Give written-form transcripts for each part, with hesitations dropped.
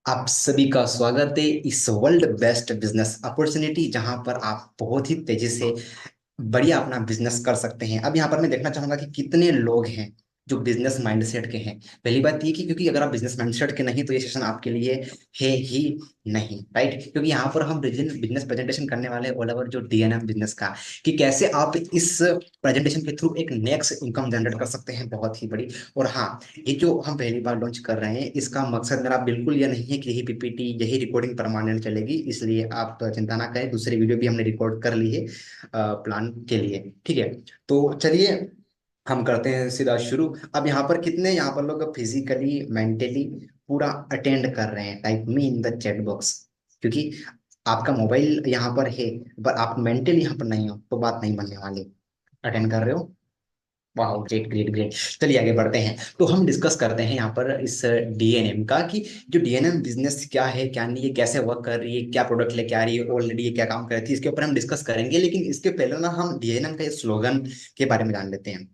आप सभी का स्वागत है इस वर्ल्ड बेस्ट बिजनेस अपॉर्चुनिटी जहां पर आप बहुत ही तेजी से बढ़िया अपना बिजनेस कर सकते हैं। अब यहाँ पर मैं देखना चाहूंगा कि कितने लोग हैं जो बिजनेस माइंडसेट के हैं। पहली बात ये कि क्योंकि अगर आप बिजनेस माइंडसेट के नहीं तो ये सेशन आपके लिए है ही नहीं, राइट। क्योंकि यहाँ पर हम बिजनेस प्रेजेंटेशन करने वाले हैं ऑल ओवर जो डीएनएम बिजनेस का, कि कैसे आप इस प्रेजेंटेशन के थ्रू एक नेक्स्ट इनकम जनरेट कर सकते हैं बहुत ही बड़ी। और हाँ, ये जो हम पहली बार लॉन्च कर रहे हैं इसका मकसद मेरा बिल्कुल यह नहीं है कि यही पीपीटी यही रिकॉर्डिंग परमानेंट चलेगी, इसलिए आप चिंता ना करें। दूसरी वीडियो भी हमने रिकॉर्ड कर ली है प्लान के लिए, ठीक है। तो चलिए हम करते हैं सीधा शुरू। अब यहाँ पर कितने यहाँ पर लोग फिजिकली मेंटली पूरा अटेंड कर रहे हैं, type me in the chat box. क्योंकि आपका मोबाइल यहाँ पर है पर आप मेंटली यहाँ पर नहीं हो तो बात नहीं बनने वाली। अटेंड कर रहे हो? वाह, ग्रेट ग्रेट ग्रेट। चलिए आगे बढ़ते हैं। तो हम डिस्कस करते हैं यहाँ पर इस डीएनएम का, कि जो डीएनएम बिजनेस क्या है क्या नहीं है, कैसे वर्क कर रही है, क्या प्रोडक्ट लेके आ रही है, ऑलरेडी ये क्या काम कर रही थी, इसके ऊपर हम डिस्कस करेंगे। लेकिन इसके पहले ना हम डीएनएम का स्लोगन के बारे में जान लेते हैं।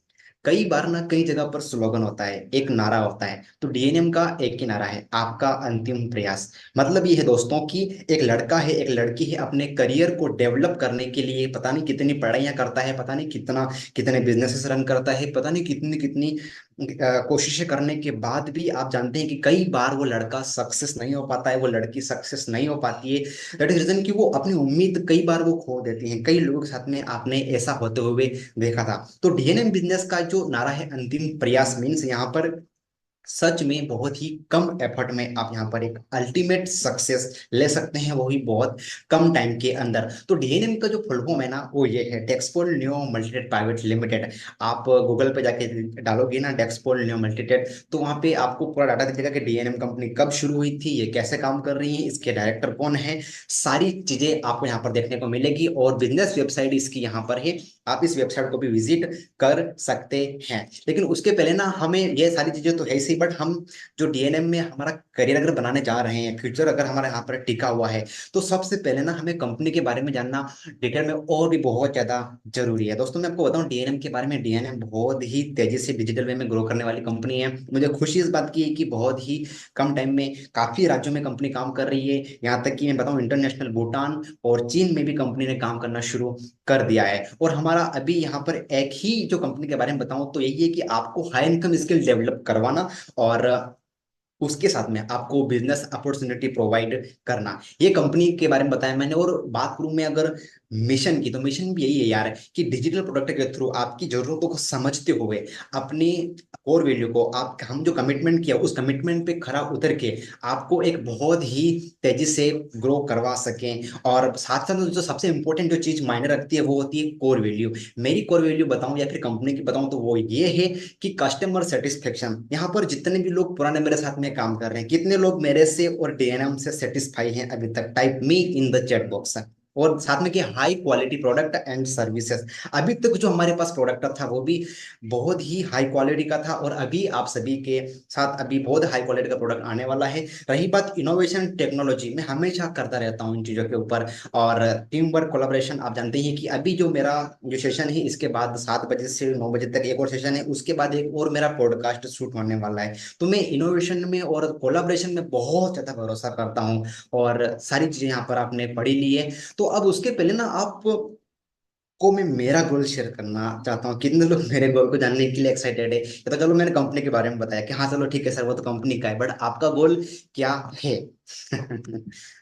कई बार ना कई जगह पर स्लोगन होता है, एक नारा होता है, तो डीएनएम का एक ही नारा है, आपका अंतिम प्रयास। मतलब ये है दोस्तों कि एक लड़का है एक लड़की है अपने करियर को डेवलप करने के लिए पता नहीं कितनी पढ़ाइयाँ करता है, पता नहीं कितना कितने बिजनेसेस रन करता है, पता नहीं कितनी कितनी कोशिशें करने के बाद भी आप जानते हैं कि कई बार वो लड़का सक्सेस नहीं हो पाता है, वो लड़की सक्सेस नहीं हो पाती है। दैट इज रीजन कि वो अपनी उम्मीद कई बार वो खो देती हैं। कई लोगों के साथ में आपने ऐसा होते हुए देखा था। तो डीएनएम बिजनेस का जो नारा है अंतिम प्रयास मीन्स यहाँ पर सच में बहुत ही कम एफर्ट में आप यहाँ पर एक अल्टीमेट सक्सेस ले सकते हैं, वो भी बहुत कम टाइम के अंदर। तो डीएनएम का जो फुल फॉर्म है ना वो ये है, डेक्सपोल न्यो मल्टीटेड प्राइवेट लिमिटेड। आप गूगल पे जाके डालोगे ना डेक्सपोल न्यो मल्टीटेड, तो वहाँ पे आपको पूरा डाटा दिखेगा कि डीएनएम कंपनी कब शुरू हुई थी, ये कैसे काम कर रही है, इसके डायरेक्टर कौन है। सारी चीजें आपको यहाँ पर देखने को मिलेगी और बिजनेस वेबसाइट इसकी यहाँ पर है। आप इस वेबसाइट को भी विजिट कर सकते हैं। लेकिन उसके पहले ना हमें ये सारी चीजें तो है ही, बट हम जो डीएनएम में हमारा करियर अगर बनाने जा रहे हैं, फ्यूचर अगर हमारा यहाँ पर टिका हुआ है, तो सबसे पहले ना हमें कंपनी के बारे में जानना डिटेल में और भी बहुत ज्यादा जरूरी है। दोस्तों मैं आपको बताऊं डीएनएम के बारे में, डीएनएम बहुत ही तेजी से डिजिटल वे में ग्रो करने वाली कंपनी है। मुझे खुशी इस बात की है कि बहुत ही कम टाइम में काफी राज्यों में कंपनी काम कर रही है। यहाँ तक कि मैं बताऊं इंटरनेशनल भूटान और चीन में भी कंपनी ने काम करना शुरू कर दिया है। और हमारा अभी यहाँ पर एक ही जो कंपनी के बारे में बताऊं तो यही है कि आपको हाई इनकम स्किल डेवलप करवाना और उसके साथ में आपको बिजनेस अपॉर्चुनिटी प्रोवाइड करना, ये कंपनी के बारे में बताया मैंने। और बात करूं मैं अगर मिशन की, तो मिशन भी यही है यार, कि डिजिटल प्रोडक्ट के थ्रू आपकी जरूरतों को समझते हुए अपनी कोर वैल्यू को आप हम जो कमिटमेंट किया उस कमिटमेंट पे खरा उतर के आपको एक बहुत ही तेजी से ग्रो करवा सकें। और साथ साथ जो सबसे इंपॉर्टेंट जो चीज मायने रखती है वो होती है कोर वैल्यू। मेरी कोर वैल्यू बताऊं या फिर कंपनी की बताऊं तो वो ये है कि कस्टमर सेटिस्फेक्शन। यहाँ पर जितने भी लोग पुराने मेरे साथ में काम कर रहे हैं, कितने लोग मेरे से और डीएनएम से सेटिस्फाई हैं अभी तक, type me in the chat box. और साथ में कि high quality product and services. अभी तक जो हमारे पास प्रोडक्ट था वो भी बहुत ही हाई क्वालिटी का था, और अभी आप सभी के साथ अभी बहुत हाई क्वालिटी का प्रोडक्ट आने वाला है। रही बात इनोवेशन टेक्नोलॉजी, मैं हमेशा करता रहता हूँ इन चीज़ों के ऊपर। और टीम वर्क कोलाब्रेशन, आप जानते हैं कि अभी जो मेरा जो सेशन है इसके बाद 7 बजे से 9 बजे तक एक और सेशन है, उसके बाद एक और मेरा पॉडकास्ट शूट होने वाला है। तो मैं इनोवेशन में और कोलाब्रेशन में बहुत ज्यादा भरोसा करता हूँ। और सारी चीजें यहाँ पर आपने पढ़ी ली है। तो अब उसके पहले ना आप को मैं मेरा गोल शेयर करना चाहता हूँ। कितने लोग मेरे गोल को जानने के लिए एक्साइटेड है? ये तो चलो मैंने कंपनी के बारे में बताया कि हाँ चलो ठीक है सर वो तो कंपनी का है, बट आपका गोल क्या है?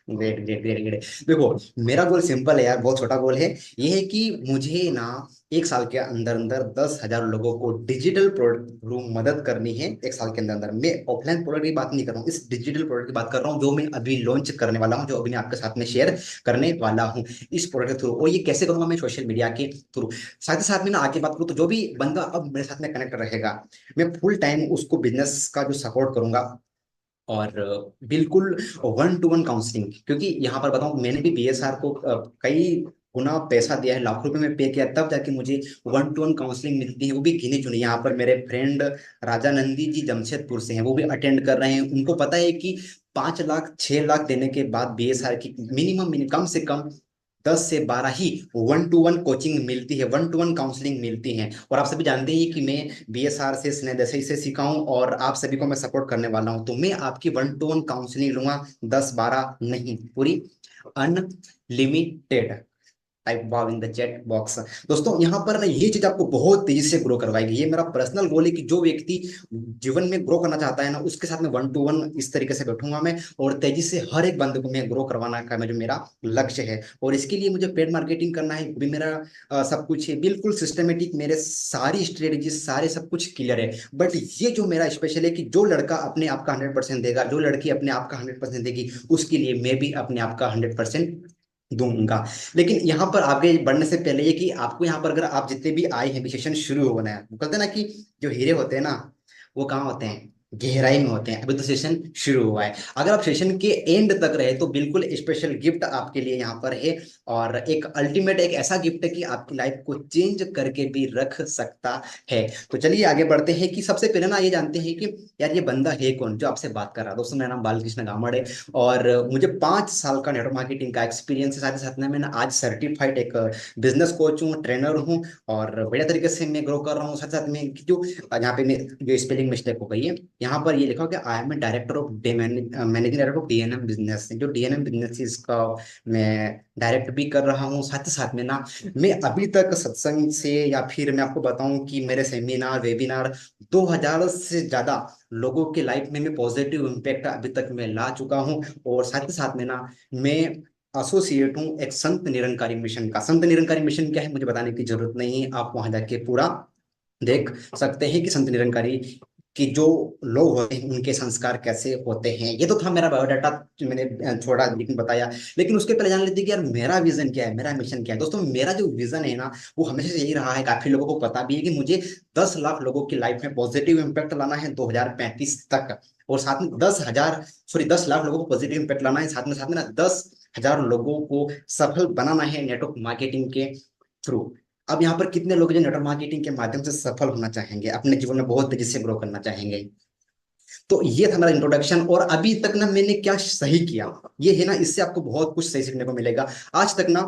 Great great great great. देखो मेरा गोल सिंपल है यार, बहुत छोटा गोल है। ये है कि मुझे ना 1 साल के अंदर अंदर 10,000 लोगों को डिजिटल प्रोडक्ट थ्रू मदद करनी है। 1 साल के अंदर अंदर मैं ऑफलाइन प्रोडक्ट की बात नहीं कर रहा हूँ, इस डिजिटल प्रोडक्ट की बात कर रहा हूँ जो मैं अभी लॉन्च करने वाला हूँ, जो अभी मैं आपके साथ में शेयर करने वाला हूँ इस प्रोडक्ट के थ्रू। और ये कैसे करूंगा मैं? सोशल मीडिया के थ्रू। साथ ही साथ में ना आगे बात करूँ तो जो भी बंदा अब मेरे साथ में कनेक्ट रहेगा, मैं फुल टाइम उसको बिजनेस का जो सपोर्ट करूंगा। और बिल्कुल 1-to-1 काउंसलिंग। क्योंकि यहाँ पर बताऊं मैंने भी बीएसआर को कई गुना पैसा दिया है, लाखों रुपए में पे किया, तब जाके मुझे 1-to-1 काउंसलिंग मिलती है, वो भी गिनी चुनी। यहाँ पर मेरे फ्रेंड राजा नंदी जी जमशेदपुर से हैं, वो भी अटेंड कर रहे हैं। उनको पता है कि 5 लाख 6 लाख देने के बाद बीएसआर की मिनिमम कम से कम 10 से 12 ही वन टू वन कोचिंग मिलती है, वन टू वन काउंसलिंग मिलती है। और आप सभी जानते हैं कि मैं बीएसआर से स्नेह देसाई से सीखा हूं और आप सभी को मैं सपोर्ट करने वाला हूं। तो मैं आपकी वन टू वन काउंसलिंग लूंगा, 10-12 नहीं, पूरी unlimited. Type wow in the chat box. दोस्तों यहाँ पर ना ये चीज आपको बहुत तेजी से ग्रो करवाएगी। ये मेरा पर्सनल गोल है कि जो व्यक्ति जीवन में ग्रो करना चाहता है ना, उसके साथ में वन टू वन इस तरीके से बैठूंगा मैं, और तेजी से हर एक बंदे को मैं ग्रो करवाना का जो मेरा लक्ष्य है। और इसके लिए मुझे पेड मार्केटिंग करना है, भी मेरा सब कुछ है बिल्कुल सिस्टमेटिक, मेरे सारी स्ट्रेटेजी सारे सब कुछ क्लियर है। बट ये जो मेरा स्पेशल है कि जो लड़का अपने आप का 100% देगा, जो लड़की अपने आप का 100% देगी, उसके लिए मैं भी अपने आप का 100% दूंगा। लेकिन यहाँ पर आगे बढ़ने से पहले ये कि आपको यहाँ पर, अगर आप जितने भी आए हैं, भी सेशन शुरू होना है, वो कहते हैं ना कि जो हीरे होते हैं ना, वो कहाँ होते हैं, गहराई में होते हैं। अभी तो सेशन शुरू हुआ है। अगर आप सेशन के एंड तक रहे तो बिल्कुल स्पेशल गिफ्ट आपके लिए यहाँ पर है, और एक अल्टीमेट एक ऐसा गिफ्ट है कि आपकी लाइफ को चेंज करके भी रख सकता है। तो चलिए आगे बढ़ते हैं कि सबसे पहले ना ये जानते हैं कि यार ये बंदा है कौन जो आपसे बात कर रहा है। दोस्तों मेरा नाम बालकृष्ण गामड़ है, और मुझे 5 साल का नेटवर्क मार्केटिंग का एक्सपीरियंस है। साथ ही साथ में मैं आज सर्टिफाइड एक बिजनेस कोच हूँ, ट्रेनर हूँ, और बढ़िया तरीके से मैं ग्रो कर रहा हूँ। साथ साथ में जो यहाँ पे मैं जो स्पेलिंग मिस्टेक हो गई है, यहाँ पर ये लिखा हो कि I am a director of managing director of DNM business. जो डीएनएम बिजनेस इसका मैं डायरेक्ट भी कर रहा हूँ। साथ ही साथ में ना मैं अभी तक सत्संग से, या फिर मैं आपको बताऊं कि मेरे सेमिनार वेबिनार 2000 से ज्यादा लोगों के लाइफ में मैं पॉजिटिव इम्पैक्ट अभी तक मैं ला चुका हूँ। और साथ ही साथ में ना मैं एसोसिएट हूँ एक संत निरंकारी मिशन का। संत निरंकारी मिशन क्या है मुझे बताने की जरूरत नहीं है, आप वहां जाके पूरा देख सकते हैं कि संत निरंकारी कि जो लोग होते हैं उनके संस्कार कैसे होते हैं। ये तो था मेरा बायोडाटा जो मैंने छोड़ा लेकिन बताया। लेकिन उसके पहले जान लेते हैं कि यार मेरा विजन क्या है, मेरा मिशन क्या है। दोस्तों मेरा जो विजन है ना, वो हमेशा से यही रहा है, काफी लोगों को पता भी है कि मुझे 10 लाख लोगों की लाइफ में पॉजिटिव इम्पैक्ट लाना है 2035 तक। और साथ में 10 लाख लोगों को पॉजिटिव इम्पैक्ट लाना है, साथ में ना 10 हजार लोगों को सफल बनाना है नेटवर्क मार्केटिंग के थ्रू। अब यहाँ पर कितने लोग जो नेटवर्क मार्केटिंग के माध्यम से सफल होना चाहेंगे, अपने जीवन में बहुत तेजी से ग्रो करना चाहेंगे। तो ये था मेरा इंट्रोडक्शन। और अभी तक ना मैंने क्या सही किया, ये है ना, इससे आपको बहुत कुछ सही सीखने को मिलेगा। आज तक ना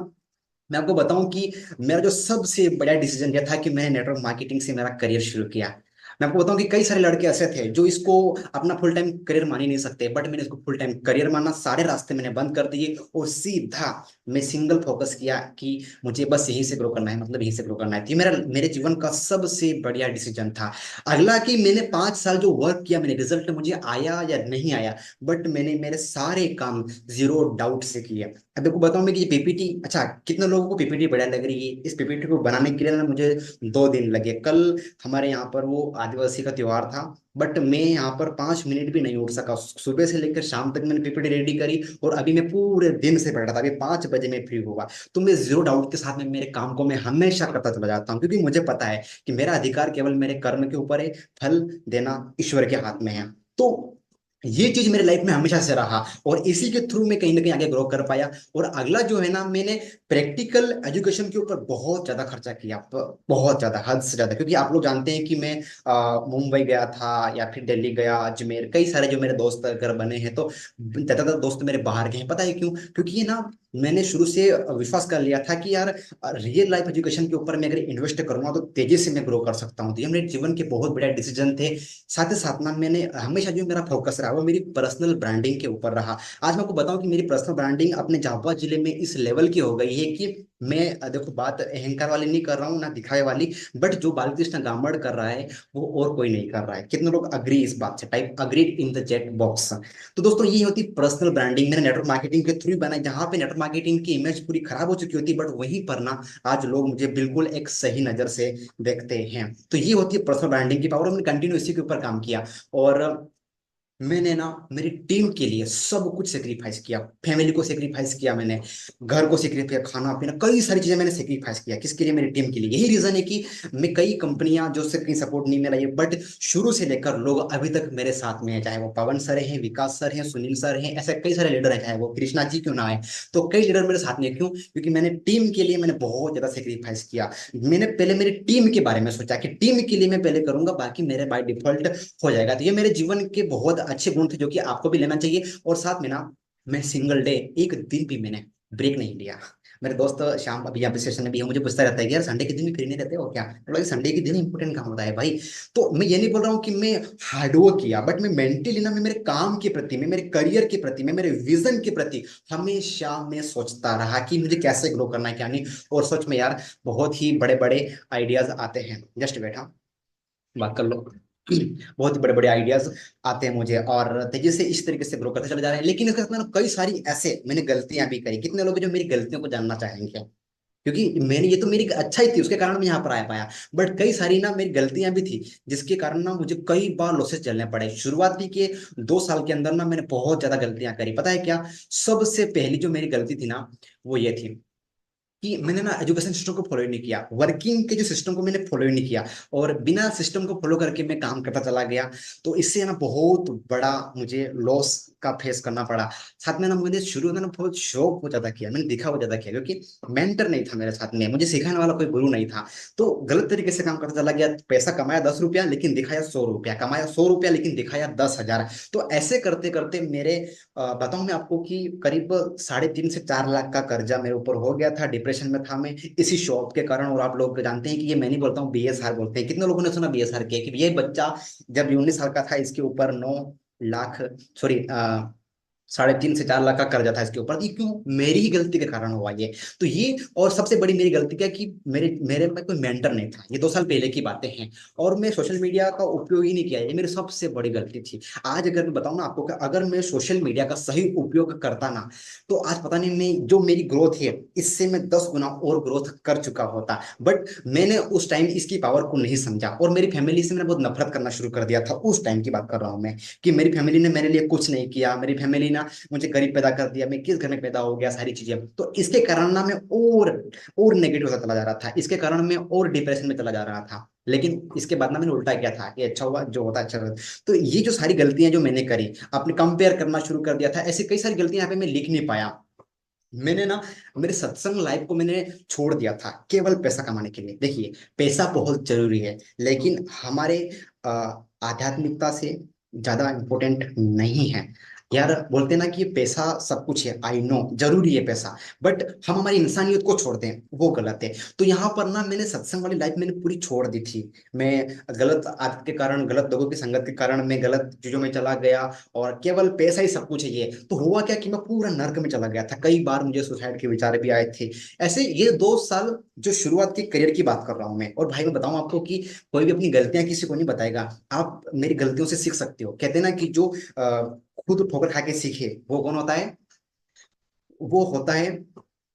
मैं आपको बताऊं कि मेरा जो सबसे बड़ा डिसीजन यह था कि मैंने नेटवर्क मार्केटिंग से मेरा करियर शुरू किया। मैं आपको बताऊं कि कई सारे लड़के ऐसे थे जो इसको अपना फुल टाइम करियर मान ही नहीं सकते, बट मैंने इसको फुल टाइम करियर माना, सारे रास्ते मैंने बंद कर दिए और सीधा मैं सिंगल फोकस किया कि मुझे बस यहीं से ग्रो करना है, मतलब यहीं से ग्रो करना है। ये मेरा मेरे जीवन का सबसे बढ़िया डिसीजन था। अगला कि मैंने 5 साल जो वर्क किया, मैंने रिजल्ट मुझे आया या नहीं आया, बट मैंने मेरे सारे काम जीरो डाउट से किए। अब देखो बताऊं मैं कि ये पीपीटी, अच्छा कितने लोगों को पीपीटी बढ़िया लग रही है, इस पीपीटी को बनाने के लिए ना मुझे 2 दिन लगे। कल हमारे यहाँ पर वो आदिवासी का त्योहार था, बट मैं यहाँ पर 5 मिनट भी नहीं उठ सका। सुबह से लेकर शाम तक मैंने पीपीटी रेडी करी, और अभी मैं पूरे दिन से बैठा था, अभी 5 बजे मैं फ्री हुआ। तो मैं जीरो डाउट के साथ में मेरे काम को मैं हमेशा करता चला जाता हूँ, क्योंकि मुझे पता है कि मेरा अधिकार केवल मेरे कर्म के ऊपर है, फल देना ईश्वर के हाथ में है। तो ये चीज मेरे लाइफ में हमेशा से रहा, और इसी के थ्रू मैं कहीं ना कहीं आगे ग्रो कर पाया। और अगला जो है ना, मैंने प्रैक्टिकल एजुकेशन के ऊपर बहुत ज्यादा खर्चा किया, बहुत ज्यादा, हद से ज्यादा। क्योंकि आप लोग जानते हैं कि मैं मुंबई गया था, या फिर दिल्ली गया, अजमेर, कई सारे जो मेरे दोस्त अगर बने हैं, तो ज्यादातर दोस्त मेरे बाहर के हैं। पता है क्यों? क्योंकि ये ना मैंने शुरू से विश्वास कर लिया था कि यार रियल लाइफ एजुकेशन के ऊपर मैं अगर इन्वेस्ट करूंगा तो तेजी से मैं ग्रो कर सकता हूँ। तो ये मेरे जीवन के बहुत बड़ा डिसीजन थे। साथ ही साथ ना मैंने हमेशा जो मेरा फोकस रहा वो मेरी पर्सनल ब्रांडिंग के ऊपर रहा। आज मैं आपको बताऊं कि मेरी पर्सनल ब्रांडिंग अपने झाबुआ जिले में इस लेवल की हो गई है कि मैं देखो बात अहंकार वाली नहीं कर रहा हूँ ना दिखावे वाली, बट जो बालकृष्ण गामड़ कर रहा है वो और कोई नहीं कर रहा है। कितने लोग अग्री इस बात से? Type agreed in the chat box. तो दोस्तों ये होती पर्सनल ब्रांडिंग, मैंने नेटवर्क मार्केटिंग के थ्रू बनाई, जहां पे नेटवर्क मार्केटिंग की इमेज पूरी खराब हो चुकी होती, बट वहीं पर ना आज लोग मुझे बिल्कुल एक सही नजर से देखते हैं। तो ये होती है पर्सनल ब्रांडिंग की पावर। हमने कंटिन्यू इसी के ऊपर काम किया, और मैंने ना मेरी टीम के लिए सब कुछ सेक्रीफाइस किया। फैमिली को सेक्रीफाइस किया मैंने, घर को सेक्रीफाइस किया, खाना पीना, कई सारी चीजें मैंने सेक्रीफाइस किया। किसके लिए? मेरी टीम के लिए। यही रीजन है कि मैं कई कंपनियां जो से कहीं सपोर्ट नहीं मिला, ये बट शुरू से लेकर लोग अभी तक मेरे साथ में है, चाहे वो पवन सर हैं, विकास सर हैं, सुनील सर हैं, ऐसे कई सारे लीडर हैं, चाहे वो कृष्णा जी क्यों ना आए। तो कई लीडर मेरे साथ में हैं। क्यों? क्योंकि मैंने टीम के लिए मैंने बहुत ज्यादा सेक्रीफाइस किया। मैंने पहले मेरी टीम के बारे में सोचा कि टीम के लिए मैं पहले करूंगा, बाकी मेरे बाय डिफॉल्ट हो जाएगा। तो ये मेरे जीवन के बहुत अच्छे गुण थे जो कि आपको भी लेना चाहिए। और साथ में ना मैं सिंगल डे, एक दिन भी मैंने ब्रेक नहीं लिया। मेरे दोस्त शाम अभी यहाँ पे स्टेशन में भी है, मुझे पूछता रहता है कि यार संडे के दिन भी फ्री नहीं रहते हो क्या? मतलब संडे के दिन इंपॉर्टेंट काम होता है भाई। तो मैं ये नहीं बोल रहा हूँ कि मैं हार्डवर्क किया, बट मैं मेंटली ना, मैं मेरे काम के प्रति, मैं मेरे करियर के प्रति, मैं मेरे विजन के प्रति हमेशा मैं सोचता रहा कि मुझे कैसे ग्रो करना है क्या नहीं। और सच में यार बहुत ही बड़े बड़े आइडियाज आते हैं, जस्ट बैठा बात कर लो। बहुत ही बड़े बड़े आइडियाज आते हैं मुझे, और तेजी से इस तरीके से ग्रो करते चले जा रहे हैं। लेकिन इसके साथ मैंने कई सारी ऐसे मैंने गलतियां भी करी। कितने लोग हैं जो मेरी गलतियों को जानना चाहेंगे? क्योंकि मैंने, ये तो मेरी अच्छा ही थी, उसके कारण मैं यहाँ पर आ पाया। बट कई सारी ना मेरी गलतियां भी थी, जिसके कारण ना मुझे कई बार लॉसेस झेलने पड़े। शुरुआती के 2 साल के अंदर ना मैंने बहुत ज्यादा गलतियां करी। पता है क्या? सबसे पहली जो मेरी गलती थी ना, वो ये थी कि मैंने ना एजुकेशन सिस्टम को फॉलो ही नहीं किया, वर्किंग के जो सिस्टम को मैंने फॉलो ही नहीं किया, और बिना सिस्टम को फॉलो करके मैं काम करता चला गया। तो इससे ना बहुत बड़ा मुझे लॉस का फेस करना पड़ा। साथ में ना मुझे शुरू में ना बहुत शौक बहुत ज्यादा किया, मैंने दिखा बहुत ज्यादा किया, क्योंकि मेंटर नहीं था मेरे साथ में, मुझे सिखाने वाला कोई गुरु नहीं था। तो गलत तरीके से काम करता चला गया। पैसा कमाया 10 रुपया लेकिन दिखाया 100 रुपया, कमाया 100 रुपया लेकिन दिखाया 10,000। तो ऐसे करते करते मेरे बताऊं मैं आपको कि करीब 3.5 से 4 लाख का कर्जा मेरे ऊपर हो गया था। डिप्रेशन में था मैं इसी शॉप के कारण। और आप लोग जानते हैं कि ये मैं नहीं बोलता हूँ, बीएसआर बोलते हैं। कितने लोगों ने सुना बीएसआर के? कि ये बच्चा जब 19 साल का था, इसके ऊपर 9 लाख, सॉरी 3.5 से 4 लाख का कर्जा था इसके ऊपर। ये क्यों? मेरी ही गलती के कारण हुआ ये। तो ये, और सबसे बड़ी मेरी गलती क्या है कि मेरे मेरे में कोई मेंटर नहीं था। ये 2 साल पहले की बातें हैं। और मैं सोशल मीडिया का उपयोग ही नहीं किया, ये मेरी सबसे बड़ी गलती थी। आज अगर मैं बताऊं ना आपको कि अगर मैं सोशल मीडिया का सही उपयोग करता ना, तो आज पता नहीं मैं, जो मेरी ग्रोथ है इससे मैं 10 गुना और ग्रोथ कर चुका होता। बट मैंने उस टाइम इसकी पावर को नहीं समझा, और मेरी फैमिली से मैंने बहुत नफरत करना शुरू कर दिया था। उस टाइम की बात कर रहा हूँ मैं, कि मेरी फैमिली ने मेरे लिए कुछ नहीं किया। मेरी फैमिली ना मुझे गरीब पैदा कर दिया, मैं किस घर में पैदा हो गया, सारी चीजें। तो इसके कारण ना मैं और नेगेटिव होता चला जा रहा था। इसके कारण मैं और डिप्रेशन में चला जा रहा था। लेकिन इसके बाद ना मैंने उल्टा किया था कि अच्छा हुआ, जो होता है अच्छा होता है। तो ये जो सारी गलतियां जो मैंने करी, आपने कंपेयर करना शुरू कर दिया था, ऐसी कई सारी गलतियां यहाँ पे मैं लिख नहीं पाया। मैंने ना मेरे सत्संग लाइफ को मैंने छोड़ दिया था केवल पैसा कमाने के लिए। देखिए, पैसा बहुत जरूरी है, लेकिन हमारे अ, आध्यात्मिकता से ज्यादा इम्पोर्टेंट नहीं है। यार बोलते हैं ना कि पैसा सब कुछ है, आई नो जरूरी है पैसा, बट हम हमारी इंसानियत को छोड़ते हैं, वो गलत है। तो यहाँ पर ना मैंने सत्संग वाली लाइफ मैंने पूरी छोड़ दी थी। मैं गलत आदत के कारण, गलत लोगों की संगत के कारण मैं गलत चीजों में चला गया, और केवल पैसा ही सब कुछ है ये। तो हुआ क्या कि मैं पूरा नर्क में चला गया था। कई बार मुझे सुसाइड के विचार भी आए थे। ऐसे ये 2 साल जो शुरुआत की करियर की बात कर रहा हूँ मैं। और भाई मैं बताऊं आपको कि कोई भी अपनी गलतियां किसी को नहीं बताएगा। आप मेरी गलतियों से सीख सकते हो। कहते हैं ना कि जो खुद ठोकर खा के सीखे वो कौन होता है? वो होता है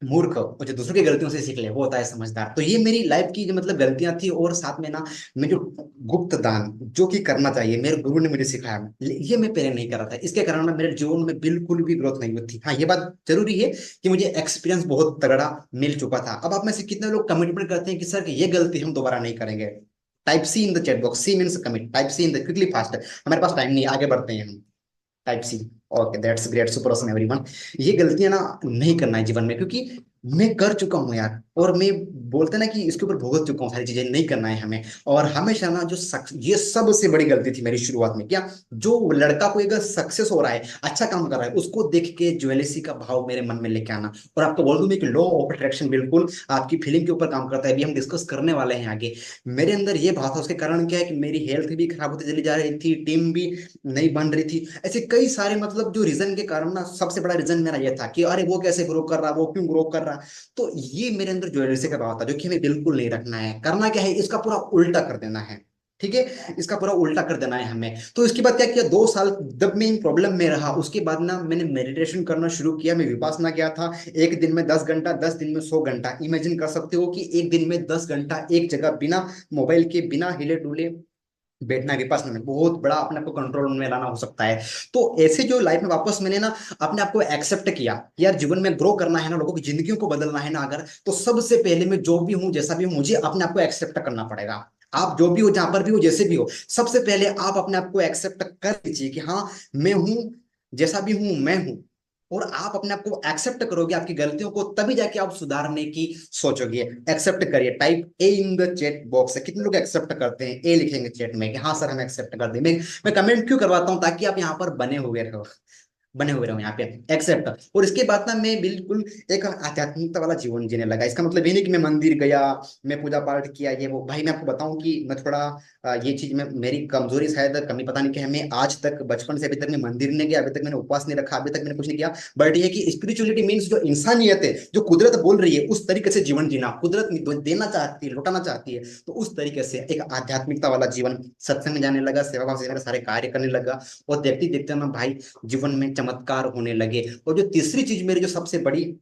मूर्ख। और जो दूसरों की गलतियों से सीख ले वो होता है समझदार। तो ये मेरी लाइफ की जो मतलब गलतियां थी, और साथ में ना मैं जो गुप्त दान जो कि करना चाहिए, मेरे गुरु ने मुझे सिखाया, ये मैं पहले नहीं कर रहा था। इसके कारण ना मेरे जीवन में बिल्कुल भी ग्रोथ नहीं हुई थी। हाँ, ये बात जरूरी है कि मुझे एक्सपीरियंस बहुत तगड़ा मिल चुका था। अब आप में से कितने लोग कमिटमेंट करते हैं कि सर ये गलती हम दोबारा नहीं करेंगे? Type C in the chat box. C means commit, type C in the quickly fast. हमारे पास टाइम नहीं है, आगे बढ़ते हैं हम। Type C. Okay, that's great, super awesome everyone. ये गलतियां ना नहीं करना है जीवन में, क्योंकि मैं कर चुका हूं यार। और मैं बोलते ना कि इसके ऊपर भुगत चुका हूँ, सारी चीजें नहीं करना है हमें। और हमेशा ना जो ये सबसे बड़ी गलती थी मेरी शुरुआत में। क्या? जो लड़का कोई अगर सक्सेस हो रहा है, अच्छा काम कर रहा है, उसको देख के ज्वेलसी का भाव मेरे मन में लेके आना। और आपको बोल दूं मैं कि लॉ ऑफ अट्रैक्शन बिल्कुल आपकी फीलिंग के ऊपर काम करता है। अभी हम डिस्कस करने वाले हैं आगे। मेरे अंदर ये भाव था, उसके कारण क्या है कि मेरी हेल्थ भी खराब होती चली जा रही थी, टीम भी नहीं बन रही थी। ऐसे कई सारे मतलब जो रीजन के कारण ना, सबसे बड़ा रीजन मेरा ये था कि अरे वो कैसे ग्रो कर रहा, वो क्यों ग्रो कर रहा। तो ये मेरे अंदर ज्वेलरी का भाव था, जो कि हमें बिल्कुल नहीं रखना है। करना क्या है, इसका पूरा उल्टा कर देना है। ठीक है, इसका पूरा उल्टा कर देना है हमें। तो इसके बाद क्या किया, 2 साल जब मैं इन प्रॉब्लम में रहा, उसके बाद ना मैंने मेडिटेशन करना शुरू किया। मैं विपासना गया था। एक दिन में 10 घंटा, 10 दिन में 100 घंटा। इमेजिन कर सकते हो कि एक दिन में 10 घंटा एक जगह बिना मोबाइल के, बिना हिले डुले बैठना विपासना में बहुत बड़ा अपने आप को कंट्रोल में लाना हो सकता है। तो ऐसे जो लाइफ में वापस मैंने ना अपने आप को एक्सेप्ट किया कि यार जीवन में ग्रो करना है ना, लोगों की जिंदगियों को बदलना है ना अगर, तो सबसे पहले मैं जो भी हूं, जैसा भी हूं, मुझे अपने आप को एक्सेप्ट करना पड़ेगा। आप जो भी हो, जहां पर भी हो, जैसे भी हो, सबसे पहले आप अपने आप को एक्सेप्ट कर लीजिए कि हाँ, मैं हूं, जैसा भी हूं मैं हूं। और आप अपने आप को एक्सेप्ट करोगे, आपकी गलतियों को, तभी जाके आप सुधारने की सोचोगे। एक्सेप्ट करिए, type A in the chat box. कितने लोग एक्सेप्ट करते हैं? ए लिखेंगे चैट में कि हाँ सर हम एक्सेप्ट कर दें। मैं कमेंट क्यों करवाता हूँ? ताकि आप यहाँ पर बने हुए रहो। बने हुए रहो यहाँ पे, एक्सेप्ट। और इसके बाद ना मैं बिल्कुल एक आध्यात्मिकता वाला जीवन जीने लगा। इसका मतलब ये नहीं कि मैं मंदिर गया, मैं पूजा पाठ किया ये वो। भाई मैं आपको बताऊं कि मैं थोड़ा ये चीज में मेरी कमजोरी शायद कमी पता नहीं क्या है, मैं आज तक बचपन से अभी तक मैं मंदिर नहीं गया, अभी तक मैंने उपवास नहीं रखा, अभी तक मैंने कुछ नहीं किया। बट ये कि स्पिरिचुअलिटी मीन्स जो इंसानियत है, जो कुदरत बोल रही है उस तरीके से जीवन जीना, कुदरत देना चाहती है, लौटाना चाहती है, तो उस तरीके से एक आध्यात्मिकता वाला जीवन, सत्संग में जाने लगा, सेवा भाव से मेरे सारे कार्य करने लगा। और देखते देखते ना भाई जीवन में चमत्कार होने लगे। और जो तीसरी चीज मेरी जो सबसे बड़ी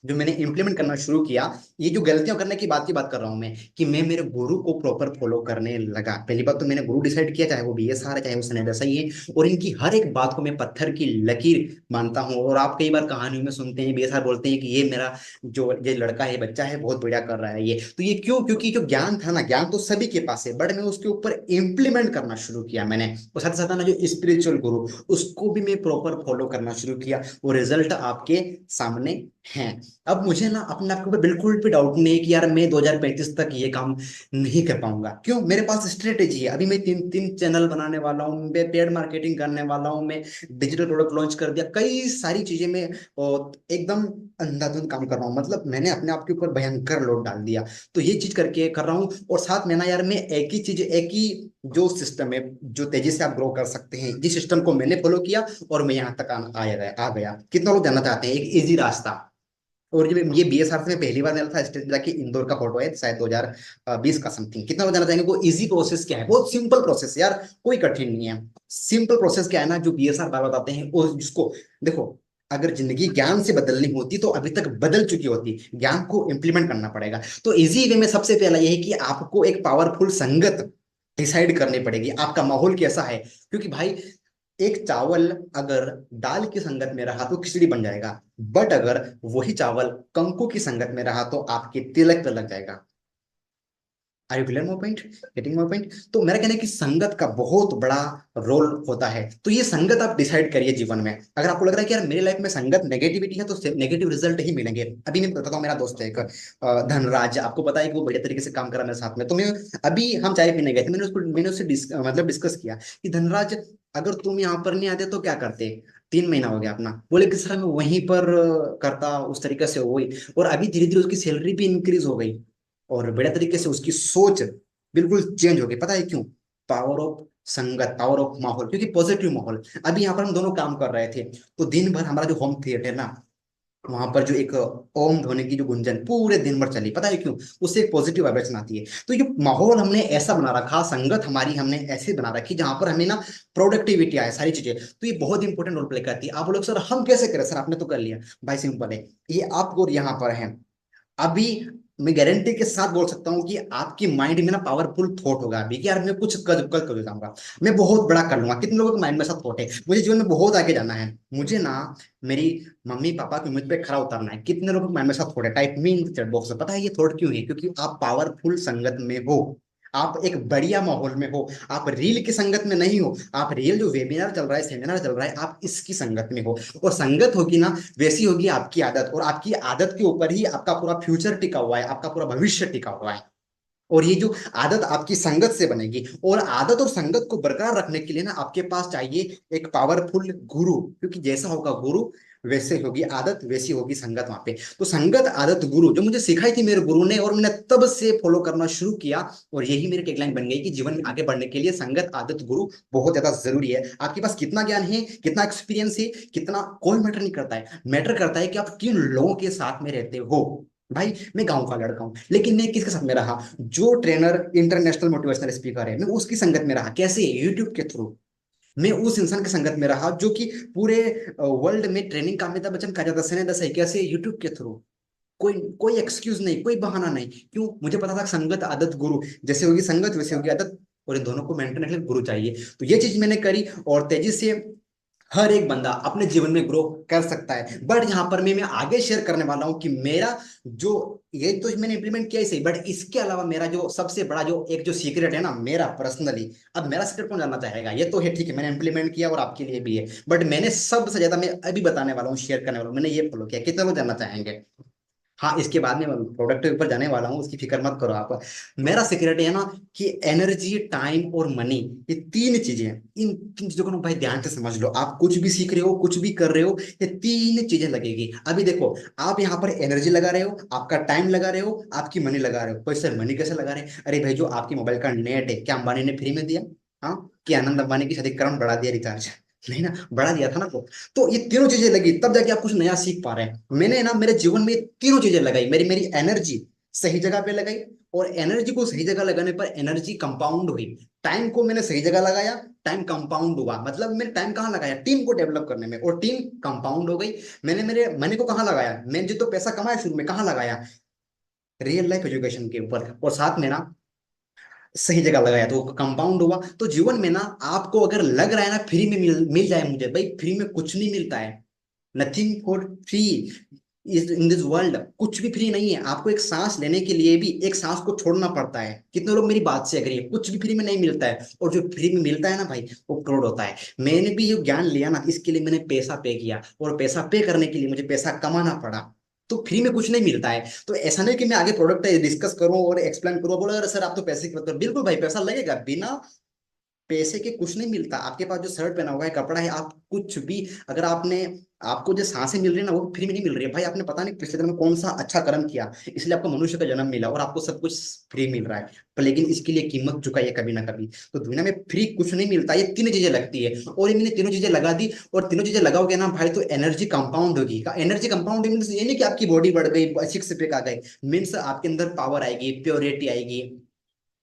जो मैंने इंप्लीमेंट करना शुरू किया, ये जो गलतियां करने की बात कर रहा हूं मैं, कि मैं मेरे गुरु को प्रॉपर फॉलो करने लगा। पहली बात तो मैंने गुरु डिसाइड किया, चाहे वो बीएसआर है चाहे वो सने देसाई है, और इनकी हर एक बात को मैं पत्थर की लकीर मानता हूँ। और आप कई बार कहानियों में सुनते हैं बीएसआर बोलते हैं कि ये मेरा जो ये लड़का है, बच्चा है, बहुत बढ़िया कर रहा है ये तो। ये क्यों? क्योंकि जो ज्ञान था ना, ज्ञान तो सभी के पास है, बट मैं उसके ऊपर इम्प्लीमेंट करना शुरू किया मैंने। और साथ साथ ना जो स्पिरिचुअल गुरु, उसको भी मैं प्रॉपर फॉलो करना शुरू किया, वो रिजल्ट आपके सामने हैं। अब मुझे ना अपने आप के ऊपर बिल्कुल भी डाउट नहीं है कि यार मैं 2035 तक ये काम नहीं कर पाऊंगा। क्यों? मेरे पास स्ट्रेटेजी है। अभी मैं तीन तीन चैनल बनाने वाला हूँ, मैं पेड मार्केटिंग करने वाला हूँ, मैं डिजिटल प्रोडक्ट लॉन्च कर दिया, कई सारी चीजें मैं एकदम अंधाधुंध काम कर रहा हूँ। मतलब मैंने अपने आप के ऊपर भयंकर लोड डाल दिया। तो ये चीज करके कर रहा हूँ। और साथ में ना यार मैं एक ही चीज, एक ही जो सिस्टम है, जो तेजी से आप ग्रो कर सकते हैं, जिस सिस्टम को मैंने फॉलो किया और मैं यहाँ तक आ गया। कितना लोग जानना चाहते हैं एक इजी रास्ता। और जब ये बीएसआर से मैं पहली बार निकला था स्टेज पे जाके, इंदौर का फोटो है शायद 2020 का समथिंग। कितना लोग जानना चाहेंगे वो इजी प्रोसेस क्या है? बहुत सिंपल प्रोसेस यार, कोई कठिन नहीं है। सिंपल प्रोसेस क्या है ना, जो बीएसआर बार बताते हैं, वो जिसको देखो, अगर जिंदगी ज्ञान से बदलनी होती तो अभी तक बदल चुकी होती। ज्ञान को इंप्लीमेंट करना पड़ेगा। तो इजी वे में सबसे पहला यह है कि आपको एक पावरफुल संगत डिसाइड करनी पड़ेगी, आपका माहौल कैसा है। क्योंकि भाई एक चावल अगर दाल की संगत में रहा तो खिचड़ी बन जाएगा, बट अगर वही चावल कंकु की संगत में रहा तो आपके तिलक पे लग जाएगा। Are you clear more point? Getting more point? तो मेरा कहना है कि संगत का बहुत बड़ा रोल होता है। तो ये संगत आप डिसाइड करिए जीवन में। अगर आपको लग रहा है कि यार मेरी लाइफ में संगत नेगेटिविटी है, तो नेगेटिव रिजल्ट ही मिलेंगे। अभी मैं बताता हूँ, मेरा दोस्त है एक धनराज, आपको पता है कि वो बढ़िया तरीके से काम करा मेरे साथ में। तो मैं अभी हम चाय पीने गए थे, मैंने उससे मतलब डिस्कस किया कि धनराज, अगर तुम यहाँ पर नहीं आते तो क्या करते? 3 महीना हो गया अपना, बोले कि सर मैं वहीं पर करता, उस तरीके से हुई। और अभी धीरे धीरे उसकी सैलरी भी इंक्रीज हो गई, और बढ़िया तरीके से उसकी सोच बिल्कुल चेंज हो गई। पता है क्यों? पावर ऑफ संगत, पावर ऑफ माहौल, क्योंकि पॉजिटिव माहौल। अभी यहाँ पर हम दोनों काम कर रहे थे, तो दिन भर हमारा जो होम थिएटर ना, वहां पर जो एक ओम ध्वनि की जो गुंजन पूरे दिन भर चली। पता है क्यों? उससे एक पॉजिटिव वाइब्रेशन आती है। तो ये माहौल हमने ऐसा बना रखा, संगत हमारी हमने ऐसे बना रखी जहां पर हमें ना प्रोडक्टिविटी आए, सारी चीजें। तो ये बहुत इंपॉर्टेंट रोल प्ले करती है। आप लोग सर हम कैसे करें? सर आपने तो कर लिया। भाई सिंपल है, ये आप और यहाँ पर हैं अभी। मैं गारंटी के साथ बोल सकता हूँ कि आपकी माइंड में ना पावरफुल थॉट होगा अभी कि यार मैं कुछ कर जाऊंगा, मैं बहुत बड़ा कर लूंगा। कितने लोगों के माइंड में ऐसा थॉट है? मुझे जीवन में बहुत आगे जाना है, मुझे ना मेरी मम्मी पापा की मुझ पे खरा उतरना है। कितने लोगों के माइंड में ऐसा थॉट है? टाइप मी इन चैट बॉक्स में। पता है ये थॉट क्यों है? क्योंकि आप पावरफुल संगत में हो, आप एक बढ़िया माहौल में हो, आप रील की संगत में नहीं हो। आप रियल जो वेबिनार चल रहा है, सेमिनार चल रहा है, आप इसकी संगत में हो। और संगत होगी ना, वैसी होगी आपकी आदत, और आपकी आदत के ऊपर ही आपका पूरा फ्यूचर टिका हुआ है, आपका पूरा भविष्य टिका हुआ है। और ये जो आदत आपकी संगत से बनेगी, और आदत और संगत को बरकरार रखने के लिए ना आपके पास चाहिए एक पावरफुल गुरु। क्योंकि जैसा होगा गुरु, वैसे होगी आदत, वैसी होगी संगत वहां पे। तो संगत आदत गुरु जो मुझे सिखाई थी मेरे गुरु ने, और मैंने तब से फॉलो करना शुरू किया। और यही मेरी टैगलाइन बन गई कि जीवन में आगे बढ़ने के लिए संगत आदत गुरु बहुत ज्यादा जरूरी है। आपके पास कितना ज्ञान है, कितना एक्सपीरियंस है, कितना, कोई मैटर नहीं करता है। मैटर करता है कि आप किन लोगों के साथ में रहते हो। भाई मैं गांव का लड़का हूं, लेकिन मैं किसके साथ में रहा? जो ट्रेनर इंटरनेशनल मोटिवेशनल स्पीकर है, मैं उसकी संगत में रहा। कैसे? यूट्यूब के थ्रू। मैं उस इंसान की संगत में रहा जो कि पूरे वर्ल्ड में ट्रेनिंग का अमिताभ बच्चन कहा जाता है, सने दस है। कैसे? यूट्यूब के थ्रू। कोई कोई एक्सक्यूज नहीं, कोई बहाना नहीं। क्यों? मुझे पता था संगत आदत गुरु, जैसे होगी संगत वैसे होगी आदत, और इन दोनों को मेंटेन रखने के लिए गुरु चाहिए। तो ये चीज मैंने करी, और तेजी से हर एक बंदा अपने जीवन में ग्रो कर सकता है। बट यहाँ पर मैं आगे शेयर करने वाला हूँ कि मेरा जो, ये तो मैंने इंप्लीमेंट किया ही सही, बट इसके अलावा मेरा जो सबसे बड़ा जो एक जो सीक्रेट है ना मेरा पर्सनली, अब मेरा सीक्रेट कौन जानना चाहेगा? ये तो है ठीक है, मैंने इंप्लीमेंट किया और आपके लिए भी है, बट मैंने सबसे ज्यादा मैं अभी बताने वाला हूँ, शेयर करने वाला हूँ, मैंने ये फॉलो किया। कितने लोग जानना चाहेंगे? हाँ, इसके बाद में मैं प्रोडक्ट के ऊपर जाने वाला हूँ, उसकी फिक्र मत करो आप। मेरा सीक्रेट है ना कि एनर्जी, टाइम और मनी, ये तीन चीजें हैं। इन तीन चीजों को ना भाई ध्यान से समझ लो। आप कुछ भी सीख रहे हो, कुछ भी कर रहे हो, ये तीन चीजें लगेगी। अभी देखो, आप यहाँ पर एनर्जी लगा रहे हो, आपका टाइम लगा रहे हो, आपकी मनी लगा रहे हो। कोई सर मनी कैसे लगा रहे हैं? अरे भाई, जो आपकी मोबाइल का नेट है, क्या अंबानी ने फ्री में दिया? हाँ, कि आनंद अंबानी की शादी करंट बढ़ा दिया रिचार्ज? नहीं ना, बढ़ा दिया था ना वो। तो ये तीनों चीजें लगी तब जाके आप कुछ नया सीख पा रहे हैं। मैंने ना मेरे जीवन में ये तीनों चीजें लगाई। मेरी मेरी एनर्जी सही जगह पे लगाई, और एनर्जी को सही जगह लगाने पर एनर्जी कंपाउंड हुई। टाइम को मैंने सही जगह लगाया, टाइम कंपाउंड हुआ। मतलब मैंने टाइम कहाँ लगाया? टीम को डेवलप करने में, और टीम कंपाउंड हो गई। मैंने मेरे मनी को कहाँ लगाया? मैंने जो तो पैसा कमाया शुरू में, कहाँ लगाया? रियल लाइफ एजुकेशन के ऊपर, और साथ में ना सही जगह लगाया, तो कंपाउंड हुआ। तो जीवन में ना आपको अगर लग रहा है ना फ्री में मिल मिल जाए मुझे, भाई फ्री में कुछ नहीं मिलता है। Nothing for free is in this world. कुछ भी फ्री नहीं है। आपको एक सांस लेने के लिए भी एक सांस को छोड़ना पड़ता है। कितने लोग मेरी बात से एग्री है? कुछ भी फ्री में नहीं मिलता है, और जो फ्री में मिलता है ना भाई, वो करोड़ होता है। मैंने भी ये ज्ञान लिया ना, इसके लिए मैंने पैसा पे किया, और पैसा पे करने के लिए मुझे पैसा कमाना पड़ा। तो फ्री में कुछ नहीं मिलता है। तो ऐसा नहीं कि मैं आगे प्रोडक्ट डिस्कस करूं और एक्सप्लेन करूं, बोलो अरे सर आप तो पैसे की बात करो। बिल्कुल भाई, पैसा लगेगा। बिना पैसे के कुछ नहीं मिलता। आपके पास जो शर्ट पहना हुआ है, कपड़ा है, आप कुछ भी, अगर आपने, आपको जो सांसें मिल रही है ना, वो फ्री में नहीं मिल रही है भाई। आपने पता नहीं पिछले जन्म में कौन सा अच्छा कर्म किया, इसलिए आपको मनुष्य का जन्म मिला, और आपको सब कुछ फ्री मिल रहा है। पर लेकिन इसके लिए कीमत चुकाइए कभी ना कभी। तो दुनिया में फ्री कुछ नहीं मिलता। ये तीन चीजें लगती है, और ये मैंने तीनों चीजें लगा दी। और तीनों चीजें लगाओगे ना भाई, तो एनर्जी कंपाउंड होगी। एनर्जी कंपाउंड मीन्स ये नहीं कि आपकी बॉडी बढ़ गई, सिक्स पैक आ गए। मीन्स आपके अंदर पावर आएगी, प्योरिटी आएगी,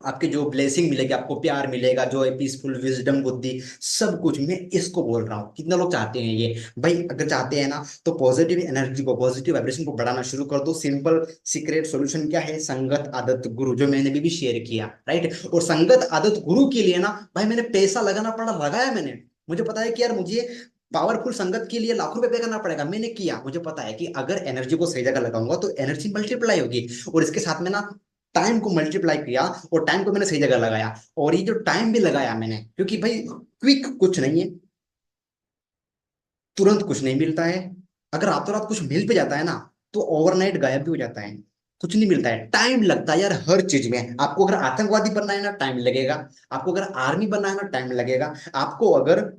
आपके जो ब्लेसिंग मिलेगी, आपको प्यार मिलेगा, जो है पीसफुल, विजडम, बुद्धि, सब कुछ। मैं इसको बोल रहा हूँ। कितने लोग चाहते हैं ये? भाई अगर चाहते हैं ना, तो पॉजिटिव एनर्जी को, पॉजिटिव वाइब्रेशन को बढ़ाना शुरू कर दो। सिंपल सीक्रेट सॉल्यूशन क्या है? संगत, आदत, गुरु, जो मैंने भी शेयर किया, राइट। और संगत, आदत, गुरु के लिए ना भाई मैंने पैसा लगाना पड़ा, लगाया मैंने। मुझे पता है कि यार मुझे पावरफुल संगत के लिए लाखों रुपए पे करना पड़ेगा, मैंने किया। मुझे पता है कि अगर एनर्जी को सही जगह लगाऊंगा तो एनर्जी मल्टीप्लाई होगी। और इसके साथ में ना टाइम को मल्टीप्लाई किया, और टाइम को मैंने सही जगह लगाया। और ये जो टाइम भी लगाया मैंने, क्योंकि भाई क्विक कुछ नहीं है, तुरंत कुछ नहीं मिलता है। अगर रातों रात कुछ मिल पे जाता है ना, तो ओवरनाइट गायब भी हो जाता है। कुछ नहीं मिलता है, टाइम लगता है यार हर चीज में। आपको अगर आतंकवादी बनना है ना, टाइम लगेगा। आपको अगर आर्मी बनना है ना, टाइम लगेगा। आपको अगर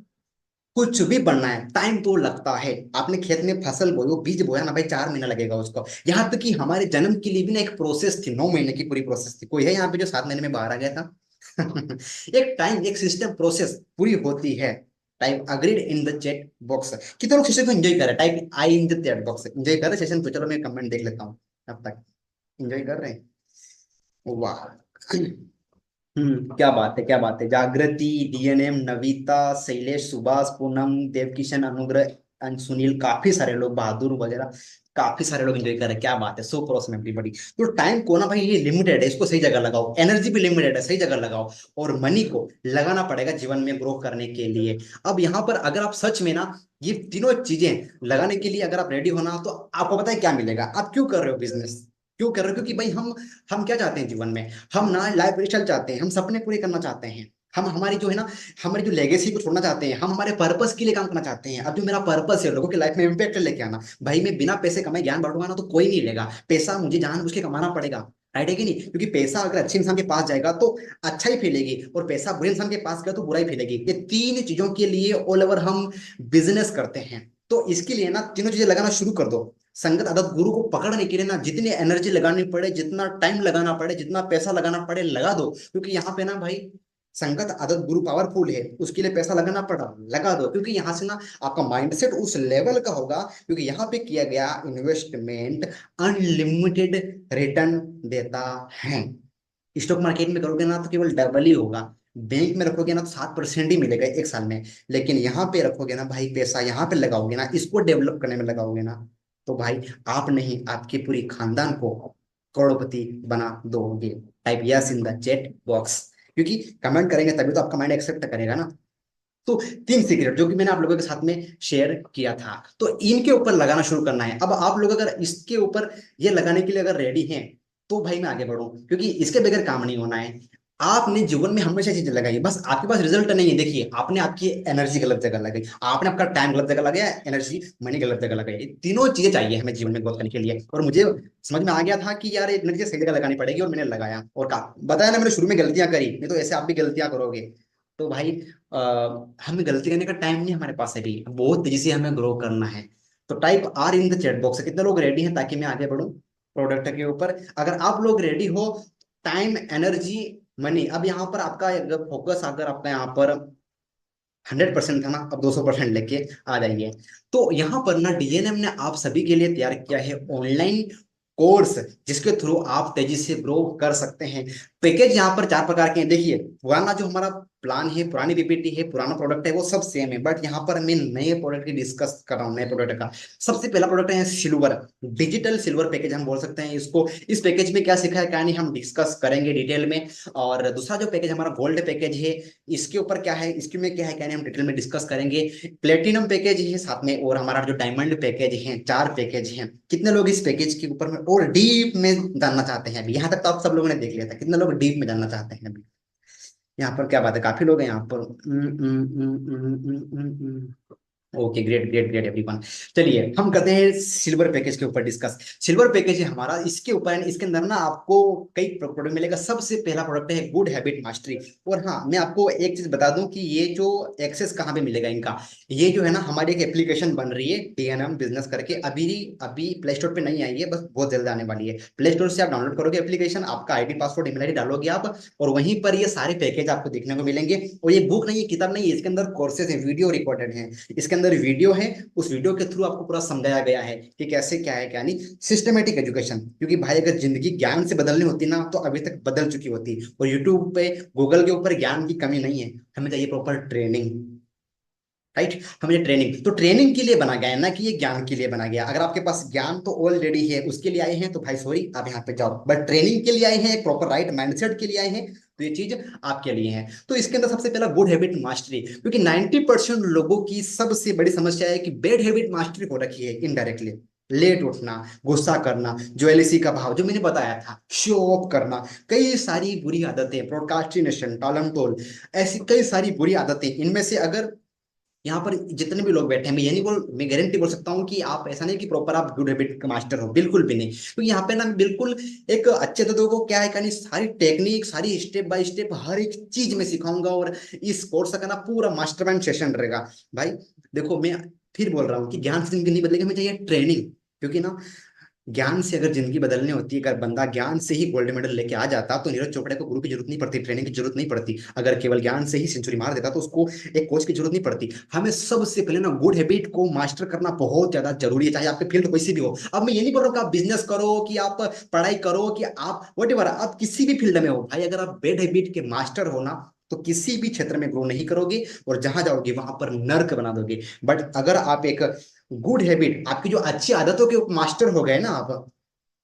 कुछ भी बनना है, टाइम तो लगता है। आपने खेत में फसल बोई, वो बीज बोया ना भाई, 4 महीना लगेगा उसको। यहाँ तक कि हमारे जन्म के लिए भी ना एक प्रोसेस थी, 9 महीने की पूरी प्रोसेस थी। कोई है यहाँ पे जो 7 महीने में बाहर आ गया था? एक टाइम, एक सिस्टम, प्रोसेस पूरी होती है। Type agreed in the chat box. कितने लोग सेशन को एंजॉय कर रहे हैं? Type I in the chat box. Enjoy कर रहे सेशन को? चलो मैं कमेंट देख लेता हूँ। अब तक एंजॉय कर रहे हैं? वाह। क्या बात है, क्या बात है। जागृति, डीएनएम, नविता, शैलेश, सुभाष, पूनम, देवकिशन, अनुग्रह, सुनील, काफी सारे लोग, बहादुर वगैरह, काफी सारे लोग एंजॉय कर रहे हैं। क्या बात है, सो क्रॉस में एवरीबॉडी। तो टाइम को ना भाई, ये लिमिटेड है, इसको सही जगह लगाओ। एनर्जी भी लिमिटेड है, सही जगह लगाओ। और मनी को लगाना पड़ेगा जीवन में ग्रो करने के लिए। अब यहाँ पर अगर आप सच में ना ये तीनों चीजें लगाने के लिए अगर आप रेडी हो ना, तो आपको पता है क्या मिलेगा। आप क्यों कर रहे हो बिजनेस? क्यों कर रहे हो? क्योंकि भाई हम क्या चाहते हैं जीवन में? हम ना लाइफ स्टाइल चाहते हैं, हम सपने पूरे करना चाहते हैं। हम हमारी जो है ना, हमारी जो लेगेसी को छोड़ना चाहते हैं। हम हमारे पर्पस के लिए काम करना चाहते हैं। अब जो मेरा पर्पस है, लोगों की लाइफ में इम्पैक्ट लेके आना, भाई मैं बिना पैसे कमाए ज्ञान बांटूंगा ना, तो कोई नहीं लेगा। पैसा मुझे जानबूझ के कमाना पड़ेगा। राइट है कि नहीं? क्योंकि पैसा अगर अच्छे इंसान के पास जाएगा तो अच्छा ही फैलेगी, और पैसा बुरे इंसान के पास गया तो बुरा ही फैलेगी। ये तीन चीजों के लिए ऑल ओवर हम बिजनेस करते हैं। तो इसके लिए ना तीनों चीजें लगाना शुरू कर दो। संगत, आदत, गुरु को पकड़ने के लिए ना जितनी एनर्जी लगानी पड़े, जितना टाइम लगाना पड़े, जितना पैसा लगाना पड़े, लगा दो। क्योंकि यहाँ पे ना भाई संगत, आदत, गुरु पावरफुल है, उसके लिए पैसा लगाना पड़ा, लगा दो। क्योंकि यहाँ से ना आपका माइंडसेट उस लेवल का होगा। क्योंकि यहाँ पे किया गया इन्वेस्टमेंट अनलिमिटेड रिटर्न देता है। स्टॉक मार्केट में करोगे ना तो केवल डबल ही होगा। बैंक में रखोगे ना तो 7% ही मिलेगा एक साल में। लेकिन यहाँ पे रखोगे ना भाई, पैसा यहाँ पे लगाओगे ना, इसको डेवलप करने में लगाओगे ना, तो भाई आप नहीं, आपके पूरी खानदान को करोड़पति बना दोगे। Type yes in the chat box. क्योंकि कमेंट करेंगे तभी तो आपका माइंड एक्सेप्ट करेगा ना। तो तीन सीक्रेट जो कि मैंने आप लोगों के साथ में शेयर किया था, तो इनके ऊपर लगाना शुरू करना है। अब आप लोग अगर इसके ऊपर ये लगाने के लिए अगर रेडी हैं, तो भाई मैं आगे बढ़ूं, क्योंकि इसके बगैर काम नहीं होना है। आपने जीवन में हमेशा चीजें लगाई, बस आपके पास रिजल्ट नहीं है। देखिए, आपने आपकी एनर्जी गलत जगह लगाई, आपने आपका टाइम गलत जगह लगाया, एनर्जी मनी गलत जगह लगाई। ये तीनों चीजें चाहिए हमें जीवन में ग्रोथ करने के लिए। और मुझे समझ में आ गया था कि यार एनर्जी सही जगह लगानी पड़ेगी, और मैंने लगाया। और कहा बताया ना, मैंने शुरू में गलतियां करी, नहीं तो ऐसे आप भी गलतियां करोगे। तो भाई आ, हमें गलती करने का टाइम नहीं हमारे पास अभी, बहुत तेजी से हमें ग्रो करना है। तो type R in the chat box, कितने लोग रेडी हैं ताकि मैं आगे बढ़ूं प्रोडक्ट के ऊपर। अगर आप लोग रेडी हो, टाइम, एनर्जी, मनी, अब यहाँ पर आपका अगर फोकस, अगर आपका यहाँ पर 100% था ना, अब 200% लेके आ जाइए। तो यहाँ पर ना डीएनएम ने आप सभी के लिए तैयार किया है ऑनलाइन कोर्स, जिसके थ्रू आप तेजी से ग्रो कर सकते हैं। पैकेज यहाँ पर 4 प्रकार के हैं। देखिए, पुराना जो हमारा प्लान है, पुरानी पीपीटी है, पुराना प्रोडक्ट है, वो सब सेम है, बट यहाँ पर मैं नए प्रोडक्ट की डिस्कस कर रहा हूँ, नए प्रोडक्ट का। सबसे पहला प्रोडक्ट है सिल्वर, डिजिटल सिल्वर पैकेज हम बोल सकते हैं इसको। इस पैकेज में क्या सीखा है क्या नहीं, हम डिस्कस करेंगे डिटेल में। और दूसरा जो पैकेज हमारा गोल्ड पैकेज है, इसके ऊपर क्या है, इसके में क्या है क्या नहीं, हम डिटेल में डिस्कस करेंगे। प्लेटिनम पैकेज है साथ में, और हमारा जो डायमंड पैकेज है, 4 पैकेज हैं। कितने लोग इस पैकेज के ऊपर में और डीप में जानना चाहते हैं? अभी यहाँ तक तो आप सब लोगों ने देख लिया था, कितने लोग डीप में जानना चाहते हैं अभी? यहाँ पर क्या बात है, काफी लोग हैं यहाँ पर। Okay, great great great everyone. चलिए हम करते हैं सिल्वर पैकेज के ऊपर डिस्कस। सिल्वर पैकेज है हमारा, इसके ऊपर इसके अंदर ना आपको कई प्रोडक्ट मिलेगा। सबसे पहला प्रोडक्ट है गुड हैबिट मास्टरी। और हाँ, मैं आपको एक चीज बता दूं कि ये जो एक्सेस कहाँ पे मिलेगा इनका, ये जो है ना, हमारी एक एप्लीकेशन बन रही है डीएनएम बिजनेस करके, अभी अभी प्ले स्टोर पे नहीं आई है, बस बहुत जल्द आने वाली है। प्ले स्टोर से आप डाउनलोड करोगे एप्लीकेशन, आपका आईडी पासवर्ड ईमेल आईडी डालोगे आप, और वहीं पर ये सारे पैकेज आपको देखने को मिलेंगे। और ये बुक नहीं है, किताब नहीं है, इसके अंदर कोर्सेज है, वीडियो रिकॉर्डेड है। इसके अंदर वीडियो है, उस वीडियो के थ्रू आपको पूरा समझाया गया है कि कैसे क्या है क्या नहीं। सिस्टमेटिक एजुकेशन, क्योंकि भाई अगर जिंदगी ज्ञान से बदलनी होती ना, तो अभी तक बदल चुकी होती। और यूट्यूब पे, गूगल के ऊपर ज्ञान की कमी नहीं है, हमें चाहिए प्रॉपर ट्रेनिंग। राइट, हमें ट्रेनिंग, तो ट्रेनिंग के लिए बना गया है ना, कि ये ज्ञान के लिए बना गया। अगर आपके पास ज्ञान तो ऑलरेडी है, उसके लिए आए हैं तो भाई सॉरी, आप यहाँ पे जाओ। बट ट्रेनिंग के लिए आए हैं, एक प्रॉपर राइट माइंडसेट के लिए आए हैं, तो ये चीज आपके लिए है। तो इसके अंदर सबसे पहला गुड हैबिट मास्टरी, क्योंकि 90% लोगों की सबसे बड़ी समस्या है कि बैड हैबिट मास्टरी हो रखी है इनडायरेक्टली। लेट उठना, गुस्सा करना, ज्वेलसी का भाव जो मैंने बताया था, शो ऑफ करना, कई सारी बुरी आदतें, प्रोडकास्टिनेशन, टालम टोल, ऐसी कई सारी बुरी आदतें। इनमें से अगर यहाँ पर जितने भी लोग बैठे हैं, मैं ये नहीं बोल, मैं गारंटी बोल सकता हूँ कि आप ऐसा नहीं कि प्रॉपर आप गुड हैबिट का मास्टर हो, बिल्कुल भी नहीं। तो यहाँ पे ना बिल्कुल एक अच्छे दोस्तों को क्या है क्या नहीं, सारी टेक्निक, सारी स्टेप बाय स्टेप हर एक चीज में सिखाऊंगा। और इस कोर्स का ना पूरा मास्टरमाइंड सेशन रहेगा। भाई देखो, मैं फिर बोल रहा हूँ कि ज्ञान से जिंदगी नहीं बदलेगी, हमें चाहिए ट्रेनिंग। क्योंकि ना, ज्ञान से अगर जिंदगी बदलनी होती है, अगर बंदा ज्ञान से ही गोल्ड मेडल लेके आ जाता, तो नीरज चोपड़ा को गुरु की जरूरत नहीं पड़ती, ट्रेनिंग की जरूरत नहीं पड़ती। अगर केवल ज्ञान से ही सेंचुरी मार देता, तो उसको एक कोच की जरूरत नहीं पड़ती। हमें सबसे पहले ना गुड हैबिट को मास्टर करना बहुत ज्यादा जरूरी है, चाहे आपके फील्ड कोई सी भी हो। अब मैं ये नहीं बोल रहा हूँ कि आप बिजनेस करो, कि आप पढ़ाई करो, कि आप वट एवर, आप किसी भी फील्ड में हो भाई, अगर आप बैड हैबिट के मास्टर हो ना, तो किसी भी क्षेत्र में ग्रो नहीं करोगे, और जहां जाओगे वहां पर नर्क बना दोगे। बट अगर आप एक गुड हैबिट, आपकी जो अच्छी आदतों के मास्टर हो गए ना आप,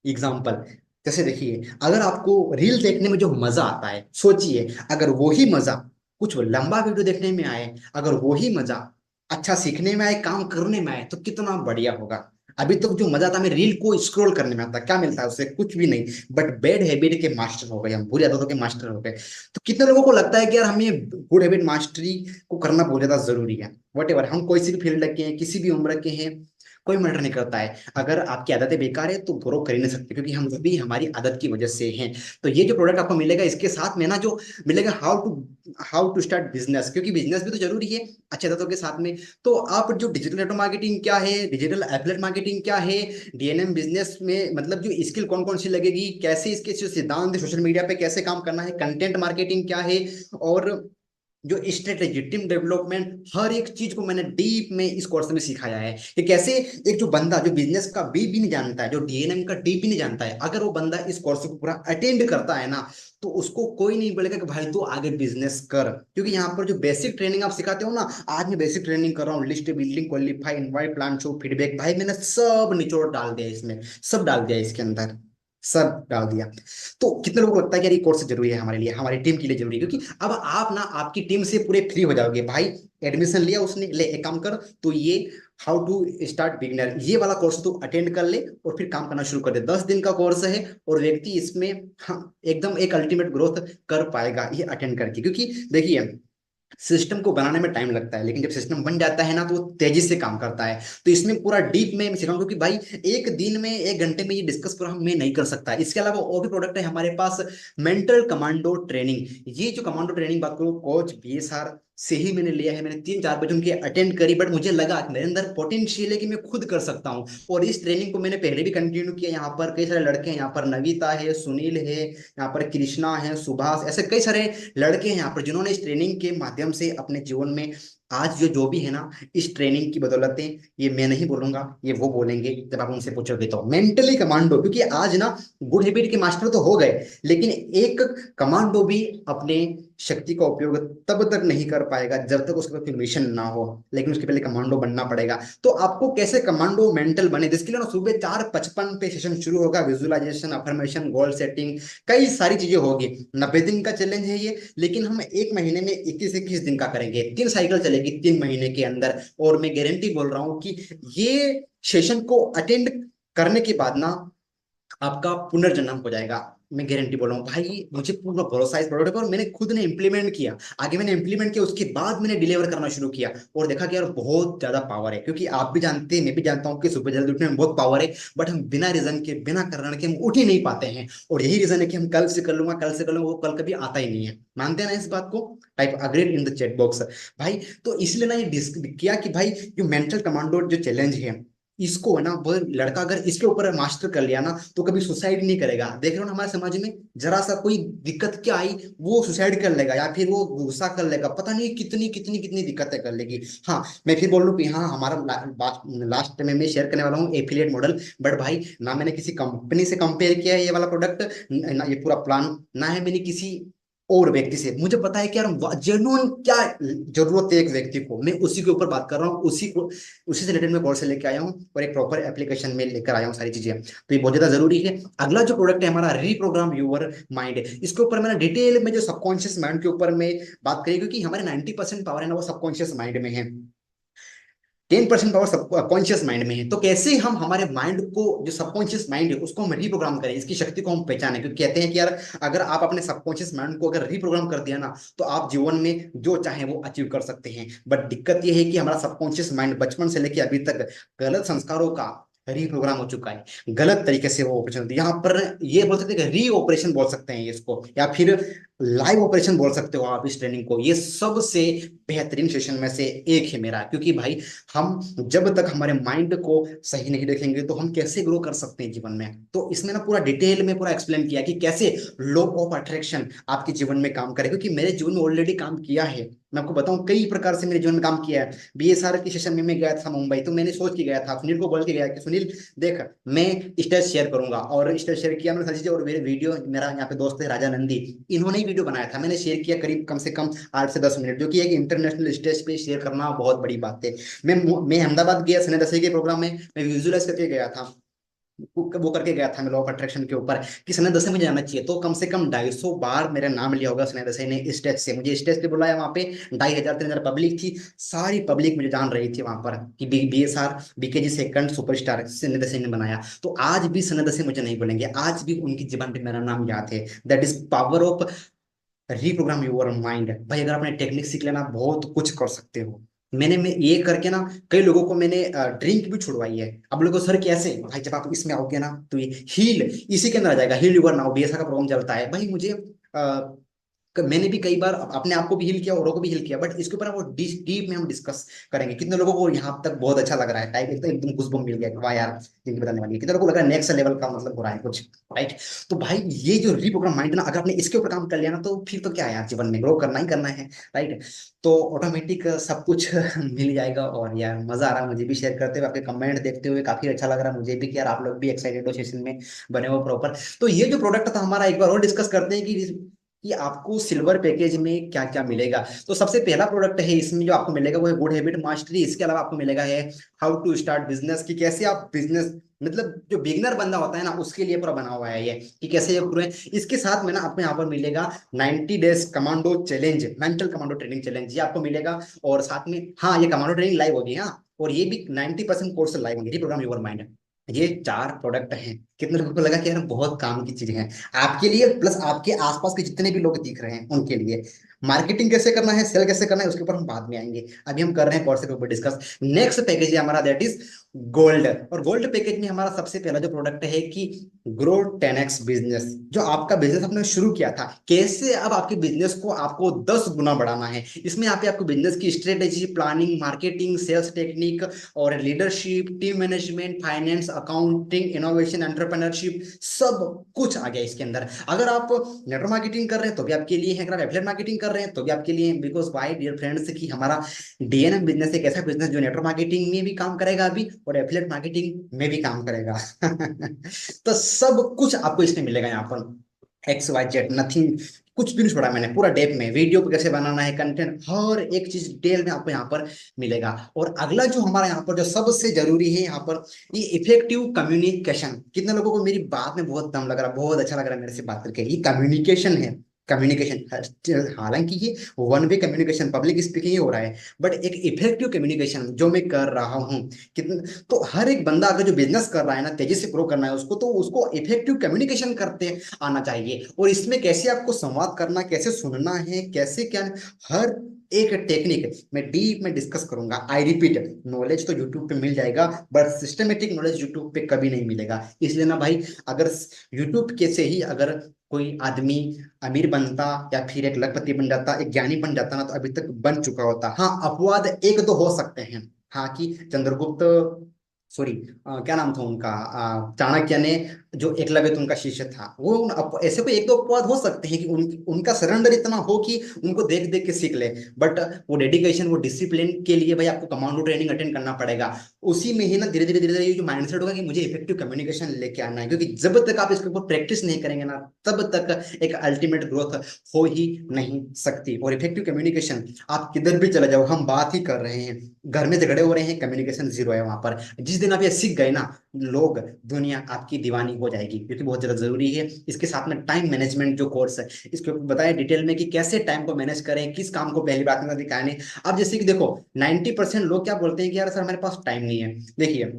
एग्जाम्पल, जैसे देखिए, अगर आपको रील देखने में जो मजा आता है, सोचिए अगर वही मजा कुछ लंबा वीडियो देखने में आए, अगर वही मजा अच्छा सीखने में आए, काम करने में आए, तो कितना बढ़िया होगा। अभी तक जो मजा था, हमें रील को स्क्रॉल करने में आता, क्या मिलता है उससे? कुछ भी नहीं। बट बैड हैबिट के मास्टर हो गए हम, बुरी आदतों के मास्टर हो गए। तो कितने लोगों को लगता है कि यार हमें गुड हैबिट मास्टरी को करना बहुत ज्यादा जरूरी है? वट एवर, हम कोई सी भी फील्ड के हैं, किसी भी उम्र के हैं, कोई मैटर नहीं करता है। अगर आपकी आदतें बेकार है तो ग्रो कर ही नहीं सकते, क्योंकि हम सभी हमारी आदत की वजह से हैं। तो ये जो प्रोडक्ट आपको मिलेगा, इसके साथ में ना जो मिलेगा, हाउ टू स्टार्ट बिजनेस, क्योंकि बिजनेस भी तो जरूरी है अच्छे आदतों के साथ में। तो आप जो डिजिटल नेटवर्क मार्केटिंग क्या है, डिजिटल एफिलिएट मार्केटिंग क्या है, डीएनएम बिजनेस में मतलब जो स्किल कौन कौन सी लगेगी, कैसे इसके जो सिद्धांत सोशल मीडिया पे कैसे काम करना है, कंटेंट मार्केटिंग क्या है, और जो स्ट्रेटेजी, टीम डेवलपमेंट, हर एक चीज को मैंने डीप में इस कोर्स में सिखाया है कि कैसे एक जो बंदा जो बिजनेस का बी भी नहीं जानता है, जो डीएनएम का डी भी नहीं जानता है, अगर वो बंदा इस कोर्स को पूरा अटेंड करता है ना, तो उसको कोई नहीं बोलेगा कि भाई तू आगे बिजनेस कर। क्योंकि यहाँ पर जो बेसिक ट्रेनिंग आप सिखाते हो ना, आज मैं बेसिक ट्रेनिंग कर रहा हूँ, list building, qualify, invite, plan, show, feedback, भाई मैंने सब निचोड़ डाल दिया इसमें, सब डाल दिया इसके अंदर, सब डाल दिया। तो कितने लोगों को लगता है कि यार ये कोर्स जरूरी है हमारे लिए, हमारी टीम के लिए जरूरी है? क्योंकि अब आप ना आपकी टीम से पूरे फ्री हो जाओगे भाई। एडमिशन लिया उसने, ले एक काम कर, तो ये हाउ टू स्टार्ट बिगिनर, ये वाला कोर्स तो अटेंड कर ले और फिर काम करना शुरू कर दे। 10 दिन का कोर्स है और व्यक्ति इसमें हाँ एकदम एक अल्टीमेट ग्रोथ कर पाएगा ये अटेंड करके। क्योंकि देखिए सिस्टम को बनाने में टाइम लगता है, लेकिन जब सिस्टम बन जाता है ना तो वो तेजी से काम करता है। तो इसमें पूरा डीप में सिखाऊंगा, क्योंकि भाई एक दिन में 1 घंटे में ये डिस्कस पूरा मैं नहीं कर सकता। इसके अलावा और भी प्रोडक्ट है हमारे पास, मेंटल कमांडो ट्रेनिंग। ये जो कमांडो ट्रेनिंग बात करूँ, कोच BSR से ही मैंने लिया है। मैंने 3-4 बजे उनके अटेंड करी, बट मुझे लगा कि मेरे अंदर पोटेंशियल है कि मैं खुद कर सकता हूँ। और इस ट्रेनिंग को मैंने पहले भी कंटिन्यू किया। यहाँ पर कई सारे लड़के हैं, यहाँ पर नविता है, सुनील है, यहाँ पर कृष्णा है, सुभाष, ऐसे कई सारे लड़के हैं यहाँ पर जिन्होंने इस ट्रेनिंग के माध्यम से अपने जीवन में आज जो भी है ना, इस ट्रेनिंग की बदौलत, ये मैं नहीं बोलूंगा, ये वो बोलेंगे जब आप उनसे पूछोगे। तो मेंटली कमांडो, क्योंकि आज ना गुड हैबिट के मास्टर तो हो गए, लेकिन एक कमांडो भी अपने शक्ति का उपयोग तब तक नहीं कर पाएगा जब तक उसके पास कोई मिशन ना हो। लेकिन उसके पहले कमांडो बनना पड़ेगा। तो आपको कैसे कमांडो मेंटल बने, जिसके लिए ना सुबह 4:55 पे सेशन शुरू होगा। विजुअलाइजेशन, अफर्मेशन, गोल सेटिंग, कई सारी चीजें होगी। 90 दिन का चैलेंज है ये, लेकिन हम 1 महीने में 21-21 दिन का करेंगे। 3 साइकिल चलेगी 3 महीने के अंदर। और मैं गारंटी बोल रहा हूँ कि ये सेशन को अटेंड करने के बाद ना आपका पुनर्जन्म हो जाएगा। मैं गारंटी बोल रहा हूँ भाई, मुझे पूरा भरोसा है इस प्रोडक्ट पर। और मैंने खुद ने इंप्लीमेंट किया, आगे मैंने इंप्लीमेंट किया, उसके बाद मैंने डिलीवर करना शुरू किया और देखा कि यार बहुत ज्यादा पावर है। क्योंकि आप भी जानते हैं, मैं भी जानता हूँ कि सुबह जल्दी उठने में बहुत पावर है, बट हम बिना रीजन के, बिना कारण के हम उठ ही नहीं पाते हैं। और यही रीजन है कि हम कल से कर लूंगा, कल से कर लूंगा, वो कल कभी आता ही नहीं है। मानते हैं ना इस बात को? Type agreed in the chat box भाई। तो इसलिए ना ये किया कि भाई जो मेंटल कमांडो जो चैलेंज है, इसको है ना, वो लड़का अगर इसके ऊपर मास्टर कर लिया ना तो कभी सुसाइड नहीं करेगा। देख रहे हो ना हमारे समाज में, जरा सा कोई दिक्कत क्या आई वो सुसाइड कर लेगा, या फिर वो गुस्सा कर लेगा, पता नहीं कितनी कितनी कितनी दिक्कतें कर लेगी। हाँ, मैं फिर बोल लूँ कि हाँ हमारा लास्ट में मैं शेयर करने वाला हूँ एफिलिएट मॉडल। बट भाई ना मैंने किसी कंपनी से कंपेयर किया है ये वाला प्रोडक्ट, ना ये पूरा प्लान, ना है मैंने किसी और व्यक्ति से। मुझे पता है कि यार जेन्युइन क्या जरूरत है एक व्यक्ति को, मैं उसी के ऊपर बात कर रहा हूँ, उसी से रिलेटेड मैं कोर्स से लेके आया हूँ और एक प्रॉपर एप्लीकेशन में लेकर आया हूँ सारी चीजें। तो ये बहुत ज्यादा जरूरी है। अगला जो प्रोडक्ट है हमारा, रीप्रोग्राम योर माइंड। इसके ऊपर मैंने डिटेल में जो सबकॉन्शियस माइंड के ऊपर में बात करी, क्योंकि हमारे 90% पावर है ना वो सबकॉन्शियस माइंड में है। 10% पावर सब कॉन्शियस माइंड में है। तो कैसे हम हमारे माइंड को, जो सबकॉन्शियस माइंड है उसको हम रिप्रोग्राम करें, इसकी शक्ति को हम पहचानें। क्योंकि कहते हैं कि यार अगर आप अपने सबकॉन्शियस माइंड को अगर रिप्रोग्राम कर दिया ना तो आप जीवन में जो चाहे वो अचीव कर सकते हैं। बट दिक्कत यह है कि हमारा सबकॉन्शियस माइंड बचपन से लेकर अभी तक गलत संस्कारों का रीप्रोग्राम हो चुका है। गलत तरीके से वो ऑपरेशन होती है। यहाँ पर ये बोल सकते हैं कि री ऑपरेशन बोल सकते हैं इसको, या फिर लाइव ऑपरेशन बोल सकते हो आप इस ट्रेनिंग को। ये सबसे बेहतरीन सेशन में से एक है मेरा। क्योंकि भाई हम जब तक हमारे माइंड को सही नहीं देखेंगे तो हम कैसे ग्रो कर सकते हैं जीवन में। तो इसमें ना पूरा डिटेल में पूरा एक्सप्लेन किया कि कैसे लॉ ऑफ अट्रैक्शन आपके जीवन में काम करे। क्योंकि मेरे जीवन में ऑलरेडी काम किया है। मैं आपको बताऊं कई प्रकार से मेरे जीवन में काम किया है। BSR की सेशन में मैं गया था मुंबई, तो मैंने सोच के गया था, सुनील को बोल के गया कि सुनील देख, मैं स्टेज शेयर करूंगा। और स्टेज शेयर किया मैंने सारी चीजें। और मेरे वीडियो, मेरा यहाँ पे दोस्त है राजा नंदी, इन्होंने ही वीडियो बनाया था, मैंने शेयर किया करीब कम से कम 8 से 10 मिनट, जो कि एक इंटरनेशनल स्टेज पे शेयर करना बहुत बड़ी बात है। मैं अहमदाबाद गया सने दसवीं के प्रोग्राम में, मैं विजुअलाइज करके गया था। वो करके गया था मैं लॉ ऑफ अट्रैक्शन के ऊपर कि सने दसवीं मुझे जाना चाहिए। तो कम से कम 250 बार मेरा नाम लिया होगा सने दसवीं ने स्टेज से। मुझे स्टेज पे बुलाया, वहां पे 2500-3000 पब्लिक थी। सारी पब्लिक मुझे जान रही थी वहां पर कि BSR BKG सेकंड सुपरस्टार सने दसवीं ने बनाया। तो आज भी सने दसवीं मुझे नहीं बोलेंगे, आज भी उनकी जुबान पे मेरा नाम याद है। That is power of reprogram your mind. भाई अगर आपने टेक्निक सीख लेना बहुत कुछ कर सकते हो। मैं ये करके ना कई लोगों को मैंने ड्रिंक भी छुड़वाई है। अब लोगों सर कैसे भाई, जब आप इसमें आओगे ना तो ये हील इसी के अंदर आ जाएगा। हील यूर नाउ BSR का प्रोग्राम चलता है भाई। मुझे मैंने भी कई बार अपने आप को भी हील किया, औरों को भी हील किया। बट इसके ऊपर वो डीप में हम डिस्कस करेंगे। कितने लोगों को यहाँ तक बहुत अच्छा लग रहा है, टाइप एकदम एकदम घुसबम मिल गया कि वाह यार जिंदगी बदलने वाली है। कितने लोगों को लग रहा है नेक्स्ट लेवल का मतलब हो रहा है कुछ, राइट? तो भाई ये जो रिप्रोग्राम माइंड ना, अगर आपने इसके ऊपर काम कर लिया ना तो फिर तो क्या है यार, जीवन में ग्रो करना ही करना है, राइट? तो ऑटोमेटिक सब कुछ मिल जाएगा। और यार मजा आ रहा है मुझे भी शेयर करते हुए, आपके कमेंट देखते हुए काफी अच्छा लग रहा है मुझे भी कि यार आप लोग भी एक्साइटेड हो सेशन में बने हो प्रॉपर। तो ये जो प्रोडक्ट था हमारा, एक बार और डिस्कस करते हैं कि आपको सिल्वर पैकेज में क्या क्या मिलेगा। तो सबसे पहला प्रोडक्ट है इसमें जो आपको मिलेगा वो है गुड हैबिट मास्टरी। इसके अलावा आपको मिलेगा है हाउ टू स्टार्ट बिजनेस, कि कैसे आप बिजनेस, मतलब जो बिगनर बंदा होता है ना उसके लिए पूरा बना हुआ है ये, कि कैसे ये पूरे। इसके साथ में ना आपको यहाँ पर मिलेगा 90 days commando challenge, mental commando training challenge, ये आपको मिलेगा। और साथ में हाँ, ये कमांडो ट्रेनिंग लाइव होगी। हाँ, और ये भी 90% कोर्स लाइव होंगे, प्रोग्राम योर माइंड। ये चार प्रोडक्ट हैं। कितने लोगों को लगा कि यार बहुत काम की चीजें हैं आपके लिए, प्लस आपके आसपास के जितने भी लोग दिख रहे हैं उनके लिए। मार्केटिंग कैसे करना है, सेल कैसे करना है, उसके ऊपर हम बाद में आएंगे। अभी हम कर रहे हैं कोर्स के ऊपर डिस्कस। नेक्स्ट पैकेज है हमारा, दैट इज गोल्ड। और गोल्ड पैकेज में हमारा सबसे पहला जो प्रोडक्ट है कि ग्रो 10x बिजनेस। जो आपका बिजनेस आपने शुरू किया था, कैसे अब आपके बिजनेस को आपको 10 गुना बढ़ाना है। इसमें यहाँ पे आपको बिजनेस की strategy, planning, marketing, sales technique और leadership, team management, finance, accounting, innovation, entrepreneurship, सब कुछ आ गया इसके अंदर। अगर आप नेटवर्क मार्केटिंग कर रहे हैं तो भी आपके लिए है, अगर आप एफिलिएट मार्केटिंग कर रहे हैं तो भी आपके लिए, बिकॉज वाई डियर फ्रेंड्स कि हमारा डीएनएम बिजनेस एक ऐसा बिजनेस जो नेटवर्क मार्केटिंग में भी काम करेगा अभी, और एफिलिएट मार्केटिंग में भी काम करेगा। तो सब कुछ आपको इसमें मिलेगा यहाँ पर, एक्स वाई जेड नथिंग, कुछ भी नहीं छोड़ा मैंने। पूरा डेप में वीडियो को कैसे बनाना है, कंटेंट, हर एक चीज डिटेल में आपको यहाँ पर मिलेगा। और अगला जो हमारा यहाँ पर जो सबसे जरूरी है यहाँ पर, ये इफेक्टिव कम्युनिकेशन। कितने लोगों को मेरी बात में बहुत दम लग रहा है, बहुत अच्छा लग रहा है मेरे से बात करके। ये कम्युनिकेशन है, कम्युनिकेशन। हालांकि ये one way communication, public speaking ही हो रहा है, बट एक इफेक्टिव कम्युनिकेशन जो मैं कर रहा हूँ कितना। तो हर एक बंदा अगर जो बिजनेस कर रहा है ना, तेजी से ग्रो करना है उसको, तो उसको इफेक्टिव कम्युनिकेशन करते आना चाहिए। और इसमें कैसे आपको संवाद करना, कैसे सुनना है, कैसे क्या, हर एक टेक्निक मैं डीप में डिस्कस करूंगा। आई रिपीट, नॉलेज तो यूट्यूब पे मिल जाएगा, बट सिस्टमेटिक नॉलेज यूट्यूब पे कभी नहीं मिलेगा। इसलिए ना भाई, अगर यूट्यूब के से ही अगर कोई आदमी अमीर बनता या फिर एक लखपति बन जाता, एक ज्ञानी बन जाता ना, तो अभी तक बन चुका होता। हाँ, अपवाद एक दो हो सकते हैं। हाँ, कि चंद्रगुप्त, सॉरी, क्या नाम था उनका, चाणक्य ने, जो एकलव्य तो उनका शिष्य था, वो ऐसे कोई एक दो अपवाद हो सकते हैं कि उनका सरेंडर इतना हो कि उनको देख देख के सीख ले। बट वो डेडिकेशन, वो डिसिप्लिन के लिए भाई आपको कमांडो ट्रेनिंग अटेंड करना पड़ेगा। उसी में ही ना धीरे धीरे धीरे धीरे ये जो माइंडसेट होगा कि मुझे इफेक्टिव कम्युनिकेशन लेके आना है, क्योंकि जब तक आप इसके ऊपर प्रैक्टिस नहीं करेंगे ना, तब तक एक अल्टीमेट ग्रोथ हो ही नहीं सकती। और इफेक्टिव कम्युनिकेशन, आप किधर भी चले जाओ, हम बात ही कर रहे हैं, घर में झगड़े हो रहे हैं, कम्युनिकेशन जीरो है वहां पर। जिस दिन आप ये सीख गए ना, लोग, दुनिया आपकी दीवानी हो जाएगी, क्योंकि बहुत ज्यादा जरूरी है। इसके साथ में टाइम मैनेजमेंट जो कोर्स है, इसके ऊपर बताया डिटेल में कि कैसे टाइम को मैनेज करें, किस काम को पहली बात में दिखाने। अब जैसे कि देखो, 90% लोग क्या बोलते हैं कि यार सर हमारे पास टाइम नहीं है। देखिए,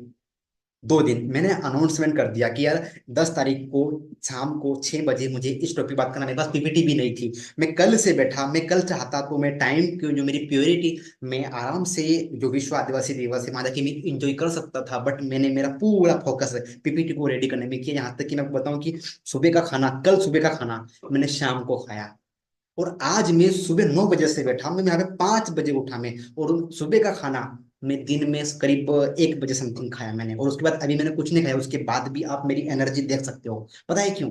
2 दिन मैंने अनाउंसमेंट कर दिया कि यार 10 तारीख को शाम को 6 बजे मुझे इस टॉपिक बात करना, मेरे पास पीपीटी भी नहीं थी। मैं कल से बैठा, मैं कल चाहता तो मैं टाइम की जो मेरी प्योरिटी, मैं आराम से जो विश्व आदिवासी दिवस है माता की मैं इंजॉय कर सकता था, बट मैंने मेरा पूरा फोकस पीपीटी को रेडी करने में किया। यहाँ तक कि मैं बताऊं कि सुबह का खाना, कल सुबह का खाना मैंने शाम को खाया। और आज मैं सुबह 9 बजे से बैठा, मैं यहाँ पे 5 बजे उठा मैं, और सुबह का खाना मैं दिन में करीब 1 बजे समथिंग खाया मैंने। और उसके बाद अभी मैंने कुछ नहीं खाया, उसके बाद भी आप मेरी एनर्जी देख सकते हो। पता है क्यों?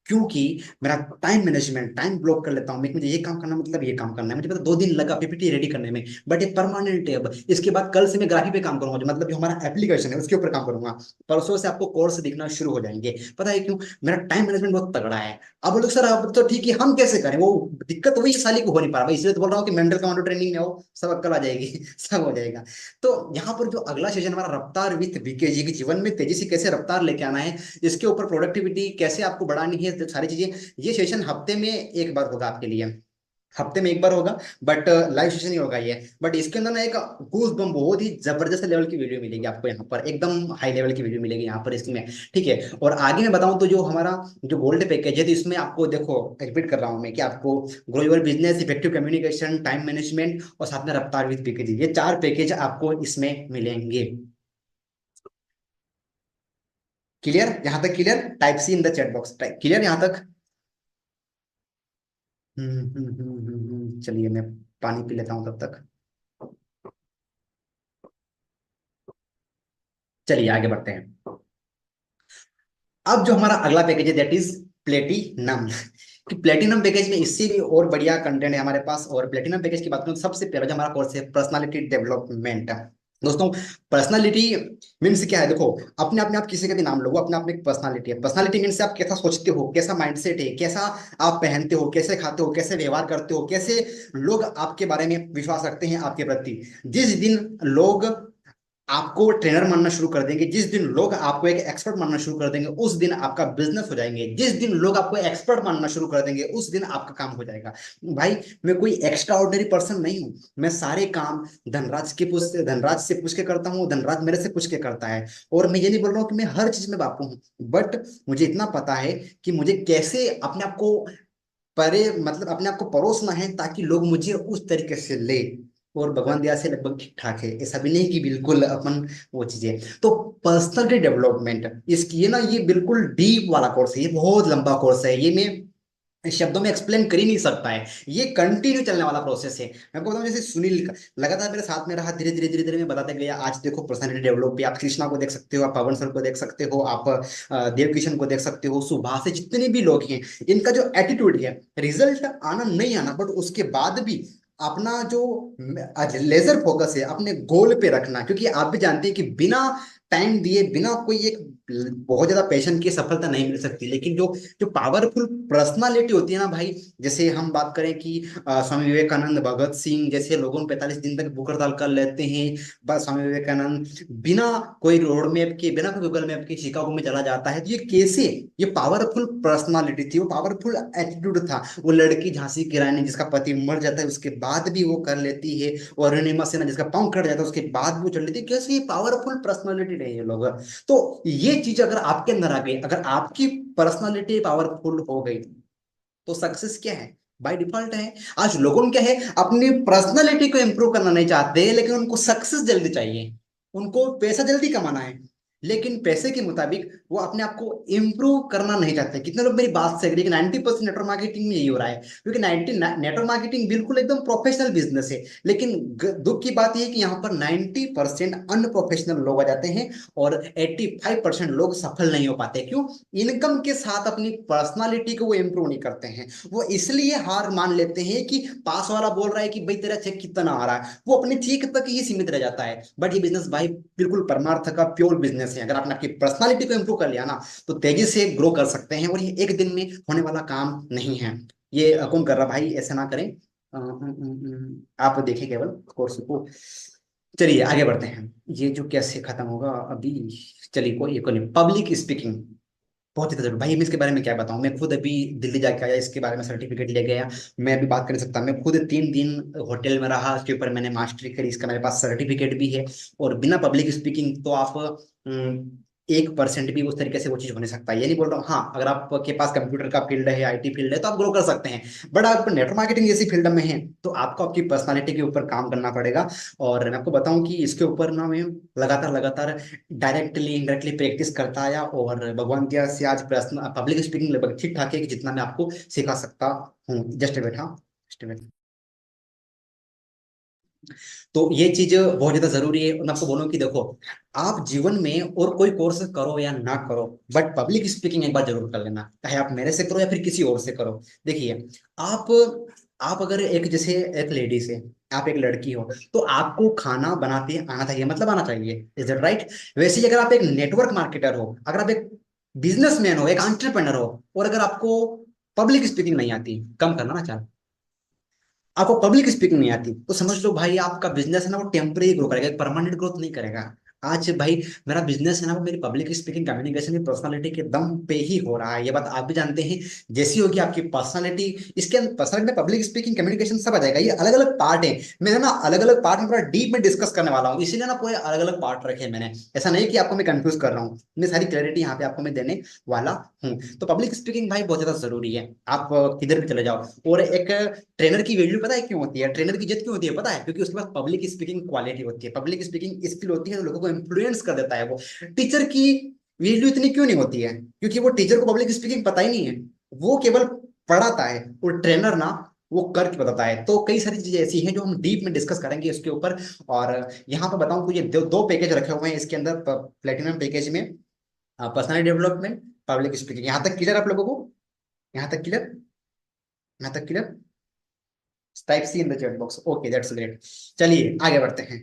क्योंकि मेरा टाइम मैनेजमेंट, टाइम ब्लॉक कर लेता हूँ मैं कि मुझे ये काम करना, मतलब ये काम करना है। मुझे पता 2 दिन लगा पीपीटी रेडी करने में, बट ये परमानेंट है। अब इसके बाद कल से मैं ग्राफी पे काम करूंगा, जो मतलब जो हमारा एप्लीकेशन है उसके ऊपर काम करूंगा। परसों से आपको कोर्स दिखना शुरू हो जाएंगे। पता है क्यों? मेरा टाइम मैनेजमेंट बहुत तगड़ा है। अब बोलो सर अब तो ठीक है, हम कैसे करें? वो दिक्कत वही साली को हो नहीं पा रहा, इसलिए तो बोल रहा हूँ कि मेंटल कमांडो ट्रेनिंग में आओ, सब अक्कल आ जाएगी। सब हो जाएगा। तो यहाँ पर जो अगला सेशन हमारा रफ्तार विथ बीकेजी, की जीवन में तेजी से कैसे रफ्तार लेके आना है, इसके ऊपर प्रोडक्टिविटी कैसे आपको बढ़ानी है, सारी चीजें, ये सेशन हफ्ते में एक बार होगा आपके लिए। हफ्ते में एक बार होगा, बट लाइव सेशन ही होगा ये। बट इसके अंदर ना एक गूज बम, बहुत ही जबरदस्त लेवल की वीडियो मिलेगी आपको यहाँ पर, एकदम हाई लेवल की वीडियो मिलेगी यहाँ पर इसमें। ठीक है। और आगे मैं बताऊं तो जो हमारा जो गोल्ड पैकेज है, तो इसमें आपको देखो, रिपीट कर रहा हूँ मैं कि आपको grow your business, effective communication, time management और साथ में रफ्तार विद पैकेज, ये 4 पैकेज आपको इसमें मिलेंगे। क्लियर यहाँ तक? Clear? Type C in the chat box, clear यहाँ तक? चलिए मैं पानी पी लेता हूँ तब तक। चलिए आगे बढ़ते हैं। अब जो हमारा अगला पैकेज है, दैट इज प्लेटिनम। कि प्लेटिनम पैकेज में इससे भी और बढ़िया कंटेंट है हमारे पास। और प्लेटिनम पैकेज की बात करूं तो सबसे पहला जो हमारा कोर्स है, पर्सनालिटी डेवलपमेंट। दोस्तों, पर्सनालिटी मीन्स क्या है? देखो, अपने आप में आप किसी का भी नाम लो, वो अपने आप में एक पर्सनालिटी है। पर्सनालिटी मीन्स आप कैसा सोचते हो, कैसा माइंडसेट है, कैसा आप पहनते हो, कैसे खाते हो, कैसे व्यवहार करते हो, कैसे लोग आपके बारे में विश्वास रखते हैं आपके प्रति। जिस दिन लोग आपको ट्रेनर मानना शुरू कर देंगे, जिस दिन लोग आपको एक एक्सपर्ट मानना शुरू कर देंगे उस दिन आपका बिजनेस हो जाएंगे, जिस दिन लोग आपको एक्सपर्ट मानना शुरू कर देंगे उस दिन आपका काम हो जाएगा। भाई मैं कोई एक्स्ट्रा ऑर्डिनरी पर्सन नहीं हूँ, मैं सारे काम धनराज से पूछ के करता हूँ, धनराज मेरे से पूछ के करता है। और मैं ये नहीं बोल रहा हूँ कि मैं हर चीज में बापू हूँ, बट मुझे इतना पता है कि मुझे कैसे अपने आप को परे मतलब अपने आप को परोसना है ताकि लोग मुझे उस तरीके से ले। और भगवान दया से लगभग ठीक ठाक है, ऐसा भी नहीं कि बिल्कुल अपन वो चीजें। तो पर्सनालिटी डेवलपमेंट इसकी ये ना, ये बिल्कुल डीप वाला कोर्स है, ये बहुत लंबा कोर्स है, ये मैं शब्दों में एक्सप्लेन कर ही नहीं सकता है। ये कंटिन्यू चलने वाला प्रोसेस है। मैं आपको बताऊं, जैसे सुनील लगातार मेरे साथ में रहा, धीरे धीरे धीरे धीरे मैं बताते गया। आज देखो पर्सनालिटी डेवलप पे आप कृष्णा को देख सकते हो, आप पवन सर को देख सकते हो, आप देव किशन को देख सकते हो, सुभाष से जितने भी लोग हैं, इनका जो एटीट्यूड है, रिजल्ट आना नहीं आना बट उसके बाद भी अपना जो लेजर फोकस है अपने गोल पे रखना, क्योंकि आप भी जानते हैं कि बिना टाइम दिए, बिना कोई एक बहुत ज्यादा पैशन की सफलता नहीं मिल सकती। लेकिन जो जो पावरफुल पर्सनालिटी होती है ना भाई, जैसे हम बात करें कि स्वामी विवेकानंद, भगत सिंह जैसे लोगों 45 दिन तक भूख हड़ताल कर लेते हैं। बस स्वामी विवेकानंद बिना कोई रोड मैप के, बिना कोई गूगल मैप के शिकागो में चला जाता है, तो ये कैसे, ये पावरफुल पर्सनालिटी थी, वो पावरफुल एटीट्यूड था। वो लड़की झांसी की रानी जिसका पति मर जाता है उसके बाद भी वो कर लेती है, और अरुणिमा सिन्हा जिसका पाँव कट जाता है उसके बाद भी वो चल लेती है, कैसे ये पावरफुल पर्सनालिटी रही है लोग। तो ये चीज अगर आपके अंदर आ गई, अगर आपकी पर्सनालिटी पावरफुल हो गई, तो सक्सेस क्या है, बाय डिफॉल्ट है। आज लोगों को क्या है, अपनी पर्सनालिटी को इंप्रूव करना नहीं चाहते, लेकिन उनको सक्सेस जल्दी चाहिए, उनको पैसा जल्दी कमाना है, लेकिन पैसे के मुताबिक वो अपने आप को इंप्रूव करना नहीं चाहते। कितने लोग मेरी बात से एग्री कि 90% नेटवर्क मार्केटिंग में यही हो रहा है, क्योंकि 90 नेटवर्क मार्केटिंग बिल्कुल एकदम प्रोफेशनल बिजनेस है, लेकिन दुख की बात यह है कि यहाँ पर 90% अनप्रोफेशनल लोग आ जाते हैं, और 85% लोग सफल नहीं हो पाते। क्यों? इनकम के साथ अपनी पर्सनालिटी को वो इंप्रूव नहीं करते हैं। वो इसलिए हार मान लेते हैं कि पास वाला बोल रहा है कि भाई तेरा चेक कितना आ रहा है, वो अपने चेक तक ही सीमित रह जाता है। बट ये बिजनेस भाई बिल्कुल परमार्थ का प्योर बिजनेस है। अगर आपने आपकी पर्सनालिटी को इंप्रूव कर लिया ना, तो तेजी से ग्रो कर सकते हैं, और ये एक दिन में होने वाला काम नहीं है। ये कौन कर रहा भाई, ऐसा ना करें। आप देखें केवल कोर्स को। चलिए आगे बढ़ते हैं। ये जो कैसे खत्म होगा अभी, चलिए कोई पब्लिक स्पीकिंग बहुत ही जरूरी भाई। मैं इसके बारे में क्या बताऊं, मैं खुद अभी दिल्ली जाके आया, इसके बारे में सर्टिफिकेट ले गया। मैं अभी बात कर नहीं सकता, मैं खुद 3 दिन होटल में रहा, उसके ऊपर मैंने मास्टरी करी, इसका मेरे पास सर्टिफिकेट भी है। और बिना पब्लिक स्पीकिंग तो आप 1% भी उस तरीके से वो चीज हो नहीं सकता। ये नहीं बोल रहा हूँ, हाँ अगर आपके पास कंप्यूटर का फील्ड है, आईटी फील्ड है, तो आप ग्रो कर सकते हैं। बट आप नेटवर्क मार्केटिंग जैसी फील्ड में हैं, तो आपको आपकी पर्सनालिटी के ऊपर काम करना पड़ेगा। और मैं आपको बताऊं कि इसके ऊपर ना मैं लगातार लगातार डायरेक्टली इनडायरेक्टली प्रैक्टिस करता आया, और भगवान की दया से आज पर्सनल पब्लिक स्पीकिंग लगभग ठीक ठाक है कि जितना मैं आपको सिखा सकता हूँ। जस्ट वेट, हाँ जस्ट वेट। तो ये चीज बहुत ज्यादा जरूरी है। और मैं आपको बोलूं कि देखो, आप जीवन में और कोई कोर्स करो या ना करो, बट पब्लिक स्पीकिंग एक बार जरूर कर लेना, चाहे आप मेरे से करो या फिर किसी और से करो। देखिए, आप आप अगर एक जैसे एक लेडीज है, आप एक लड़की हो, तो आपको खाना बनाते आना चाहिए, मतलब आना चाहिए, इज इट राइट? वैसे ही अगर आप एक नेटवर्क मार्केटर हो, अगर आप एक बिजनेसमैन हो, एक एंटरप्रेनर हो, और अगर आपको पब्लिक स्पीकिंग नहीं आती, कम करना ना चाह, आपको पब्लिक स्पीकिंग नहीं आती, तो समझ लो भाई आपका बिजनेस है ना वो टेम्परेरी ग्रो करेगा, परमानेंट ग्रोथ नहीं करेगा। आज भाई मेरा बिजनेस है ना वो मेरी पब्लिक स्पीकिंग, कम्युनिकेशन की पर्सनालिटी के दम पे ही हो रहा है, ये बात आप भी जानते हैं। जैसी होगी आपकी पर्सनालिटी, इसके अंदर पर्सनालिटी में पब्लिक स्पीकिंग, कम्युनिकेशन सब आ जाएगा। ये अलग अलग पार्ट है, मैं ना अलग अलग पार्ट में पूरा डीप में डिस्कस करने वाला हूँ, इसीलिए ना पूरे अलग अलग पार्ट रखे हैं मैंने। ऐसा नहीं कि आपको मैं कंफ्यूज कर रहा हूँ, मैं सारी क्लैरिटी यहाँ पे आपको मैं देने वाला हूँ। तो पब्लिक स्पीकिंग भाई बहुत ज्यादा जरूरी है, आप किधर भी चले जाओ। और एक ट्रेनर की वैल्यू पता है क्यों होती है, ट्रेनर की इज्जत क्यों होती है पता है? क्योंकि उसके पास पब्लिक स्पीकिंग क्वालिटी होती है, पब्लिक स्पीकिंग स्किल होती है, तो लोगों को इन्फ्लुएंस कर देता है वो। टीचर की वैल्यू इतनी क्यों नहीं होती है? क्योंकि वो टीचर को पब्लिक स्पीकिंग पता ही नहीं है, वो केवल पढ़ाता है, और ट्रेनर ना वो करके बताता है। तो कई सारी चीजें ऐसी हैं जो हम डीप में डिस्कस करेंगे इसके ऊपर। और यहाँ पर बताऊं तो ये दो पैकेज रखे हुए हैं इसके अंदर, प्लेटिनम पैकेज में पर्सनल डेवलपमेंट, पब्लिक स्पीकिंग। यहाँ तक क्लियर आप लोगों को? यहाँ तक क्लियर? यहाँ तक clear? Type C in the chat box, okay that's great. चलिए आगे बढ़ते हैं।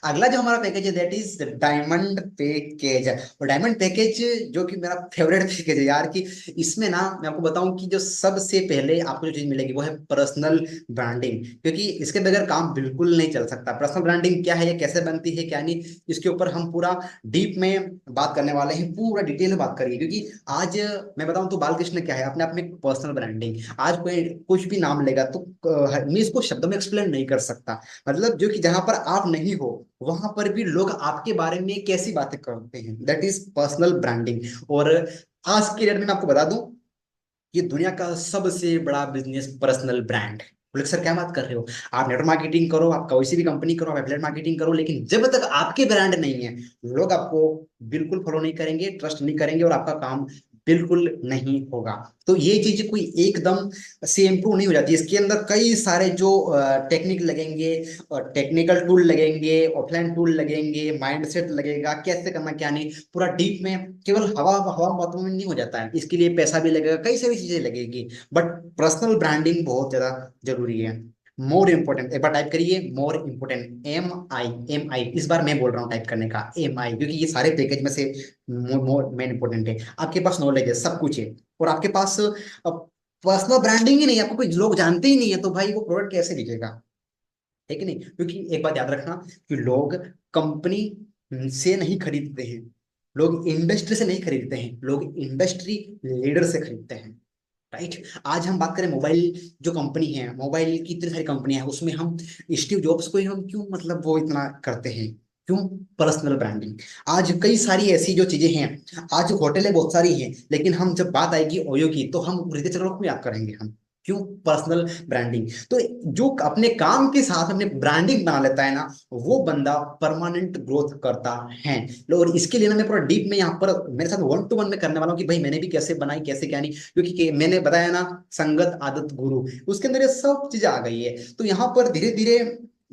अगला जो हमारा पैकेज है दैट इज डायमंड पैकेज। और डायमंड पैकेज जो कि मेरा फेवरेट पैकेज है यार, कि इसमें ना मैं आपको बताऊं कि जो सबसे पहले आपको जो चीज मिलेगी वो है पर्सनल ब्रांडिंग, क्योंकि इसके बगैर काम बिल्कुल नहीं चल सकता। पर्सनल ब्रांडिंग क्या है, ये कैसे बनती है, क्या नहीं, इसके ऊपर हम पूरा डीप में बात करने वाले हैं, पूरा डिटेल में बात करिए। क्योंकि आज मैं बताऊं तो बालकृष्ण क्या है, अपने आप में एक पर्सनल ब्रांडिंग। आज कोई कुछ भी नाम लेगा तो मैं इसको शब्दों में एक्सप्लेन नहीं कर सकता। मतलब जो कि जहां पर आप नहीं हो वहां पर भी लोग आपके बारे में कैसी बातें करते हैं, दैट इज पर्सनल ब्रांडिंग। और आज के डेट में मैं आपको बता दूं कि दुनिया का सबसे बड़ा बिजनेस पर्सनल ब्रांड। बोले सर क्या बात कर रहे हो, आप नेटवर्क मार्केटिंग करो, आप कोई सी भी कंपनी करो, आप एफिलिएट मार्केटिंग करो, लेकिन जब तक आपके ब्रांड नहीं है लोग आपको बिल्कुल फॉलो नहीं करेंगे, ट्रस्ट नहीं करेंगे, और आपका काम बिल्कुल नहीं होगा। तो ये चीज कोई एकदम से इम्प्रूव नहीं हो जाती, इसके अंदर कई सारे जो टेक्निक लगेंगे, और टेक्निकल टूल लगेंगे, ऑफलाइन टूल लगेंगे, माइंडसेट लगेगा, कैसे करना क्या नहीं, पूरा डीप में। केवल हवा हवा बातों में नहीं हो जाता है, इसके लिए पैसा भी लगेगा, कई सारी चीजें लगेगी। बट पर्सनल ब्रांडिंग बहुत ज्यादा जरूरी है। मोर इंपोर्टेंट, एक बार टाइप करिए मोर इंपोर्टेंट, एम आई, इस बार मैं बोल रहा हूँ टाइप करने का एम आई, क्योंकि ये सारे पैकेज में से मोर मेन इंपोर्टेंट है। आपके पास नॉलेज है, सब कुछ है, और आपके पास पर्सनल ब्रांडिंग ही नहीं है, आपको कोई लोग जानते ही नहीं है, तो भाई वो प्रोडक्ट कैसे दिखेगा, है कि नहीं। क्योंकि एक बात याद रखना कि लोग कंपनी से नहीं खरीदते हैं, लोग इंडस्ट्री से नहीं खरीदते हैं, लोग इंडस्ट्री लीडर से खरीदते हैं। राइट। आज हम बात करें मोबाइल, जो कंपनी है, मोबाइल की इतनी सारी कंपनियां हैं, उसमें हम स्टीव जॉब्स को ही हम क्यों मतलब वो इतना करते हैं, क्यों? Personal branding. आज कई सारी ऐसी जो चीजें हैं, आज होटलें बहुत सारी हैं, लेकिन हम जब बात आएगी ओयो की तो हम रितेश अग्रवाल को याद करेंगे हम, क्यों? Personal branding. तो जो अपने काम के साथ अपने ब्रांडिंग बना लेता है ना, वो बंदा परमानेंट ग्रोथ करता है। और इसके लिए ना मैं पूरा डीप में यहाँ पर मेरे साथ वन टू वन में करने वाला हूँ कि भाई मैंने भी कैसे बनाई, कैसे क्या नहीं, क्योंकि मैंने बताया ना, संगत आदत गुरु, उसके अंदर ये सब चीजें आ गई है। तो यहाँ पर धीरे धीरे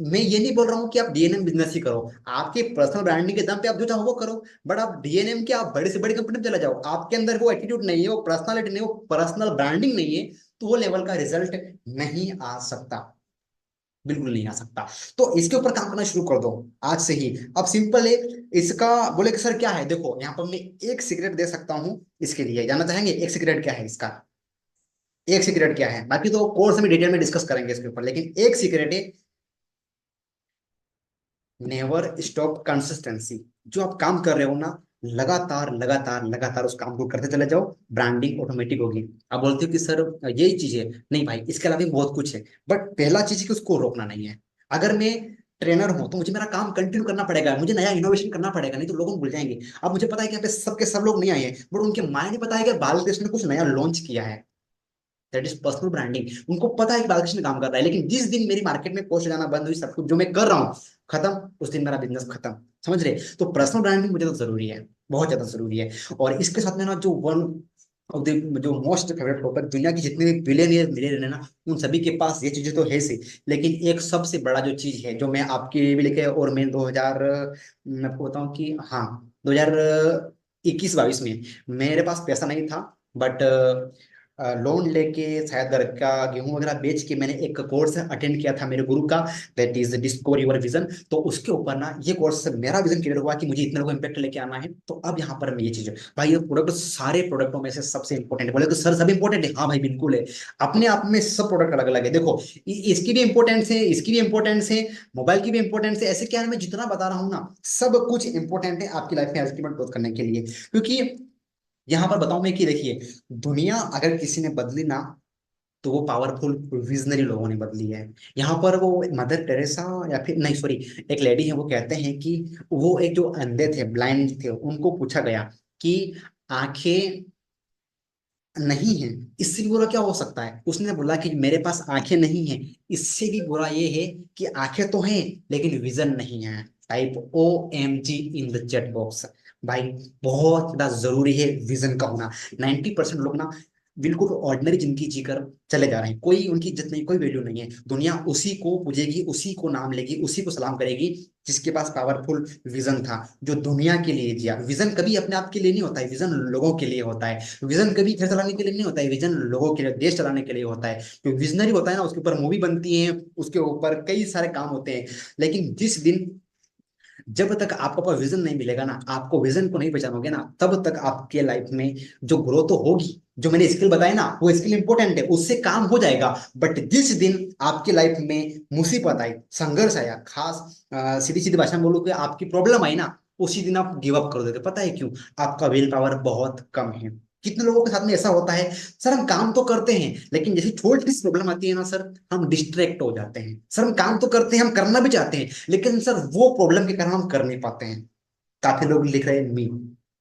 मैं ये नहीं बोल रहा हूँ कि आप डीएनएम बिजनेस ही करो, आपके पर्सनल ब्रांडिंग के दम पे आप जो चाहो वो करो, बट आप डीएनएम के आप बड़े से बड़ी कंपनी में चले जाओ, आपके अंदर वो एटीट्यूड नहीं है, वो पर्सनालिटी नहीं है, वो पर्सनल ब्रांडिंग नहीं है, तो वो लेवल का रिजल्ट नहीं आ सकता, बिल्कुल नहीं आ सकता। तो इसके ऊपर काम करना शुरू कर दो आज से ही। अब सिंपल है इसका। बोले कि सर क्या है, देखो यहाँ पर मैं एक सीक्रेट दे सकता हूँ, इसके लिए जानना चाहेंगे एक सीक्रेट क्या है इसका? एक सीक्रेट क्या है, बाकी तो कोर्स में डिटेल में डिस्कस करेंगे इसके ऊपर, लेकिन एक सीक्रेट है, नेवर स्टॉप कंसिस्टेंसी। जो आप काम कर रहे हो ना, लगातार लगातार लगातार उस काम को करते चले जाओ, ब्रांडिंग ऑटोमेटिक होगी। आप बोलते हो कि सर यही चीज है, नहीं भाई इसके अलावा भी बहुत कुछ है, बट पहला चीज है कि उसको रोकना नहीं है। अगर मैं ट्रेनर हूं तो मुझे मेरा काम कंटिन्यू करना पड़ेगा, मुझे नया इनोवेशन करना पड़ेगा, नहीं तो लोग भूल जाएंगे। अब मुझे पता है कि यहाँ पे सबके सब लोग नहीं आए हैं, बट उनके माइंड में पता है कि बालकृष्ण ने कुछ नया लॉन्च किया है, दैट इज पर्सनल ब्रांडिंग। उनको पता है कि बालकृष्ण काम कर रहा है, लेकिन जिस दिन मेरी मार्केट में पोस्ट जाना बंद हुई, सब कुछ जो मैं कर रहा हूँ खत्म, उस दिन मेरा बिजनेस खत्म। समझ रहे? तो पर्सनल ब्रांडिंग मुझे तो जरूरी है, बहुत ज्यादा जरूरी है। और इसके साथ में ना जो वन ऑफ द जो मोस्ट फेवरेट टॉपिक, दुनिया की जितने भी बिलियनियर मिलियनियर है ना, उन सभी के पास ये चीजें तो है सी, लेकिन एक सबसे बड़ा जो चीज है जो मैं आपके लिए भी लेके, और मैं 2000 मैं आपको बताऊं कि हाँ 2021-22 में मेरे पास पैसा नहीं था, बट लोन लेके शायद घर का गेहूं वगैरह बेच के मैंने एक कोर्स अटेंड किया था मेरे गुरु का, that is discover your vision. तो उसके ऊपर ना ये कोर्स मेरा विजन क्लियर हुआ कि मुझे इतने लोगों को इम्पैक्ट लेके आना है। तो अब यहाँ पर मैं ये चीज, भाई ये प्रोडक्ट सारे प्रोडक्टों में से सबसे इंपॉर्टेंट है। बोले तो सर सब इंपॉर्टेंट है, हाँ भाई बिल्कुल है, अपने आप में सब प्रोडक्ट अलग अलग है। देखो इसकी भी इंपॉर्टेंस है, इसकी भी इंपॉर्टेंस है, मोबाइल की भी इंपॉर्टेंस है, ऐसे क्या है मैं जितना बता रहा हूँ ना, सब कुछ इंपॉर्टेंट है आपकी लाइफ में अल्टीमेट ग्रोथ करने के लिए। क्योंकि यहां पर बताऊं मैं कि देखिए, दुनिया अगर किसी ने बदली ना, तो वो पावरफुल विजनरी लोगों ने बदली है। यहाँ पर वो मदर टेरेसा, या फिर नहीं सॉरी, एक लेडी है, वो कहते हैं कि वो एक जो अंधे थे, ब्लाइंड थे, उनको पूछा गया कि आंखें नहीं है, इससे भी बुरा क्या हो सकता है? उसने बोला कि मेरे पास आंखें नहीं है, इससे भी बुरा ये है कि आंखें तो हैं लेकिन विजन नहीं है। Type OMG in the chat box. भाई बहुत ज्यादा जरूरी है विजन का होना। 90% लोग ना बिल्कुल ऑर्डिनरी जिंदगी जीकर चले जा रहे हैं, कोई उनकी इज्जत नहीं, कोई वैल्यू नहीं है, दुनिया उसी को पूजेगी, उसी को नाम लेगी, उसी को सलाम करेगी जिसके पास पावरफुल विजन था, जो दुनिया के लिए जिया। विजन कभी अपने आप के लिए नहीं होता है, विजन लोगों के लिए होता है। विजन कभी घर चलाने के लिए नहीं होता है, विजन लोगों के लिए, देश चलाने के लिए होता है। जो विजनरी होता है ना, उसके ऊपर मूवी बनती है, उसके ऊपर कई सारे काम होते हैं। लेकिन जिस दिन, जब तक आपको पास विजन नहीं मिलेगा ना, आपको विजन को नहीं पहचानोगे ना, तब तक आपके लाइफ में जो ग्रोथ तो होगी, जो मैंने स्किल बताया ना, वो स्किल इंपॉर्टेंट है, उससे काम हो जाएगा। बट जिस दिन आपके लाइफ में मुसीबत आई, संघर्ष आया, खास सीधी सीधी भाषा में बोलूं कि आपकी प्रॉब्लम आई ना, उसी दिन आप गिव अप कर देते। पता है क्यों? आपका विल पावर बहुत कम है। कितने लोगों के साथ में ऐसा होता है, सर हम काम तो करते हैं, लेकिन जैसे छोटी सी प्रॉब्लम आती है ना सर, हम डिस्ट्रैक्ट हो जाते हैं। सर हम काम तो करते हैं, हम करना भी चाहते हैं, लेकिन सर वो प्रॉब्लम के कारण हम कर नहीं पाते हैं। काफी लोग लिख रहे हैं मी,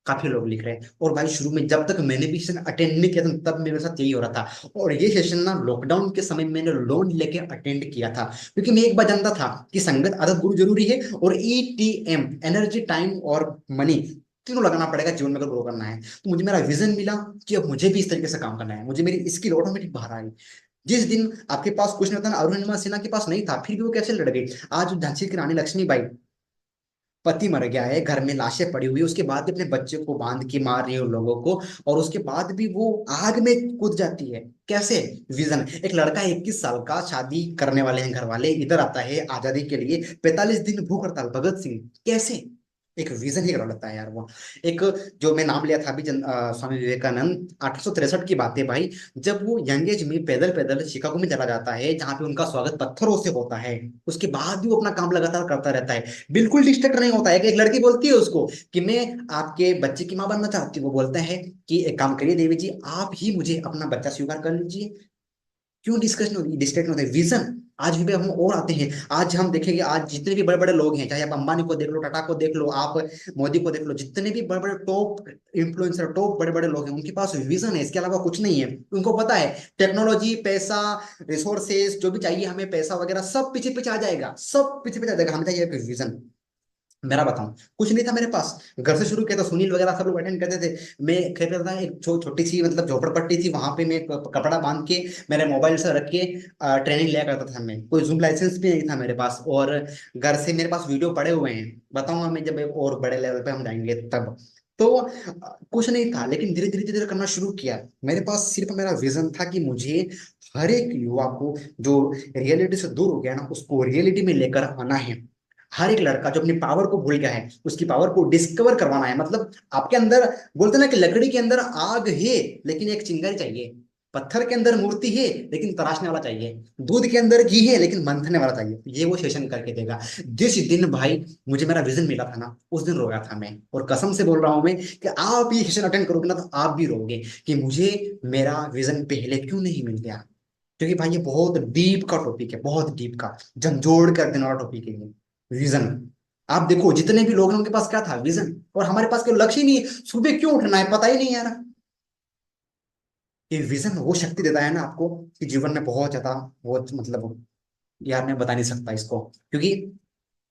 काफी लोग लिख रहे हैं। और भाई शुरू में जब तक मैंने भी सेशन अटेंड नहीं किया था, तब मेरे साथ यही हो रहा था। और ये सेशन ना लॉकडाउन के समय मैंने लोन लेके अटेंड किया था, क्योंकि मैं एक बार जानता था कि संगत, आदत, गुरु जरूरी है, और ETM, एनर्जी, टाइम और मनी, तीनों लगाना पड़ेगा जीवन में अगर ग्रो करना है। तो मुझे मेरा विजन मिला कि अब मुझे भी इस तरीके से काम करना है, मुझे मेरी स्किल ऑटोमेटिक बाहर आई। जिस दिन आपके पास कुछ नहीं होता ना, अरुणिमा सिन्हा के पास नहीं था, फिर भी वो कैसे लड़ गई। आज झांसी की रानी लक्ष्मीबाई, पति मर गया है, घर में लाशें पड़ी हुई है, उसके बाद भी अपने बच्चे को बांध के मार रही है उन लोगों को, और उसके बाद भी वो आग में कूद जाती है। कैसे? विजन। एक लड़का 21 साल का, शादी करने वाले हैं घर वाले, इधर आता है आजादी के लिए, 45 दिन भूख हड़ताल, भगत सिंह। कैसे? एक विजन ही कर लेता है यार वो। एक, जो मैं नाम लिया था अभी, स्वामी विवेकानंद, 1863 की बात है भाई। जब वो यंग एज में पैदल पैदल शिकागो में चला जाता है, जहाँ पे उनका स्वागत पत्थरों से होता है, उसके बाद भी वो अपना काम लगातार करता रहता है, बिल्कुल डिस्ट्रैक्ट नहीं होता है। कि एक लड़की बोलती है उसको कि मैं आपके बच्चे की माँ बनना चाहती हूँ, वो बोलता है कि एक काम करिए देवी जी, आप ही मुझे अपना बच्चा स्वीकार कर लीजिए। क्यों डिस्कशन होती, डिस्ट्रैक्ट होते हैं? विजन। आज भी हम और आते हैं। आज हम देखेंगे, आज जितने भी बड़े बड़े लोग हैं, चाहे आप अंबानी को देख लो, टाटा को देख लो, आप मोदी को देख लो, जितने भी बड़े बड़े टॉप इन्फ्लुएंसर, टॉप बड़े बड़े लोग हैं, उनके पास विजन है, इसके अलावा कुछ नहीं है। उनको पता है टेक्नोलॉजी, पैसा, रिसोर्सेज, जो भी चाहिए हमें, पैसा वगैरह सब पीछे पीछे आ जाएगा, सब पीछे पीछे आ जाएगा, हमें चाहिए विजन। मेरा बताऊं, कुछ नहीं था मेरे पास। घर से शुरू किया था, सुनील वगैरह सब लोग अटेंड करते थे। मैं क्या करता था, एक छोटी सी मतलब झोपड़पट्टी थी, वहां पे मैं कपड़ा बांध के, मेरे मोबाइल से रख के ट्रेनिंग लिया करता था। मैं, कोई जूम लाइसेंस भी नहीं था मेरे पास, और घर से मेरे पास वीडियो पड़े हुए हैं, बताऊंगा मैं जब एक और बड़े लेवल पे हम जाएंगे तब। तो कुछ नहीं था, लेकिन धीरे धीरे धीरे करना शुरू किया। मेरे पास सिर्फ मेरा विजन था कि मुझे हर एक युवा को, जो रियलिटी से दूर हो गया ना, उसको रियलिटी में लेकर आना है। हर एक लड़का जो अपनी पावर को भूल गया है, उसकी पावर को डिस्कवर करवाना है। मतलब आपके अंदर, बोलते ना कि लकड़ी के अंदर आग है, लेकिन एक चिंगारी चाहिए। पत्थर के अंदर मूर्ति है, लेकिन तराशने वाला चाहिए। दूध के अंदर घी है, लेकिन मंथने वाला चाहिए। ये वो सेशन करके देगा। जिस दिन भाई मुझे मेरा विजन मिला था ना, उस दिन रोया था मैं, और कसम से बोल रहा हूं मैं कि आप ये सेशन अटेंड करोगे ना, तो आप भी रोगे कि मुझे मेरा विजन पहले क्यों नहीं मिल गया। क्योंकि भाई ये बहुत डीप का टॉपिक है, बहुत डीप का, झंझोड़ कर देने वाला टॉपिक है ये, विजन। आप देखो जितने भी लोग हैं, उनके पास क्या था? विजन। और हमारे पास कोई लक्ष्य ही नहीं है, सुबह क्यों उठना है पता ही नहीं यार। ये विजन वो शक्ति देता है ना आपको, कि जीवन में बहुत ज्यादा, बहुत मतलब, यार मैं बता नहीं सकता इसको। क्योंकि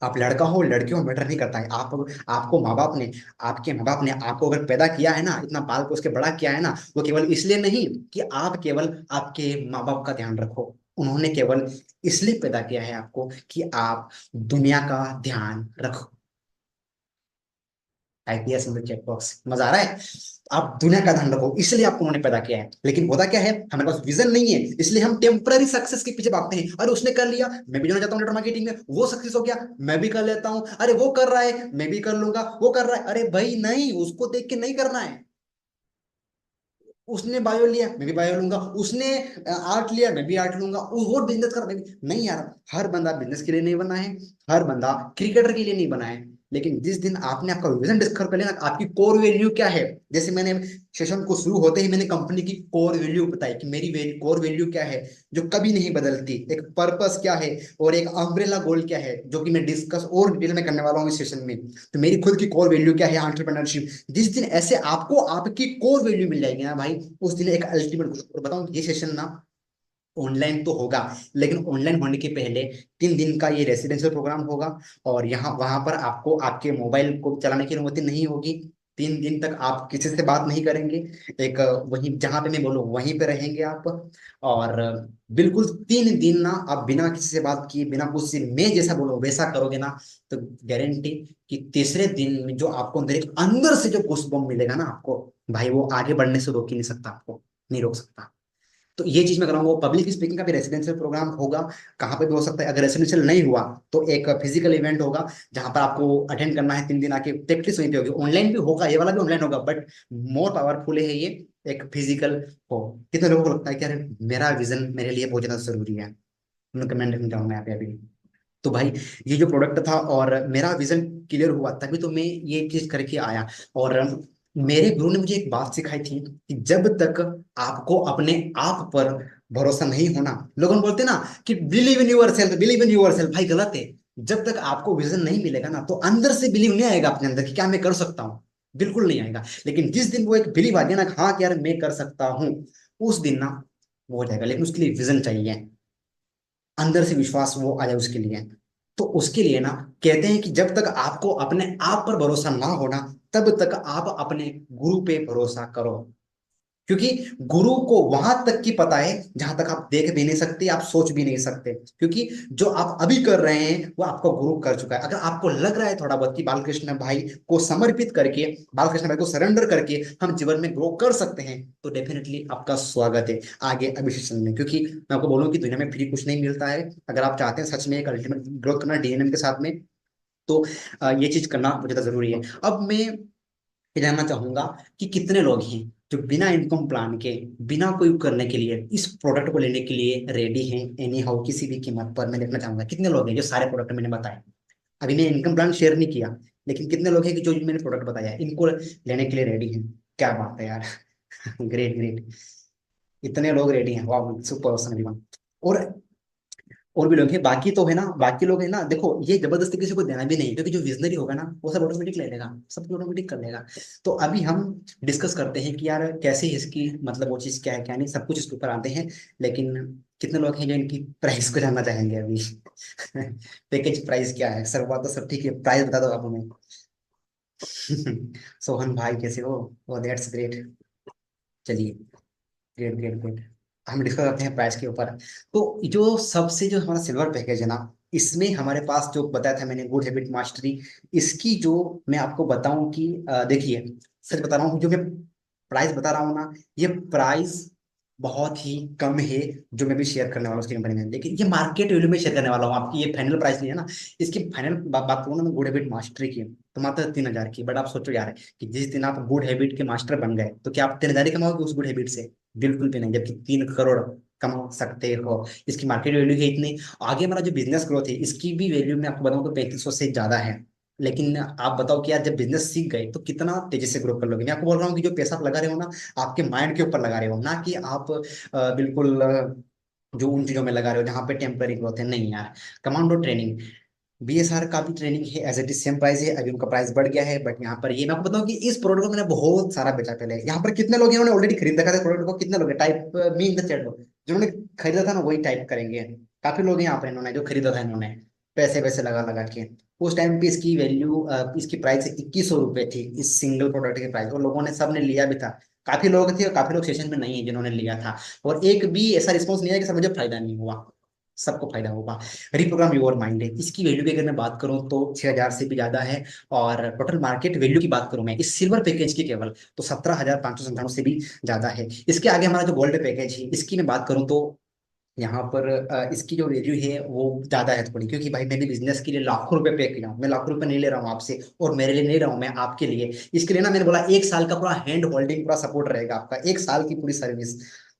आप लड़का हो लड़की हो मैटर नहीं करता है। आप, आपको माँ बाप ने, आपके माँ बाप ने आपको अगर पैदा किया है ना, इतना पाल पोस के बड़ा किया है ना, वो केवल इसलिए नहीं कि आप केवल आपके माँ बाप का ध्यान रखो। उन्होंने केवल इसलिए पैदा किया है आपको कि आप दुनिया का ध्यान रखो। IPS में चेक बॉक्स, मजा आ रहा है? आप दुनिया का ध्यान रखो, इसलिए आपको उन्होंने पैदा किया है। लेकिन होता क्या है, हमारे पास विजन नहीं है, इसलिए हम टेम्पररी सक्सेस के पीछे भागते हैं। अरे उसने कर लिया, मैं भी जाना चाहता हूँ नेटवर्क मार्केटिंग में, वो सक्सेस हो गया, मैं भी कर लेता हूँ। अरे वो कर रहा है, मैं भी कर लूंगा, वो कर रहा है, अरे भाई नहीं, उसको देख के नहीं करना है। उसने बायो लिया, मैं भी बायो लूंगा, उसने आर्ट लिया, मैं भी आर्ट लूंगा, वो बिजनेस कर, मैं भी नहीं यार। हर बंदा बिजनेस के लिए नहीं बना है, हर बंदा क्रिकेटर के लिए नहीं बना है। लेकिन जिस दिन आपने आपका विजन डिस्कवर कर लिया ना, आपकी कोर वैल्यू क्या है, जैसे मैंने सेशन को शुरू होते ही मैंने कंपनी की कोर वैल्यू बताई कि मेरी कोर वैल्यू क्या है, जो कभी नहीं बदलती, एक पर्पस क्या है, और एक अम्ब्रेला गोल क्या है, जो कि मैं डिस्कस और डिटेल में करने वाला हूँ इस सेशन में। तो मेरी खुद की कोर वैल्यू क्या है, एंटरप्रेन्योरशिप। जिस दिन ऐसे आपको आपकी कोर वैल्यू मिल जाएगी ना भाई, उस दिन एक अल्टीमेट। और बताऊं, ये सेशन ना ऑनलाइन तो होगा, लेकिन ऑनलाइन होने के पहले 3 दिन का ये रेसिडेंशियल प्रोग्राम होगा। और यहाँ वहां पर आपको आपके मोबाइल को चलाने की अनुमति नहीं होगी। 3 दिन तक आप किसी से बात नहीं करेंगे। एक वहीं जहां पे मैं बोलूँ वहीं पे रहेंगे आप। और बिल्कुल 3 दिन ना आप बिना किसी से बात किए, बिना कुछ से, मैं जैसा बोलूँ वैसा करोगे ना, तो गारंटी कि तीसरे दिन में जो आपको अंदर एक अंदर से जो गूज़बम्प मिलेगा ना आपको, भाई वो आगे बढ़ने से रोक ही नहीं सकता आपको, नहीं रोक सकता। तो ये चीज मैं कराऊंगा। पब्लिक स्पीकिंग का भी रेसिडेंशियल प्रोग्राम होगा, कहाँ पे भी हो सकता है। अगर रेसिडेंशियल नहीं हुआ तो एक फिजिकल इवेंट होगा जहां पर आपको अटेंड करना है। 3 दिन आके प्रैक्टिस वहीं पे होगी, ऑनलाइन भी होगा, ये वाला भी ऑनलाइन होगा, बट मोर पावरफुल है ये एक फिजिकल हो। कितने लोगों को लगता है कि अरे मेरा विजन मेरे लिए बहुत ज्यादा जरूरी है, मैं कमेंट रखना चाहूंगा यहाँ पे अभी। तो भाई ये जो प्रोडक्ट था और मेरा विजन क्लियर हुआ, तभी तो मैं ये चीज करके आया। और मेरे गुरु ने मुझे एक बात सिखाई थी कि जब तक आपको अपने आप पर भरोसा नहीं होना, लोगों बोलते ना कि believe in yourself, believe in yourself, भाई गलत है। जब तक आपको विजन नहीं मिलेगा ना, तो अंदर से बिलीव नहीं आएगा अपने अंदर कि क्या मैं कर सकता हूँ, बिल्कुल नहीं आएगा। लेकिन जिस दिन वो एक बिलीव आ गया ना कि हाँ कि यार मैं कर सकता हूँ, उस दिन ना वो हो जाएगा। लेकिन उसके लिए विजन चाहिए, अंदर से विश्वास वो आ जाए उसके लिए। तो उसके लिए ना कहते हैं कि जब तक आपको अपने आप पर भरोसा ना होना, तब तक आप अपने गुरु पे भरोसा करो। क्योंकि गुरु को वहां तक की पता है जहां तक आप देख भी नहीं सकते, आप सोच भी नहीं सकते। क्योंकि जो आप अभी कर रहे हैं वो आपका गुरु कर चुका है। अगर आपको लग रहा है थोड़ा बहुत कि बालकृष्ण भाई को समर्पित करके, बालकृष्ण भाई को सरेंडर करके हम जीवन में ग्रो कर सकते हैं, तो डेफिनेटली आपका स्वागत है आगे अभिषेक में। क्योंकि मैं आपको बोलूँ कि दुनिया में फ्री कुछ नहीं मिलता है। अगर आप चाहते हैं सच में एक अल्टीमेट ग्रोथ करना डीएनएम के साथ में, तो ये चीज करना बहुत ज्यादा जरूरी है। अब मैं ये जानना चाहूंगा कि कितने लोग हैं जो बिना इनकम प्लान के, बिना कोई करने के लिए इस प्रोडक्ट को लेने के लिए रेडी हैं, एनी हाउ किसी भी कीमत पर। मैं देखना चाहूंगा कितने लोग हैं जो सारे प्रोडक्ट मैंने बताए। अभी मैं इनकम प्लान शेयर नहीं किया, लेकिन कितने लोग हैं कि जो मैंने प्रोडक्ट बताया है इनको लेने के लिए रेडी हैं। क्या बात है यार। ग्रेट ग्रेट, इतने लोग रेडी हैं, वाह सुपर ऑसम। और और भी लोग हैं, बाकी तो है ना, बाकी लोग है ना, देखो ये जबरदस्ती किसी को देना भी नहीं, क्योंकि जो विजनरी होगा ना वो सब ऑटोमेटिक ले लेगा, सब ऑटोमेटिक कर लेगा। तो अभी हम डिस्कस करते हैं कि यार कैसे इसकी मतलब वो चीज़ क्या है क्या नहीं, सब कुछ इसके ऊपर आते हैं। लेकिन कितने लोग हैं जो इनकी प्राइस को जानना चाहेंगे अभी। पैकेज प्राइस क्या है सर, बात तो सब ठीक है, प्राइस बता दो आप हमें। सोहन भाई कैसे हो? ओ दैट्स ग्रेट। चलिए, ग्रेट ग्रेट ग्रेट। हम डिस्कस करते हैं प्राइस के ऊपर। तो जो सबसे जो हमारा सिल्वर पैकेज है ना, इसमें हमारे पास जो बताया था मैंने गुड हैबिट मास्टरी, इसकी जो मैं आपको बताऊं कि देखिए, सच बता रहा हूँ, जो मैं प्राइस बता रहा हूँ ना, ये प्राइस बहुत ही कम है जो मैं भी शेयर करने वाला हूँ उसकी कंपनी में। लेकिन ये मार्केट वैल्यू में शेयर करने वाला हूँ आपकी, ये फाइनल प्राइस नहीं है ना। इसकी फाइनल बात करूँ ना मैं गुड हैबिट मास्टरी की, तो मात्र 3,000 की। बट आप सोचो यार कि जिस दिन आप गुड हैबिट के मास्टर बन गए, तो क्या आप 3,000 ही कमाओगे उस गुड हैबिट से? बिल्कुल भी नहीं, जबकि 3 करोड़ कमा सकते हो। इसकी मार्केट वैल्यू है इतनी। आगे हमारा जो बिजनेस ग्रोथ है, इसकी भी वैल्यू मैं आपको बताऊं तो 3500 से ज्यादा है। लेकिन आप बताओ कि यार जब बिजनेस सीख गए तो कितना तेजी से ग्रो कर लोगे। मैं आपको बोल रहा हूँ कि जो पैसा आप लगा रहे हो ना, आपके माइंड के ऊपर लगा रहे हो, ना कि आप बिल्कुल जो उन चीजों में लगा रहे हो जहाँ पे टेम्पररी ग्रोथ है। नहीं यार, कमांडो ट्रेनिंग, बीएसआर का भी ट्रेनिंग है, as it is same price है। अभी उनका प्राइस बढ़ गया है, बट यहाँ पर ये मैं आपको बताऊं कि इस प्रोडक्ट को मैंने बहुत सारा बेचा पहले। यहाँ पर कितने लोग हैं उन्होंने ऑलरेडी खरीद रखा था प्रोडक्ट को? कितने लोग हैं? Type me in the chat box, जिन्होंने खरीदा था ना वही टाइप करेंगे। काफी लोग हैं यहाँ पर, इन्होंने जो खरीदा था इन्होंने पैसे वैसे लगा लगा के। उस टाइम पे इसकी वैल्यू, इसकी प्राइस 2100 रुपए थी, इस सिंगल प्रोडक्ट की प्राइस। और लोगों ने सबने लिया भी था, काफी लोग थे और काफी लोग सेशन में नहीं है जिन्होंने लिया था। और एक भी ऐसा रिस्पॉन्स नहीं है कि सर मुझे फायदा नहीं हुआ, सबको फायदा होगा। रिप्रोग्राम योर माइंड है, इसकी वैल्यू की अगर मैं बात करूं तो 6,000 से भी ज्यादा है। और टोटल मार्केट वैल्यू की बात करूं मैं इस सिल्वर पैकेज की केवल, तो 17,597 से भी ज्यादा है। इसके आगे हमारा जो गोल्ड पैकेज है, इसकी मैं बात करूं तो यहाँ पर इसकी जो वैल्यू है वो ज्यादा है थोड़ी। क्योंकि भाई मैंने बिजनेस के लिए लाखों रुपए पे किया हूं, मैं लाखों रुपए नहीं ले रहा हूँ आपसे, और मेरे लिए नहीं रहा हूँ, मैं आपके लिए। इसके लिए ना मैंने बोला 1 साल का पूरा हैंड होल्डिंग, पूरा सपोर्ट रहेगा आपका, 1 साल की पूरी सर्विस।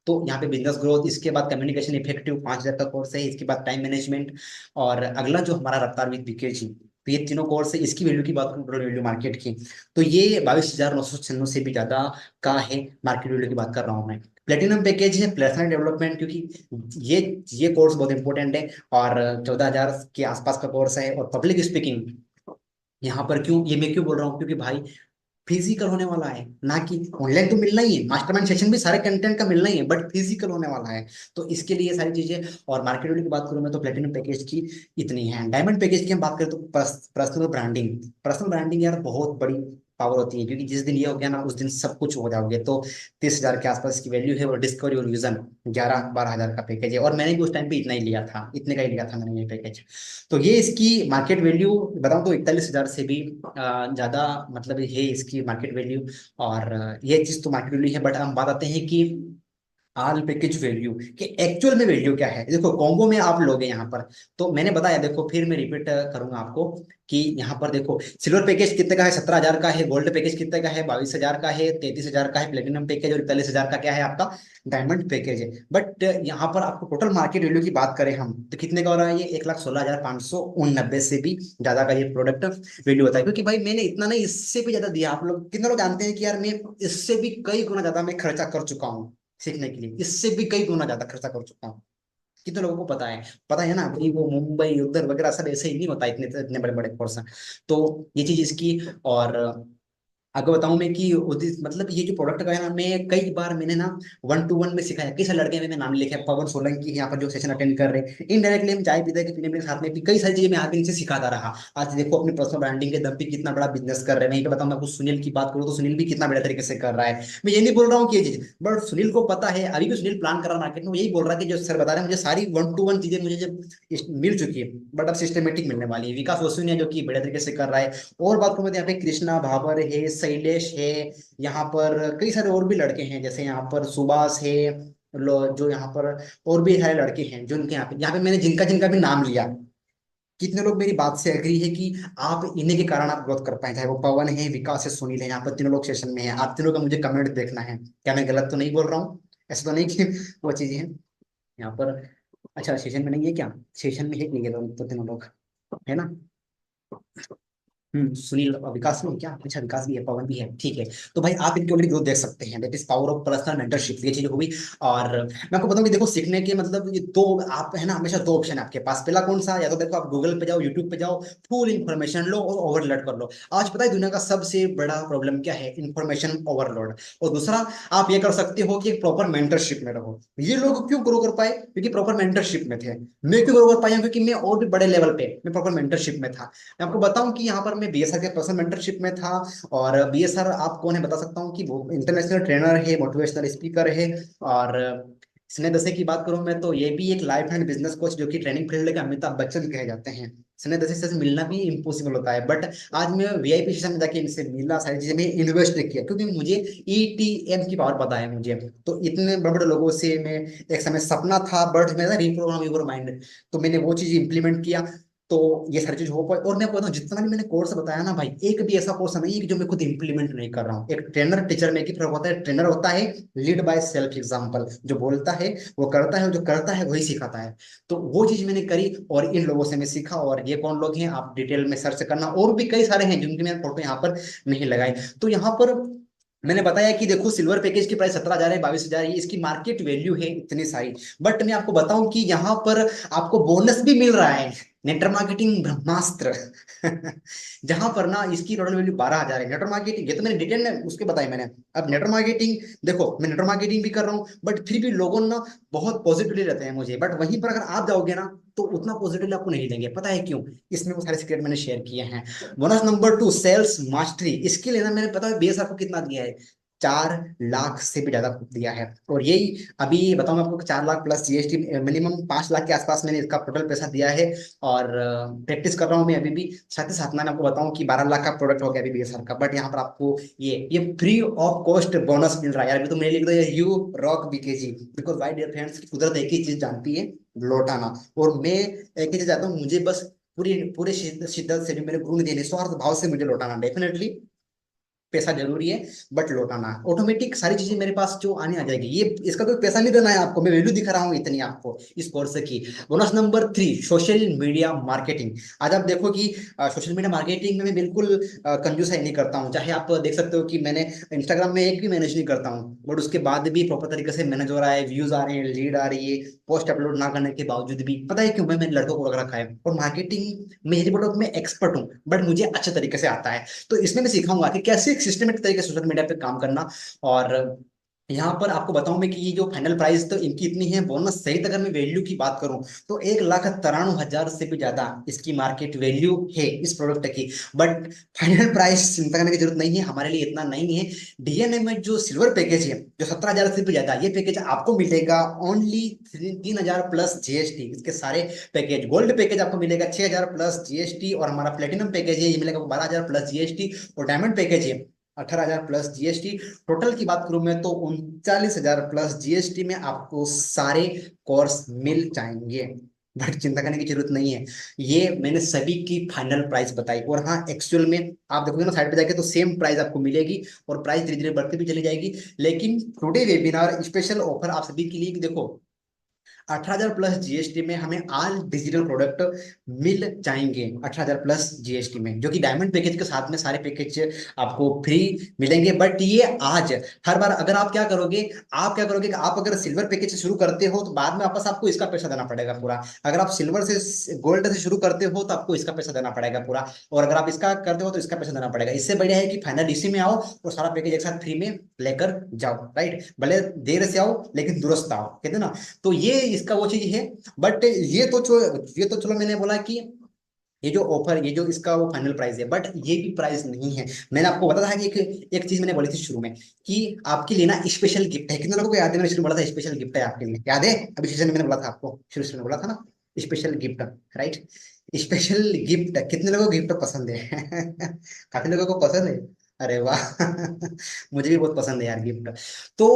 तो यहाँ पे बिजनेस ग्रोथ, इसके बाद कम्युनिकेशन इफेक्टिव 5,000 का कोर्स है, इसके बाद टाइम मैनेजमेंट, और अगला जो हमारा रफ्तार विद बीकेजी। तो ये तीनों कोर्स है। इसकी वैल्यू की बात करूँ, टोटल वैल्यू मार्केट की, तो ये 22,996 से भी ज्यादा का है। मार्केट वैल्यू की बात कर रहा हूँ मैं। प्लेटिनम पैकेज है पर्सनल डेवलपमेंट, क्योंकि ये कोर्स बहुत इंपॉर्टेंट है। और 14,000 के आसपास का कोर्स है। और पब्लिक स्पीकिंग, यहाँ पर क्यों ये मैं क्यों बोल रहा हूँ, क्योंकि भाई फिजिकल होने वाला है, ना कि ऑनलाइन तो मिलना ही है, मास्टरमाइंड सेशन भी सारे कंटेंट का मिलना ही है, बट फिजिकल होने वाला है। तो इसके लिए ये सारी चीजें। और मार्केट वैल्यू की बात करूं मैं तो प्लेटिनम पैकेज की इतनी है। डायमंड पैकेज की हम बात करें तो पर्सनल ब्रांडिंग, पर्सनल ब्रांडिंग यार बहुत बड़ी पावर होती है, क्योंकि जिस दिन ये हो गया ना उस दिन सब कुछ हो जाओगे। तो 30,000 के आसपास की वैल्यू है, और डिस्कवरी और विजन 11-12 हजार का पैकेज है, और मैंने भी उस टाइम पे इतना ही लिया था, इतने का ही लिया था मैंने ये पैकेज। तो ये इसकी मार्केट वैल्यू बताऊं तो 41,000 से भी ज्यादा, मतलब है इसकी मार्केट वैल्यू। और ये चीज तो मार्केट वैल्यू है, बट हम बात आते हैं कि आल पैकेज वैल्यू कि एक्चुअल में वैल्यू क्या है। देखो कॉम्बो में आप लोगे यहाँ पर, तो मैंने बताया, देखो फिर मैं रिपीट करूंगा आपको कि यहाँ पर देखो सिल्वर पैकेज कितने का है, 17,000 का है। गोल्ड पैकेज कितने का है, 22,000 का है। 33,000 का है प्लेटिनम पैकेज, और 41,000 का क्या है आपका डायमंड पैकेज है। बट यहाँ पर आपको टोटल मार्केट वैल्यू की बात करें हम, तो कितने का हो रहा है ये, 1,16,589 से भी ज्यादा का ये प्रोडक्ट वैल्यू होता है। क्योंकि भाई मैंने इतना नहीं, इससे भी ज्यादा दिया। आप लोग कितने लोग जानते हैं कि यार मैं इससे भी कई गुना ज्यादा मैं खर्चा कर चुका हूँ सीखने के लिए, इससे भी कई गुना ज्यादा खर्चा कर चुका हूँ। कितने लोगों को पता है, पता है ना भाई, वो मुंबई उधर वगैरह सब ऐसे ही नहीं होता, इतने इतने बड़े बड़े कोर्स हैं। तो ये चीज इसकी। और आगे बताऊं मैं कि मतलब ये जो प्रोडक्ट का है ना, मैं कई बार मैंने ना 1-to-1 में सिखाया। कई सारे लड़के मैंने नाम लिखे हैं, पवन सोलंकी यहाँ पर जो सेशन अटेंड कर रहे हैं, इनडायरेक्टली हम चाय पीते के पीने के साथ में भी कई सारी चीजें मैं आगे इनसे सिखाता रहा। आज देखो अपनी पर्सनल ब्रांडिंग के दम पे कितना बड़ा बिजनेस कर रहे हैं। मैं ये बताऊं, मैं कुछ सुनील की बात करूँ तो सुनील भी कितना बड़े तरीके से कर रहा है। मैं ये नहीं बोल रहा हूँ कि ये चीज, बट सुनील को पता है, अभी भी सुनील प्लान कर रहा है मार्केट में। वो यही बोल रहा है कि जो सर बता रहे हैं मुझे, सारी 1-to-1 चीजें मुझे जब मिल चुकी है, बट अब सिस्टमेटिक मिलने वाली है। विकास वसुनी है जो कि बड़े तरीके से कर रहा है। और बात करूँ तो यहाँ पे कृष्णा भाबर है, शैलेश है, यहाँ पर कई सारे और भी लड़के हैं, जैसे यहाँ पर सुभाष है, जो यहाँ पर और भी सारे लड़के हैं जो उनके यहाँ पे मैंने जिनका जिनका भी नाम लिया। कितने लोग मेरी बात से एग्री है कि आप इन्हीं के कारण आप ग्रोथ कर पाए, चाहे वो पवन है, विकास है, सुनील है, यहाँ पर तीनों लोग सेशन में है। आप तीनों का मुझे कमेंट देखना है, क्या मैं गलत तो नहीं बोल रहा हूँ? ऐसा तो नहीं कि वो चीजें हैं यहाँ पर। अच्छा सेशन में नहीं है क्या, सेशन में है कि नहीं है, तो तीनों लोग है ना। सुनील और विकास में क्या, अच्छा विकास भी है, पवन भी है, ठीक है। तो भाई आप इनकी ऑलरेडी ग्रोथ देख सकते हैं, that is power of personal mentorship, ये चीज होगी। और मैं आपको बताऊं कि देखो सीखने के मतलब ये दो, आप है ना, हमेशा दो ऑप्शन है आपके पास। पहला कौन सा, या तो देखो आप गूगल पे जाओ, यूट्यूब पे जाओ, फुल इन्फॉर्मेशन लो और ओवरलोड कर लो। आज पता है दुनिया का सबसे बड़ा प्रॉब्लम क्या है, इन्फॉर्मेशन ओवरलोड। और दूसरा आप ये कर सकते हो कि एक प्रॉपर मेंटरशिप में रहो। ये लोग क्यों ग्रो कर पाए, क्योंकि प्रॉपर मेंटरशिप में थे। मैं क्यों ग्रो कर पाया, क्योंकि मैं और भी बड़े लेवल पे मैं प्रॉपर मेंटरशिप में था। मैं आपको बताऊं कि यहाँ पर मैं बीएसआर के पर्सनल मेंटरशिप में था। और बीएसआर आप कौन है बता सकता हूँ कि वो इंटरनेशनल ट्रेनर है, मोटिवेशनल स्पीकर है। और स्नेह दसे की बात करूं मैं, तो ये भी एक लाइफ एंड बिजनेस कोच, जो कि ट्रेनिंग फील्ड के अमिताभ बच्चन कहे जाते हैं। स्नेह दसे से मिलना भी इम्पॉसिबल होता है, बट आज मैं वीआईपी सेशन में जाके इनसे मिला, सारी चीजें मैं इन्वेस्ट किया, क्योंकि मुझे ईटीएम की पावर पता है मुझे। तो इतने बड़े बड़े लोगों से मैं, एक समय सपना था, बट मेरा रिप्रोग्राम योर माइंड, तो मैंने वो चीज इंप्लीमेंट किया। तो ये सारी चीज हो पाई। और मैं कहता हूँ जितना भी मैंने कोर्स बताया ना भाई, एक भी ऐसा कोर्स नहीं है कि जो मैं खुद इंप्लीमेंट नहीं कर रहा हूँ। एक ट्रेनर टीचर में एक ही फर्क होता है, ट्रेनर होता है लीड बाय सेल्फ एग्जांपल, जो बोलता है वो करता है, जो करता है वही सिखाता है। तो वो चीज मैंने करी, और इन लोगों से मैं सीखा। और ये कौन लोग हैं आप डिटेल में सर्च करना, और भी कई सारे हैं जिनकी मैंने फोटो यहाँ पर नहीं लगाई। तो यहाँ पर मैंने बताया कि देखो सिल्वर पैकेज की प्राइस 17,000 है, 22,000 है, इसकी मार्केट वैल्यू है इतनी सारी। बट मैं आपको बताऊं कि यहाँ पर आपको बोनस भी मिल रहा है, नेटवर्क मार्केटिंग ब्रह्मास्त्र जहां पर ना इसकी टोटल वैल्यू 12,000 है। नेटवर्क मार्केटिंग ये तो मैंने डिटेल में उसके बताया मैंने। अब नेटवर्क मार्केटिंग, देखो मैं नेटवर्क मार्केटिंग भी कर रहा हूँ, बट फिर भी लोगों ना बहुत पॉजिटिवली रहते हैं मुझे। बट वहीं पर अगर आप जाओगे ना, तो उतना पॉजिटिवली आपको नहीं देंगे। पता है क्यों? इसमें वो सारे सीक्रेट मैंने शेयर किए हैं। Bonus number 2, sales mastery. इसके लिए ना मैंने पता है बेस आपको कितना दिया है, 4 लाख से भी ज्यादा दिया है। और यही अभी बताऊं मैं आपको, 4 lakh plus GST, minimum 5 lakh के आसपास मैंने इसका टोटल पैसा दिया है। और प्रैक्टिस कर रहा हूँ मैं अभी भी। साथ ही साथ मैं आपको बताऊं कि 12 लाख का प्रोडक्ट हो गया अभी बीएसआर का। बट यहाँ पर आपको ये फ्री ऑफ कॉस्ट बोनस मिल रहा है यार। अभी तो मैंने लिख दिया you rock BKG, because why dear friends, कुदरत एक ही चीज जानती है, लौटाना। और मैं एक ही चीज चाहता हूँ, मुझे बस पूरी पूरे शिद्दत से, जो मेरे गुरु ने दिए, निस्वार्थ भाव से मुझे लौटाना। डेफिनेटली पैसा जरूरी है, बट लौटाना ऑटोमेटिक, सारी चीजें मेरे पास जो आने आ जाएगी। ये इसका कोई पैसा नहीं देना है आपको, मैं वैल्यू दिखा रहा हूँ इतनी आपको इस कोर्स की। Bonus number 3, social media marketing. आज आप देखो कि सोशल मीडिया मार्केटिंग में मैं बिल्कुल कंजूसाई नहीं करता हूँ। चाहे आप देख सकते हो कि मैंने इंस्टाग्राम में एक भी मैनेज नहीं करता हूँ, बट उसके बाद भी प्रॉपर तरीके से मैनेज हो रहा है, व्यूज आ रहे हैं, लीड आ रही है, पोस्ट अपलोड ना करने के बावजूद भी। पता है क्यों? मैंने लड़कों को रख रखा है। और मार्केटिंग में ये बोलो मैं एक्सपर्ट हूँ, बट मुझे अच्छे तरीके से आता है। तो इसमें मैं सिखाऊंगा कि कैसे एक सिस्टमेटिक तरीके से सोशल मीडिया पे काम करना। और यहाँ पर आपको बताऊं मैं कि ये जो फाइनल प्राइस तो इनकी इतनी है, बोनस सहित अगर मैं वैल्यू की बात करूं तो 1,93,000 से भी ज्यादा इसकी मार्केट वैल्यू है इस प्रोडक्ट की। बट फाइनल प्राइस चिंता करने की जरूरत नहीं है, हमारे लिए इतना नहीं है। डीएनए में जो सिल्वर पैकेज है जो 17,000 से भी ज्यादा, ये पैकेज आपको मिलेगा ओनली 3,000 प्लस जीएसटी। इसके सारे पैकेज, गोल्ड पैकेज आपको मिलेगा 6,000 प्लस जीएसटी, और हमारा प्लेटिनम पैकेज है ये मिलेगा 12,000 प्लस जीएसटी, और डायमंड पैकेज है 18,000 प्लस जीएसटी। टोटल की बात करूं मैं तो 39,000 प्लस जीएसटी में आपको सारे कोर्स मिल जाएंगे। बट चिंता करने की जरूरत नहीं है, ये मैंने सभी की फाइनल प्राइस बताई। और हाँ, एक्चुअल में आप देखोगे ना साइड पे जाके तो सेम प्राइस आपको मिलेगी, और प्राइस धीरे धीरे बढ़ती भी चली जाएगी। लेकिन टुडे वेबिनार स्पेशल ऑफर आप सभी के लिए कि देखो 18,000 प्लस जीएसटी में हमें ऑल डिजिटल प्रोडक्ट मिल जाएंगे 18,000 प्लस जीएसटी में, जो कि डायमंड पैकेज के साथ में सारे पैकेज आपको फ्री मिलेंगे। बट ये आज हर बार अगर आप क्या करोगे, आप क्या करोगे कि आप अगर सिल्वर पैकेज से शुरू करते हो तो बाद में वापस आपको इसका पैसा देना पड़ेगा पूरा। अगर आप सिल्वर से गोल्ड से शुरू करते हो तो आपको इसका पैसा देना पड़ेगा पूरा, और अगर आप इसका करते हो तो इसका पैसा देना पड़ेगा। इससे बढ़िया है कि फाइनल इसी में आओ और सारा पैकेज एक साथ फ्री में लेकर जाओ, राइट। भले देर से आओ लेकिन दुरुस्त आओ, कहते हैं ना। तो ये इसका वो चीज है। बट ये तो चलो मैंने बोला कि ये जो ऑफर, ये जो इसका वो फाइनल प्राइस है, बट ये भी प्राइस नहीं है। मैंने आपको बताया था कि एक एक चीज मैंने बोली थी शुरू में कि आपके लिए ना स्पेशल गिफ्ट है। कितने लोगों को याद है मैंने शुरू में बोला था स्पेशल गिफ्ट है आपके लिए, याद है? अभी सेशन में मैंने बोला था आपको, शुरू में बोला था ना special gift, right. Special gift कितने लोगों को गिफ्ट पसंद है? काफी लोगों को पसंद है। अरे वाह! मुझे भी बहुत पसंद है यार गिफ्ट। तो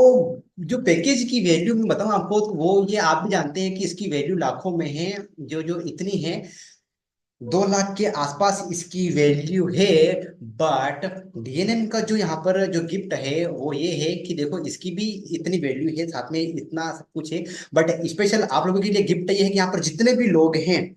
जो पैकेज की वैल्यू मैं बताऊं आपको तो वो ये आप भी जानते हैं कि इसकी वैल्यू लाखों में है, जो जो इतनी है 2 लाख के आसपास इसकी वैल्यू है। बट डीएनएम का जो यहाँ पर जो गिफ्ट है वो ये है कि देखो इसकी भी इतनी वैल्यू है, साथ में इतना सब कुछ है। बट स्पेशल आप लोगों के लिए गिफ्ट ये है कि यहाँ पर जितने भी लोग हैं,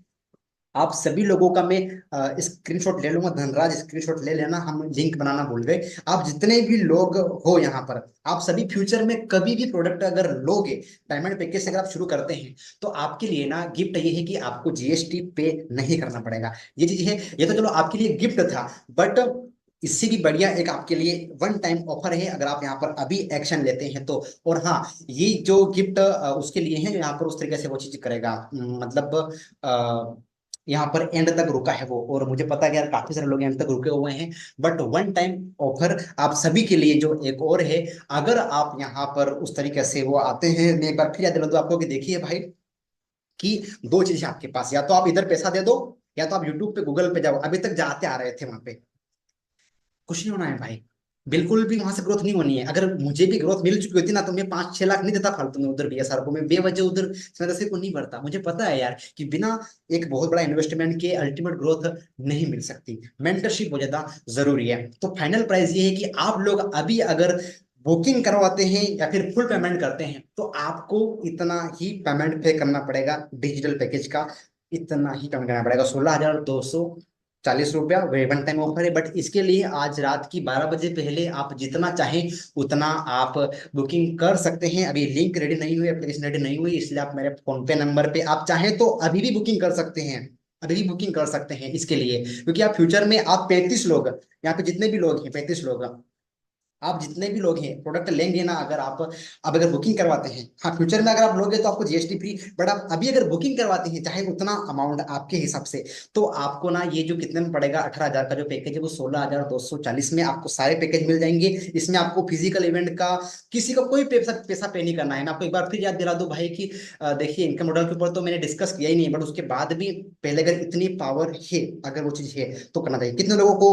आप सभी लोगों का मैं स्क्रीनशॉट ले लूंगा। धनराज स्क्रीनशॉट ले लेना, हम लिंक बनाना भूल गए। आप जितने भी लोग हो यहाँ पर, आप सभी फ्यूचर में कभी भी प्रोडक्ट अगर लोगे डायमंड पैकेज से अगर आप शुरू करते हैं तो आपके लिए ना गिफ्ट ये है कि आपको जीएसटी पे नहीं करना पड़ेगा। ये चीज है, ये तो चलो आपके लिए गिफ्ट था। बट इससे भी बढ़िया एक आपके लिए वन टाइम ऑफर है अगर आप यहाँ पर अभी एक्शन लेते हैं तो। और हाँ, ये जो गिफ्ट उसके लिए है यहाँ पर उस तरीके से वो चीज करेगा, मतलब यहाँ पर एंड तक रुका है वो। और मुझे पता है कि यार काफी सारे लोग एंड तक रुके हुए हैं। बट वन टाइम ऑफर आप सभी के लिए जो एक और है, अगर आप यहाँ पर उस तरीके से वो आते हैं, मैं एक बार फिर याद दिला दूं आपको कि देखिए भाई कि दो चीजें आपके पास, या तो आप इधर पैसा दे दो, या तो आप यूट्यूब पे गूगल पे जाओ। अभी तक जाते आ रहे थे वहां पे, कुछ नहीं होना है भाई, बिल्कुल भी वहां से ग्रोथ नहीं होनी है। अगर मुझे भी ग्रोथ मिल चुकी होती ना तो मैं 5-6 लाख नहीं देता फालतू में उधर बीएसआर को, मैं बेवजह उधर सदस्य को नहीं भरता। मुझे पता है यार कि बिना एक बहुत बड़ा इन्वेस्टमेंट के अल्टीमेट ग्रोथ नहीं मिल सकती। मेंटरशिप बहुत ज्यादा जरूरी है। तो फाइनल प्राइस ये है कि आप लोग अभी अगर बुकिंग करवाते हैं या फिर फुल पेमेंट करते हैं तो आपको इतना ही पेमेंट पे करना पड़ेगा डिजिटल पैकेज का। इतना ही पेमेंट करना पड़ेगा, 16,240 रुपया। वे वन टाइम ऑफर है। बट इसके लिए आज रात की 12 बजे पहले आप जितना चाहें उतना आप बुकिंग कर सकते हैं। अभी लिंक रेडी नहीं हुई, एप्लीकेशन रेडी नहीं हुई, इसलिए आप मेरे फोन पे नंबर पे आप चाहें तो अभी भी बुकिंग कर सकते हैं। अभी भी बुकिंग कर सकते हैं इसके लिए, क्योंकि आप फ्यूचर में आप 35 लोग, यहाँ पे जितने भी लोग हैं 35 लोग, आप जितने भी लोग हैं प्रोडक्ट लेंगे ना, अगर आप अब अगर बुकिंग करवाते हैं, हाँ फ्यूचर में अगर आप लोगे तो आपको जीएसटी फ्री। बट आप अभी अगर बुकिंग करवाते हैं चाहे उतना अमाउंट आपके हिसाब से, तो आपको ना ये जो कितने में पड़ेगा 18,000 का जो पैकेज है वो 16,240 में आपको सारे पैकेज मिल जाएंगे। इसमें आपको फिजिकल इवेंट का किसी का कोई पैसा पैसा पे नहीं करना है। मैं आपको एक बार फिर याद दिला दूं भाई कि देखिए इनकम मॉडल के ऊपर तो मैंने डिस्कस किया ही नहीं, बट उसके बाद भी पहले अगर इतनी पावर है, अगर वो चीज है तो करना चाहिए। कितने लोगों को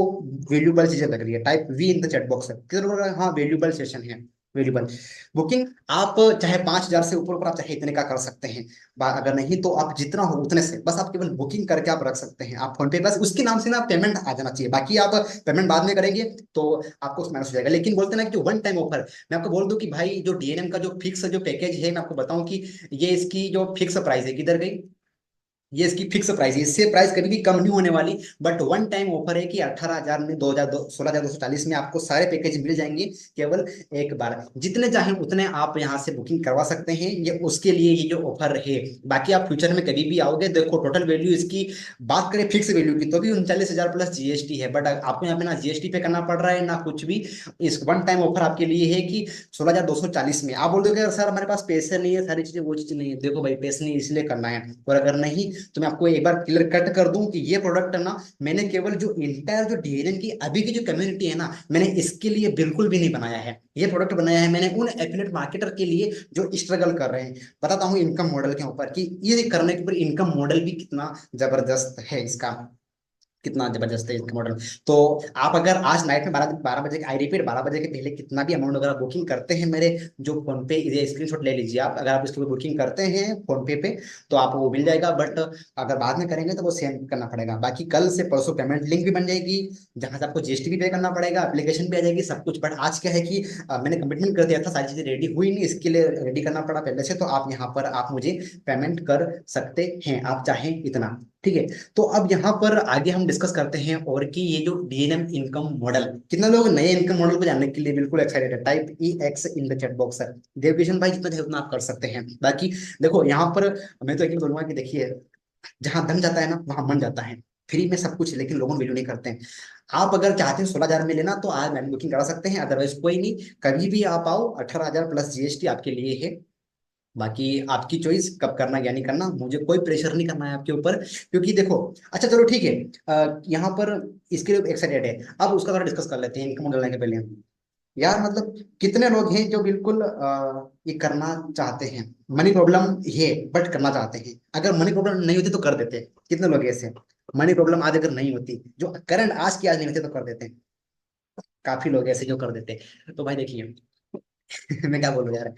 वैल्यूबल चीजें लग रही है? Type V in the chat box. कितने लोगों का हाँ वैल्यूबल सेशन है, वैल्यूबल बुकिंग। आप चाहे 5,000 से ऊपर ऊपर आप चाहे इतने का कर सकते हैं। अगर नहीं तो आप जितना हो उतने से बस आप केवल बुकिंग करके आप रख सकते हैं। आप फोन पे बस उसके नाम से ना पेमेंट आ जाना चाहिए, बाकी आप पेमेंट बाद में करेंगे तो आपको उसमें मैनेज हो जाएगा। लेकिन बोलते हैं ना कि वन टाइम ऑफर, मैं आपको बोल दूं कि भाई जो डीएनएम का जो फिक्स जो पैकेज है, मैं आपको बताऊं कि ये इसकी जो फिक्स प्राइस है किधर गई, ये इसकी फिक्स प्राइस है, इससे प्राइस कभी भी कम नहीं होने वाली। बट वन टाइम ऑफर है कि 18,000 में 16,240 में आपको सारे पैकेज मिल जाएंगे केवल एक बार। जितने चाहें उतने आप यहाँ से बुकिंग करवा सकते हैं, ये उसके लिए ये जो ऑफर है। बाकी आप फ्यूचर में कभी भी आओगे, देखो टोटल वैल्यू इसकी बात करें फिक्स वैल्यू की तो भी 39,000 प्लस जीएसटी है। बट आपको यहाँ पे ना जीएसटी पे करना पड़ रहा है ना कुछ भी। इस वन टाइम ऑफर आपके लिए है कि 16,240 में। आप बोल दोगे सर हमारे पास पैसे नहीं है, सारी चीजें वो चीज नहीं है, देखो भाई पैसे नहीं इसलिए करना है, और अगर नहीं तो मैं आपको एक बार क्लियर कट कर दूं कि ये प्रोडक्ट है ना, मैंने केवल जो इंटायर जो डीएनएन की अभी की जो कम्युनिटी है ना, मैंने इसके लिए बिल्कुल भी नहीं बनाया है। ये प्रोडक्ट बनाया है मैंने उन एफिलिएट मार्केटर के लिए जो स्ट्रगल कर रहे हैं। बताता हूँ इनकम मॉडल के ऊपर कि ये करने के ऊपर इनकम मॉडल भी कितना जबरदस्त है इसका, कितना जबरदस्त है इसका मॉडल। तो आप अगर आज नाइट में 12 बजे, आई रिपीट 12 बजे के पहले कितना भी अमाउंट अगर आप बुकिंग करते हैं मेरे जो फोन पे, ये स्क्रीनशॉट ले लीजिए आप, अगर आप इसके ऊपर बुकिंग करते हैं फोन पे तो आपको वो मिल जाएगा। बट अगर बाद में करेंगे तो वो सेंड करना पड़ेगा। बाकी कल से परसों पेमेंट लिंक भी बन जाएगी, जहां से आपको जीएसटी भी पे करना पड़ेगा, एप्लीकेशन भी आ जाएगी सब कुछ। बट आज क्या है कि मैंने कमिटमेंट कर दिया था, सारी चीजें रेडी हुई नहीं, इसके लिए रेडी करना पड़ा पहले से। तो आप यहाँ पर आप मुझे पेमेंट कर सकते हैं, आप चाहें इतना, ठीक है। तो अब यहाँ पर आगे हम डिस्कस करते हैं और कि ये जो डीएनएम इनकम मॉडल, कितना लोग नए इनकम मॉडल को जानने के लिए बिल्कुल एक्साइटेड है, type E x in the chat box है। देवकिशन भाई जितना चाहे उतना आप कर सकते हैं। बाकी देखो यहाँ पर मैं तो एक ही बोलूंगा कि देखिए, जहां धन जाता है ना वहां मन जाता है। फ्री में सब कुछ है, लेकिन लोगों वैल्यू नहीं करते हैं। आप अगर चाहते हैं 16,000 में लेना तो आज मैंने बुकिंग करा सकते हैं, अदरवाइज कोई नहीं, कभी भी आप आओ, 18,000 प्लस जीएसटी आपके लिए है। बाकी आपकी चॉइस कब करना या नहीं करना, मुझे कोई प्रेशर नहीं करना है आपके ऊपर, क्योंकि देखो। अच्छा चलो ठीक है, यहाँ पर इसके लिए एक्साइटेड है। अब उसका थोड़ा डिस्कस कर लेते हैं इनकम मॉडल के पहले। यार मतलब कितने लोग हैं जो बिल्कुल ये करना चाहते हैं, मनी प्रॉब्लम है बट करना चाहते हैं। अगर मनी प्रॉब्लम नहीं होती तो कर देते, कितने लोग ऐसे, मनी प्रॉब्लम आज अगर नहीं होती, जो करंट आज की आज नहीं होती तो कर देते। काफी लोग ऐसे जो कर देते। तो भाई देखिए मैं क्या बोलूं यार,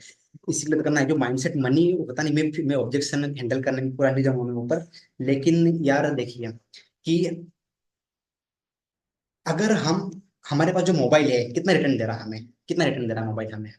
इसीलिए तो करना है जो माइंडसेट मनी, पता नहीं मैं ऑब्जेक्शन हैंडल करने में पूरा नहीं जाऊंगा मैं ऊपर। लेकिन यार देखिए कि अगर हम, हमारे पास जो मोबाइल है कितना रिटर्न दे रहा है हमें, कितना रिटर्न दे रहा है मोबाइल हमें।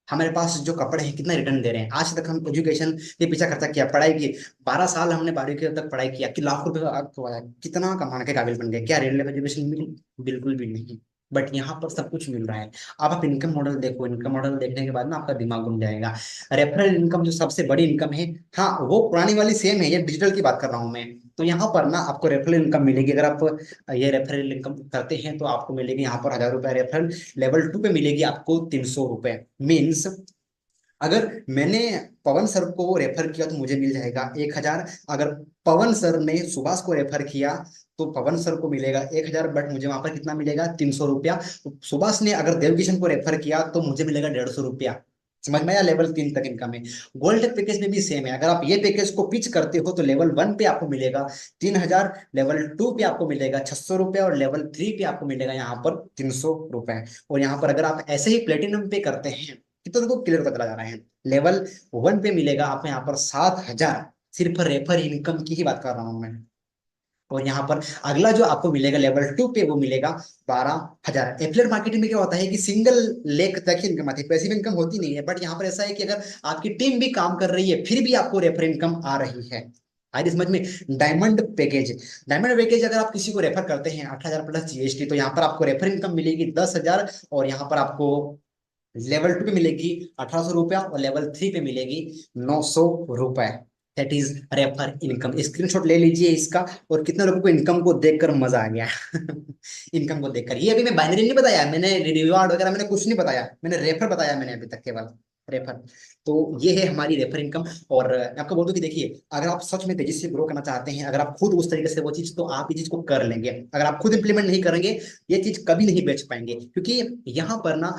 हमारे पास जो कपड़े हैं कितना रिटर्न दे रहे हैं। आज तक हम एजुकेशन के पीछे खर्चा किया, पढ़ाई की, 12 साल हमने 12वीं तक पढ़ाई किया कि लाख रुपए आपको आया, कितना कमाने के काबिल बन गए, क्या रेल लेवल एजुकेशन मिली, बिल्कुल भी नहीं। बट यहाँ पर सब कुछ मिल रहा है। अब आप इनकम मॉडल देखो, इनकम मॉडल देखने के बाद ना आपका दिमाग घूम जाएगा। रेफरल इनकम जो सबसे बड़ी इनकम है, हाँ वो पुरानी वाली सेम है, ये डिजिटल की बात कर रहा हूँ मैं। तो यहाँ पर ना आपको रेफरल इनकम मिलेगी, अगर आप ये रेफरल इनकम करते हैं तो आपको मिलेगी यहाँ पर 1,000 रुपए रेफरल। लेवल 2 पे मिलेगी आपको 300 रुपए। मीन्स अगर मैंने पवन सर को रेफर किया तो मुझे मिल जाएगा 1,000। अगर पवन सर ने सुभाष को रेफर किया तो पवन सर को मिलेगा 1,000, बट मुझे वहां पर कितना मिलेगा, 300 रुपया। सुभाष ने अगर देवकिशन को रेफर किया तो मुझे मिलेगा 150 रुपया। समझ में आया, लेवल 3 तक इनकम है। गोल्ड पैकेज में भी सेम है, अगर आप ये पैकेज को पिच करते हो तो लेवल 1 पे आपको मिलेगा 3,000, लेवल 2 पे आपको मिलेगा 600 रुपया, और लेवल 3 पे आपको मिलेगा यहाँ पर 300 रुपए। और यहाँ पर अगर आप ऐसे ही प्लेटिनम पे करते हैं तो उनको क्लियर होता चला जा रहा है। लेवल 1 पे मिलेगा आपको यहाँ पर 7,000, सिर्फ रेफर इनकम की ही बात कर रहा हूँ मैं। और यहाँ पर अगला जो आपको मिलेगा लेवल 2 पे वो मिलेगा 12,000। एफिलिएट मार्केटिंग में क्या होता है कि सिंगल लेग तक ही इनकम आती है, पैसिव इनकम होती नहीं है। बट यहाँ पर ऐसा है कि अगर आपकी टीम भी काम कर रही है फिर भी आपको रेफर इनकम आ रही है। आई समझ में। डायमंड पैकेज, डायमंड पैकेज अगर आप किसी को रेफर करते हैं 8,000 प्लस जीएसटी, तो यहाँ पर आपको रेफर इनकम मिलेगी 10,000, और यहाँ पर आपको लेवल 2 पे मिलेगी 1,800 रुपया, और लेवल 3 पे मिलेगी 900 रुपए। That is refer income. Screenshot ले लीजिए इसका। और कितने लोगों को इनकम को देखकर मजा आ गया इनकम को देखकर। ये अभी मैं बाइनरी नहीं बताया, मैंने रिवार्ड वगैरह मैंने कुछ नहीं बताया, मैंने रेफर बताया मैंने अभी तक केवल रेफर। तो ये है हमारी रेफर इनकम। और मैं आपको बोल दूं कि देखिए, अगर आप सच में तेजी से ग्रो करना चाहते हैं, अगर आप खुद उस तरीके से वो चीज, तो आप ये चीज को कर लेंगे। अगर आप खुद इंप्लीमेंट नहीं करेंगे ये चीज कभी नहीं बेच पाएंगे, क्योंकि यहाँ पर ना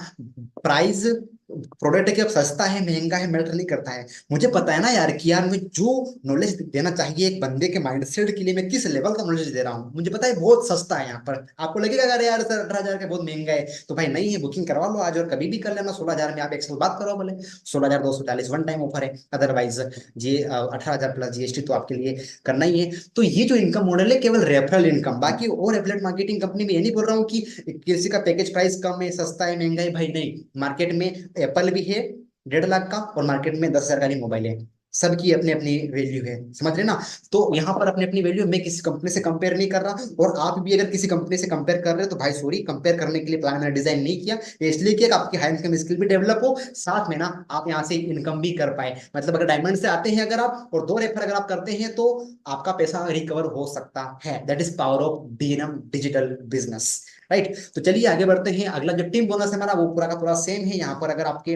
प्राइस, प्रोडक्ट क्या सस्ता है महंगा है मैटर नहीं करता है। मुझे पता है ना यार कि यार मैं जो नॉलेज देना चाहिए एक बंदे के माइंडसेट के लिए, मैं किस लेवल का नॉलेज दे रहा हूँ। मुझे पता है बहुत सस्ता है। यहाँ पर आपको लगेगा अगर यार सर 18,000 का बहुत महंगा है, तो भाई नहीं है, बुकिंग करवा लो आज और कभी भी कर लेना। 16,000 में आप एक साल बात करो बोले, 16,240 वन टाइम ऑफर है। अदरवाइज जी 18,000 प्लस जीएसटी तो आपके लिए करना ही है। तो ये जो इनकम मॉडल है केवल रेफरल इनकम। बाकी और एफिलिएट मार्केटिंग कंपनी में ये नहीं बोल रहा हूँ कि किसी का पैकेज प्राइस कम है, सस्ता है, महंगा है, भाई नहीं। मार्केट में एप्पल भी है 1.5 लाख का, और मार्केट में 10,000 का ही मोबाइल है। सबकी अपनी अपनी वैल्यू है, समझ रहे ना। तो यहाँ पर अपनी अपनी वैल्यू, मैं किसी कंपनी से कंपेयर नहीं कर रहा, और आप भी अगर किसी कंपनी से कंपेयर कर रहे हो तो भाई सॉरी, कंपेयर करने के लिए प्लान मैंने डिजाइन नहीं किया। ये इसलिए किया कि आपकी हाई इनकम स्किल भी डेवलप हो, साथ में ना आप यहाँ से इनकम भी कर पाए। मतलब अगर डायमंड से आते हैं अगर आप, और 2 रेफर अगर आप करते हैं तो आपका पैसा रिकवर हो सकता है। That is power of DNM digital business, right. तो चलिए आगे बढ़ते हैं। अगला जो टीम बोनस है हमारा, वो पूरा का पूरा सेम है। यहाँ पर अगर आपके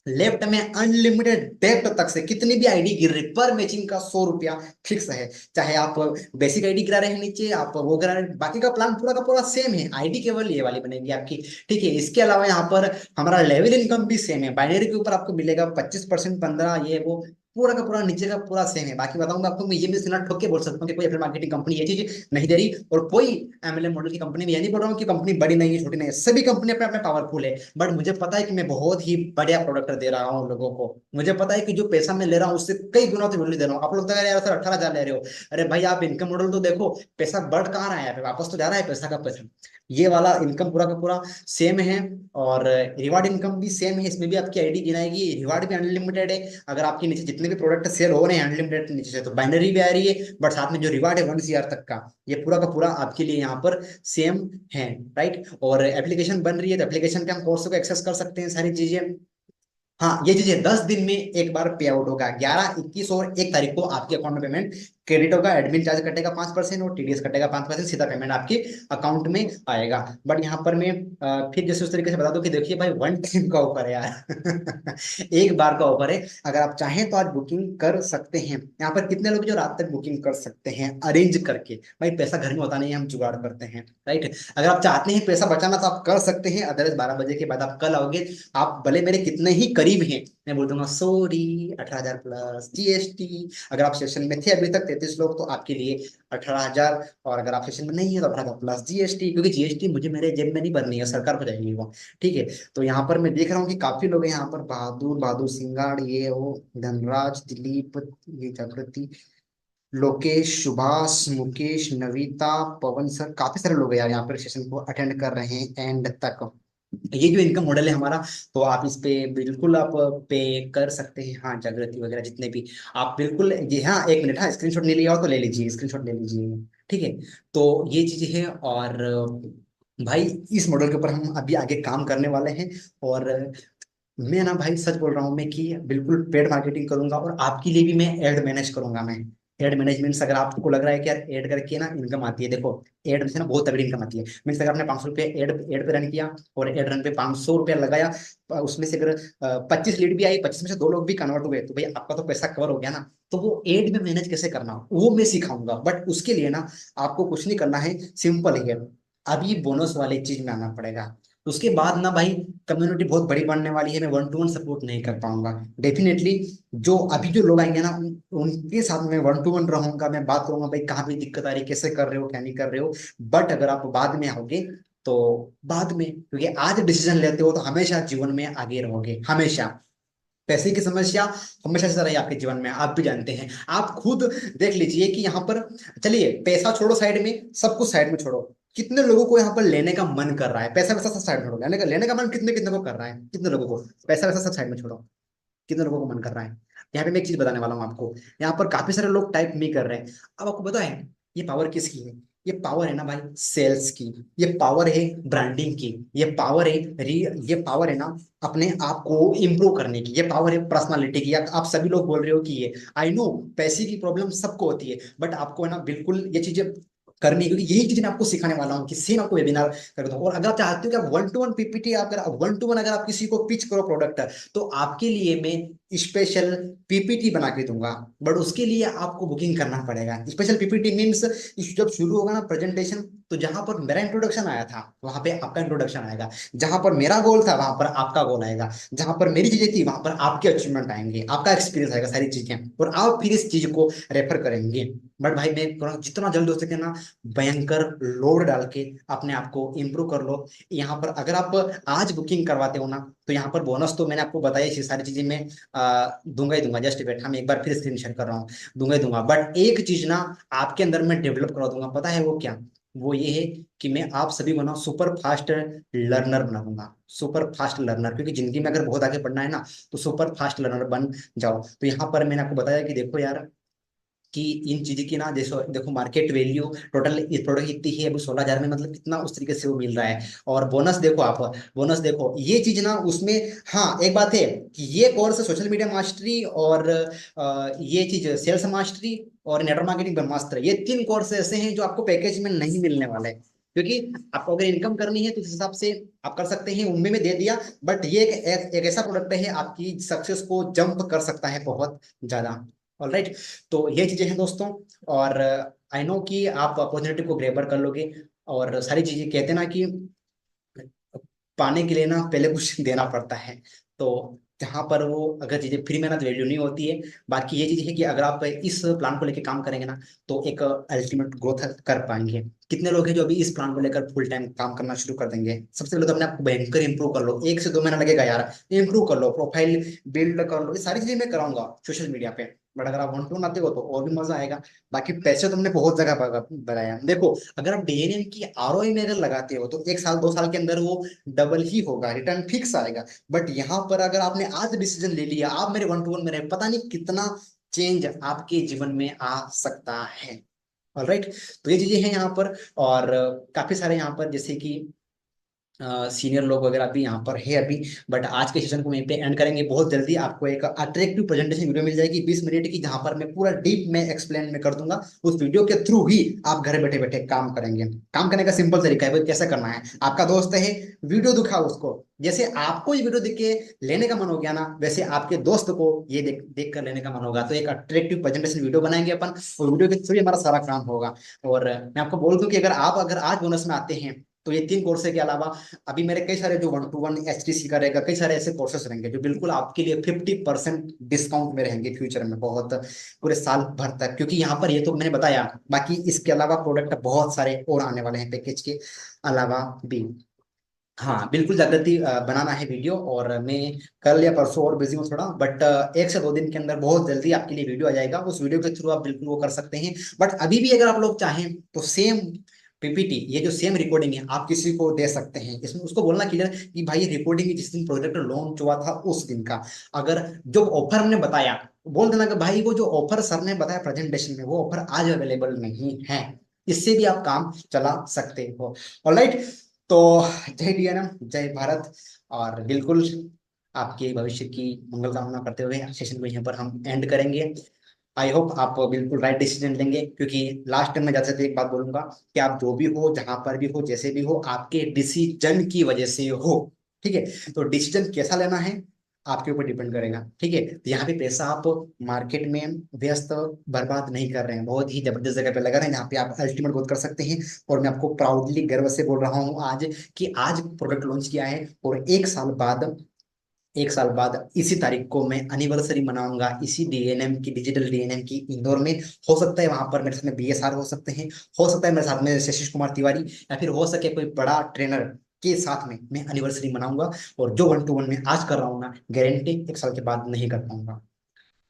लेफ्ट में अनलिमिटेड डेप्थ तक से कितनी भी आईडी गिर रही, पर मैचिंग का 100 रुपया फिक्स है। चाहे आप बेसिक आईडी गिरा रहे हैं नीचे, आप वो गिरा रहे हैं, बाकी का प्लान पूरा का पूरा सेम है। आईडी केवल ये वाली बनेगी आपकी, ठीक है। इसके अलावा यहाँ पर हमारा लेवल इनकम भी सेम है। बाइनरी के ऊपर आपको मिलेगा 25%, 15, ये वो पूरा का पूरा नीचे का पूरा सेम है। बाकी बताऊंगा आपको, मैं ये भी सिला ठोक के बोल सकता हूँ कि कोई एफिलिएट मार्केटिंग कंपनी ये चीज नहीं दे रही, और कोई एमएलएम मॉडल की कंपनी में ये नहीं बोल रहा हूँ कि कंपनी बड़ी नहीं है, छोटी नहीं है, सभी कंपनी अपने अपने पावरफुल है। बट मुझे पता है कि मैं बहुत ही बढ़िया प्रोडक्ट दे रहा हूँ लोगों को। मुझे पता है कि जो पैसा मैं ले रहा हूँ उससे कई गुना तो वैल्यू दे रहा हूँ। आप लोग तो कह रहे हैं यार सर 18,000 ले रहे हो। अरे भाई आप इनकम मॉडल तो देखो, पैसा बढ़ कहाँ रहा है, वापस तो जा रहा है पैसा का पैसा। ये वाला इनकम पूरा का पूरा सेम है, और रिवार्ड इनकम भी सेम है। इसमें भी आपकी आईडी गिनाएगी, रिवार्ड भी अनलिमिटेड है। अगर आपके नीचे जितने भी प्रोडक्ट सेल हो रहे हैं अनलिमिटेड नीचे से, तो बाइनरी भी आ रही है, बट साथ में जो रिवार्ड है 1 CR तक का, ये पूरा का पूरा आपके लिए यहाँ पर सेम है, राइट। और एप्लीकेशन बन रही है, तो एप्लीकेशन पे हम कोर्स को एक्सेस कर सकते हैं, सारी चीजें। हाँ ये चीजें 10 दिन में एक बार पे आउट होगा, 11, 21 और 1 तारीख को आपके अकाउंट में पेमेंट क्रेडिट होगा। एडमिन चार्ज कटेगा 5%, और टीडीएस कटेगा 5%, सीधा पेमेंट आपके अकाउंट में आएगा। बट यहाँ पर मैं फिर जैसे उस तरीके से बता दूं कि देखिए भाई, वन टाइम का ऑफर है यार। एक बार का ऑफर है। अगर आप चाहें तो आज बुकिंग कर सकते हैं। यहाँ पर कितने लोग जो रात तक बुकिंग कर सकते हैं अरेंज करके, भाई पैसा घर में होता नहीं है, हम जुगाड़ करते हैं, राइट। अगर आप चाहते हैं पैसा बचाना तो आप कर सकते हैं, अदरवाइज 12 बजे के बाद आप कल आओगे। आप भले मेरे कितने ही करीब हैं, मैं बोल दूंगा सॉरी, 18,000 प्लस जीएसटी। अगर आप सेशन में थे अभी तक 33 लोग, तो आपके लिए 18,000, और अगर आप सेशन में नहीं है तो 18,000 प्लस जीएसटी, क्योंकि जीएसटी मुझे मेरे जेब में नहीं भरनी है, सरकार को जाएगी वो, ठीक है। तो यहाँ पर मैं देख रहा हूँ कि काफी लोग हैं यहाँ पर, बहादुर बहादुर सिंगाड़, ये वो धनराज, दिलीप, ये जागृति, लोकेश, सुभाष, मुकेश, नविता, पवन सर, काफी सारे लोग हैं यार यहाँ पर सेशन को अटेंड कर रहे हैं एंड तक। ये जो इनकम मॉडल है हमारा, तो आप इस पे बिल्कुल आप पे कर सकते हैं। हाँ जागृति वगैरह जितने भी, आप बिल्कुल ये, हाँ 1 मिनट, हाँ स्क्रीनशॉट नहीं लिया हो तो ले लीजिए, स्क्रीनशॉट ले लीजिए, ठीक है। तो ये चीजें है, और भाई इस मॉडल के ऊपर हम अभी आगे काम करने वाले हैं। और मैं ना भाई सच बोल रहा हूँ मैं कि बिल्कुल पेड मार्केटिंग करूंगा, और आपके लिए भी मैं एड मैनेज करूंगा। मैं एड मैनेजमेंट, अगर आपको लग रहा है कि यार एड करके ना इनकम आती है, देखो एड से ना बहुत तगड़ी इनकम आती है। मीन्स अगर आपने 500 रुपये एड एड पे रन किया, और एड रन पे 500 रुपया लगाया, उसमें से अगर 25 लीड भी आई, 25 में से 2 लोग भी कन्वर्ट हुए, तो भाई आपका तो पैसा कवर हो गया ना। तो वो एड में मैनेज कैसे करना वो मैं सिखाऊंगा। बट उसके लिए ना आपको कुछ नहीं करना है, सिंपल है। अभी बोनस वाले चीज में आना पड़ेगा। उसके बाद ना भाई कम्युनिटी बहुत बड़ी बनने वाली है, मैं 1-to-1 सपोर्ट नहीं कर पाऊंगा डेफिनेटली। जो अभी जो लोग आएंगे ना उनके साथ मैं 1-to-1 रहूंगा, मैं बात करूंगा भाई कहाँ भी दिक्कत आ रही है, कैसे कर रहे हो, क्या नहीं कर रहे हो। बट अगर आप बाद में आओगे तो बाद में, क्योंकि आज डिसीजन लेते हो तो हमेशा जीवन में आगे रहोगे, हमेशा। पैसे की समस्या हमेशा से रही आपके जीवन में, आप भी जानते हैं। आप खुद देख लीजिए कि यहाँ पर, चलिए पैसा छोड़ो साइड में, सब कुछ साइड में छोड़ो, कितने लोगों को यहाँ पर लेने का मन कर रहा है, पैसा वैसा सब साइड में छोड़ो, लेने का मन कितने कितने को कर रहा है, कितने लोगों को, पैसा वैसा सब साइड में छोड़ो, कितने लोगों को मन कर रहा है। यहाँ पे मैं एक चीज बताने वाला हूँ आपको। यहाँ पर काफी सारे लोग टाइप नहीं कर रहे हैं। अब आपको पता है ये पावर किसकी है? ये पावर है ना भाई सेल्स की, ये पावर है ब्रांडिंग की, ये पावर है ये पावर है ना अपने आप को इम्प्रूव करने की, ये पावर है पर्सनालिटी की। आप सभी लोग बोल रहे हो कि ये, आई नो पैसे की प्रॉब्लम सबको होती है, बट आपको है ना बिल्कुल ये चीजें करनी है, क्योंकि यही चीज मैं आपको सिखाने वाला हूँ कि सेम आपको वेबिनार कर दूँ। और अगर आप चाहते हो कि आप 1-to-1 पीपीटी, अगर 1-to-1 अगर आप किसी को पिच करो प्रोडक्ट, तो आपके लिए मैं स्पेशल पीपीटी बना के दूंगा। बट उसके लिए आपको बुकिंग करना पड़ेगा। स्पेशल पीपीटी मीन्स जब शुरू होगा ना प्रेजेंटेशन, तो जहां पर मेरा इंट्रोडक्शन आया था वहां पे आपका इंट्रोडक्शन आएगा, जहां पर मेरा गोल था वहां पर आपका गोल आएगा, जहां पर मेरी चीजें थी वहां पर आपके अचीवमेंट आएंगे, आपका एक्सपीरियंस आएगा, सारी चीजें, और आप फिर इस चीज को रेफर करेंगे। बट भाई मैं जितना जल्द हो सके ना भयंकर लोड डाल के अपने आप को इम्प्रूव कर लो। यहाँ पर अगर आप आज बुकिंग करवाते हो ना, तो यहाँ पर बोनस तो मैंने आपको बताया, ये सारी चीजें मैं दूंगा ही दूंगा। जस्ट बैठा मैं एक बार फिर स्क्रीन शेयर कर रहा हूँ, दूंगा ही दूंगा। बट एक चीज ना आपके अंदर मैं डेवलप करा दूंगा, पता है वो क्या? वो ये है कि मैं आप सभी को ना सुपर फास्ट लर्नर बनाऊंगा, सुपर फास्ट लर्नर। क्योंकि जिंदगी में अगर बहुत आगे बढ़ना है ना, तो सुपर फास्ट लर्नर बन जाओ। तो यहाँ पर मैंने आपको बताया कि देखो यार, कि इन चीज की ना, देखो देखो मार्केट वैल्यू टोटल इस प्रोडक्ट की इतनी है अभी 16,000 में, मतलब कितना उस तरीके से वो मिल रहा है। और बोनस देखो आप, बोनस देखो ये चीज ना उसमें। हाँ एक बात है कि ये कोर्स सोशल मीडिया मास्टरी और ये चीज सेल्स मास्टरी और नेटवर्क मार्केटिंग ब्रह्मास्त्र, ये तीन कोर्स ऐसे हैं जो आपको पैकेज में नहीं मिलने वाले हैं। क्योंकि आपको अगर इनकम करनी है तो इस हिसाब से आप कर सकते हैं, उनमें में दे दिया। बट ये एक ऐसा प्रोडक्ट है आपकी सक्सेस को जंप कर सकता है बहुत ज्यादा। ऑलराइट, तो ये चीजें हैं दोस्तों। और आई नो कि आप अपॉर्चुनिटी को ग्रैबर कर लोगे। और सारी चीजें कहते हैं ना कि पाने के लिए ना पहले कुछ देना पड़ता है। तो जहां पर वो अगर चीजें फ्री में ना तो वैल्यू नहीं होती है। बाकी ये चीज है कि अगर आप इस प्लान को लेकर काम करेंगे ना, तो एक अल्टीमेट ग्रोथ कर पाएंगे। कितने लोग हैं जो अभी इस प्लान को लेकर फुल टाइम काम करना शुरू कर देंगे? सबसे पहले तो अपने आप को भयंकर इंप्रूव कर लो, 1 से 2 महीना लगेगा यार। इंप्रूव कर लो, प्रोफाइल बिल्ड कर लो, ये सारी चीजें मैं कराऊंगा सोशल मीडिया पे। बट अगर आप वन टू आते हो तो और भी मजा आएगा। बाकी पैसे तुमने बहुत जगह बनाया। देखो अगर आप डीएनएम की आरओआई में अगर लगाते हो तो 1 साल 2 साल के अंदर वो डबल ही होगा, रिटर्न फिक्स आएगा। बट यहाँ पर अगर आपने आज डिसीजन ले लिया, आप मेरे वन टू वन में रहे, पता नहीं कितना चेंज आपके जीवन में आ सकता है। ऑलराइट, तो ये चीजें हैं यहाँ पर। और काफी सारे यहाँ पर जैसे कि सीनियर लोग वगैरह भी यहाँ पर है अभी। बट आज के सेशन को वहीं पे एंड करेंगे। बहुत जल्दी आपको एक अट्रैक्टिव प्रेजेंटेशन वीडियो मिल जाएगी 20 मिनट की, जहां पर मैं पूरा डीप में एक्सप्लेन में कर दूंगा। उस वीडियो के थ्रू ही आप घर बैठे बैठे काम करेंगे। काम करने का सिंपल तरीका है, वो कैसे करना है। आपका दोस्त है, वीडियो दिखाओ उसको। जैसे आपको ये वीडियो देख के लेने का मन हो गया ना, वैसे आपके दोस्त को ये देख देख कर लेने का मन होगा। तो एक अट्रैक्टिव प्रेजेंटेशन वीडियो बनाएंगे अपन, और वीडियो के थ्रू ही हमारा सारा काम होगा। और मैं आपको बोल दूं कि अगर आज बोनस में आते हैं, तो ये तीन कोर्स के अलावा अभी मेरे कई सारे जो वन टू वन HTC का रहेगा, कई सारे ऐसे कोर्सेस रहेंगे जो बिल्कुल आपके लिए 50% डिस्काउंट में रहेंगे फ्यूचर में, बहुत पूरे साल भर तक। क्योंकि यहाँ पर ये तो मैंने बताया, बाकी इसके अलावा प्रोडक्ट बहुत सारे और आने वाले हैं पैकेज के अलावा भी। हाँ बिल्कुल जागृति, बनाना है वीडियो। और मैं कल या परसों और बिजी हूँ थोड़ा, बट 1 से 2 दिन के अंदर बहुत जल्दी आपके लिए वीडियो आ जाएगा। उस वीडियो के थ्रू आप बिल्कुल वो कर सकते हैं। बट अभी भी अगर आप लोग चाहें तो सेम PPT, ये जो सेम रिकॉर्डिंग है, आप किसी को दे सकते हैं। इसमें उसको बोलना क्लियर कि भाई ये रिकॉर्डिंग जिस दिन प्रोजेक्ट लॉन्च हुआ था उस दिन का, अगर जो ऑफर हमने बताया, बोल देना कि भाई वो जो ऑफर सर ने बताया प्रेजेंटेशन में, वो ऑफर आज अवेलेबल नहीं है। इससे भी आप काम चला सकते हो। ऑलराइट, तो जय DNM, जय भारत। और बिल्कुल आपके भविष्य की मंगल कामना करते हुए सेशन को यहाँ पर हम एंड करेंगे। आई होप आप बिल्कुल राइट डिसीजन लेंगे। क्योंकि लास्ट टाइम मैं जैसे तो एक बात बोलूंगा कि आप जो भी हो, जहां पर भी हो, जैसे भी हो, आपके डिसीजन की वजह से हो। ठीक है, तो डिसीजन कैसा लेना है आपके ऊपर डिपेंड करेगा। ठीक है, तो यहाँ पे पैसा आप मार्केट में व्यस्त बर्बाद नहीं कर रहे हैं, बहुत ही जबरदस्त जगह पे लगा रहे हैं जहाँ पे आप अल्टीमेट ग्रोथ कर सकते हैं। और मैं आपको प्राउडली गर्व से बोल रहा हूँ आज कि आज प्रोडक्ट लॉन्च किया है, और 1 साल बाद इसी तारीख को मैं एनिवर्सरी मनाऊंगा इसी DNM की, डिजिटल DNM की, इंदौर में। हो सकता है वहां पर मेरे साथ में BSR हो सकते हैं, हो सकता है मेरे साथ में शशिश कुमार तिवारी, या फिर हो सके कोई बड़ा ट्रेनर के साथ में मैं एनिवर्सरी मनाऊंगा। और जो वन टू वन में आज कर रहा हूँ ना, गारंटी 1 साल के बाद नहीं कर पाऊंगा।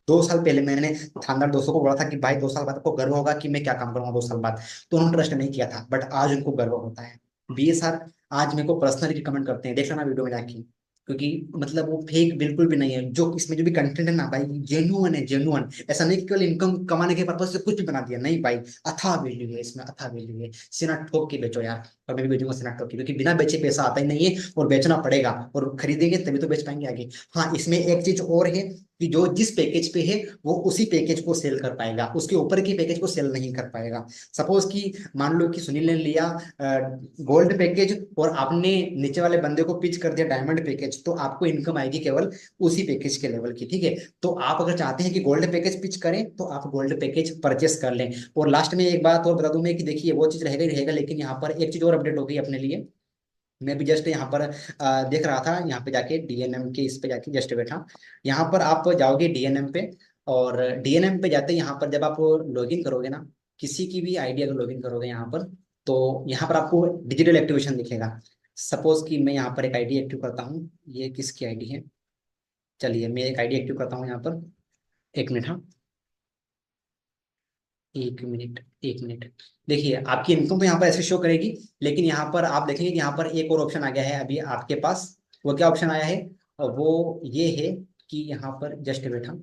2 साल पहले मैंने थानदार दोस्तों को बोला था कि भाई 2 साल बाद आपको गर्व होगा कि मैं क्या काम करूंगा 2 साल बाद, तो उन्होंने ट्रस्ट नहीं किया था। बट आज उनको गर्व होता है। BSR आज मेरे को पर्सनली रिकमेंड करते हैं, देख लेना वीडियो में जाके। क्योंकि मतलब वो फेक बिल्कुल भी नहीं है, जो इसमें जो भी कंटेंट है ना भाई, जेन्युइन है, जेन्युइन। ऐसा नहीं कि केवल इनकम कमाने के पर्पज से कुछ भी बना दिया, नहीं भाई। अथाह वैल्यू है इसमें, अथाह वैल्यू है। सीना ठोक के बेचो यार। और मैं भी बेचूंगा सीना ठोक के, क्योंकि बिना बेचे पैसा आता ही नहीं है, और बेचना पड़ेगा, और खरीदेंगे तभी तो बेच पाएंगे आगे। हाँ इसमें एक चीज और है कि जो जिस पैकेज पे है वो उसी पैकेज को सेल कर पाएगा, उसके ऊपर की पैकेज को सेल नहीं कर पाएगा। सपोज कि मान लो कि सुनील ने लिया गोल्ड पैकेज, और आपने नीचे वाले बंदे को पिच कर दिया डायमंड पैकेज, तो आपको इनकम आएगी केवल उसी पैकेज के लेवल की। ठीक है, तो आप अगर चाहते हैं कि गोल्ड पैकेज पिच करें, तो आप गोल्ड पैकेज परचेस कर लें। और लास्ट में एक बात और बता दूं मैं कि देखिए वो चीज रहेगा ही रहेगा, लेकिन यहाँ पर एक चीज और अपडेट हो गई अपने लिए। मैं भी जस्ट यहाँ पर देख रहा था, यहाँ पे जाके DNM के इस पे जाके जस्ट बैठा। यहाँ पर आप जाओगे DNM पे, और DNM पे जाते यहाँ पर जब आप लॉगिन करोगे ना, किसी की भी आईडी अगर लॉगिन करोगे यहाँ पर, तो यहाँ पर आपको डिजिटल एक्टिवेशन दिखेगा। सपोज कि मैं यहाँ पर एक आईडी एक्टिव करता हूँ, ये किसकी आईडी है? चलिए मैं एक आईडी एक्टिव करता हूँ यहाँ पर, 1 मिनट। हाँ, एक मिनट, एक मिनट। देखिए आपकी इनकम तो यहाँ पर ऐसे शो करेगी, लेकिन यहाँ पर आप देखेंगे कि यहाँ पर एक और ऑप्शन आ गया है अभी आपके पास। वो क्या ऑप्शन आया है? वो ये है कि यहाँ पर जस्ट वेट, हम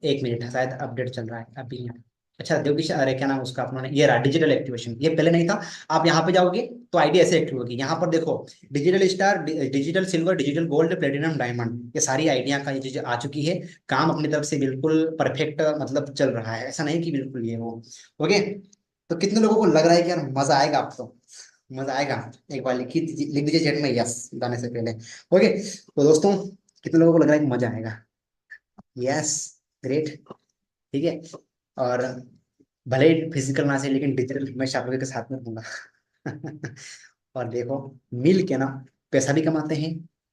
एक मिनट, शायद अपडेट चल रहा है अभी यहाँ। अच्छा देखो कि अरे क्या नाम उसका अपना ये रहा, डिजिटल एक्टिवेशन, ये पहले नहीं था। आप यहाँ पे जाओगे तो आईडी ऐसे एक्टिव होगी। यहाँ पर देखो, digital star, digital silver, digital gold, platinum, diamond, ये सारी आइडिया का ये चीज आ चुकी है। काम अपनी तरफ से बिल्कुल परफेक्ट मतलब चल रहा है, ऐसा नहीं कि बिल्कुल ये वो। ओके। तो कितने लोगों को लग रहा है कि यार मजा आएगा? आप तो मजा आएगा? एक बार लिख दीजिए चैट में यस जाने से पहले। ओके तो दोस्तों, कितने लोगों को लग रहा है कि मजा आएगा? Yes, great. ठीक है। और भले ही फिजिकल ना से, लेकिन डिजिटल हमेशा आप लोगों के साथ में रहूंगा। और देखो, मिल के ना पैसा भी कमाते हैं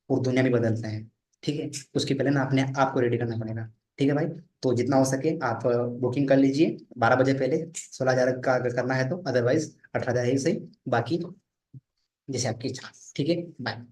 और दुनिया भी बदलते हैं। ठीक है। उसके पहले ना अपने आप को रेडी करना पड़ेगा। ठीक है भाई। तो जितना हो सके आप बुकिंग कर लीजिए 12 बजे पहले। 16,000 का अगर करना है तो, अदरवाइज 18,000 ही सही। बाकी जैसे आपकी इच्छा। ठीक है, बाय।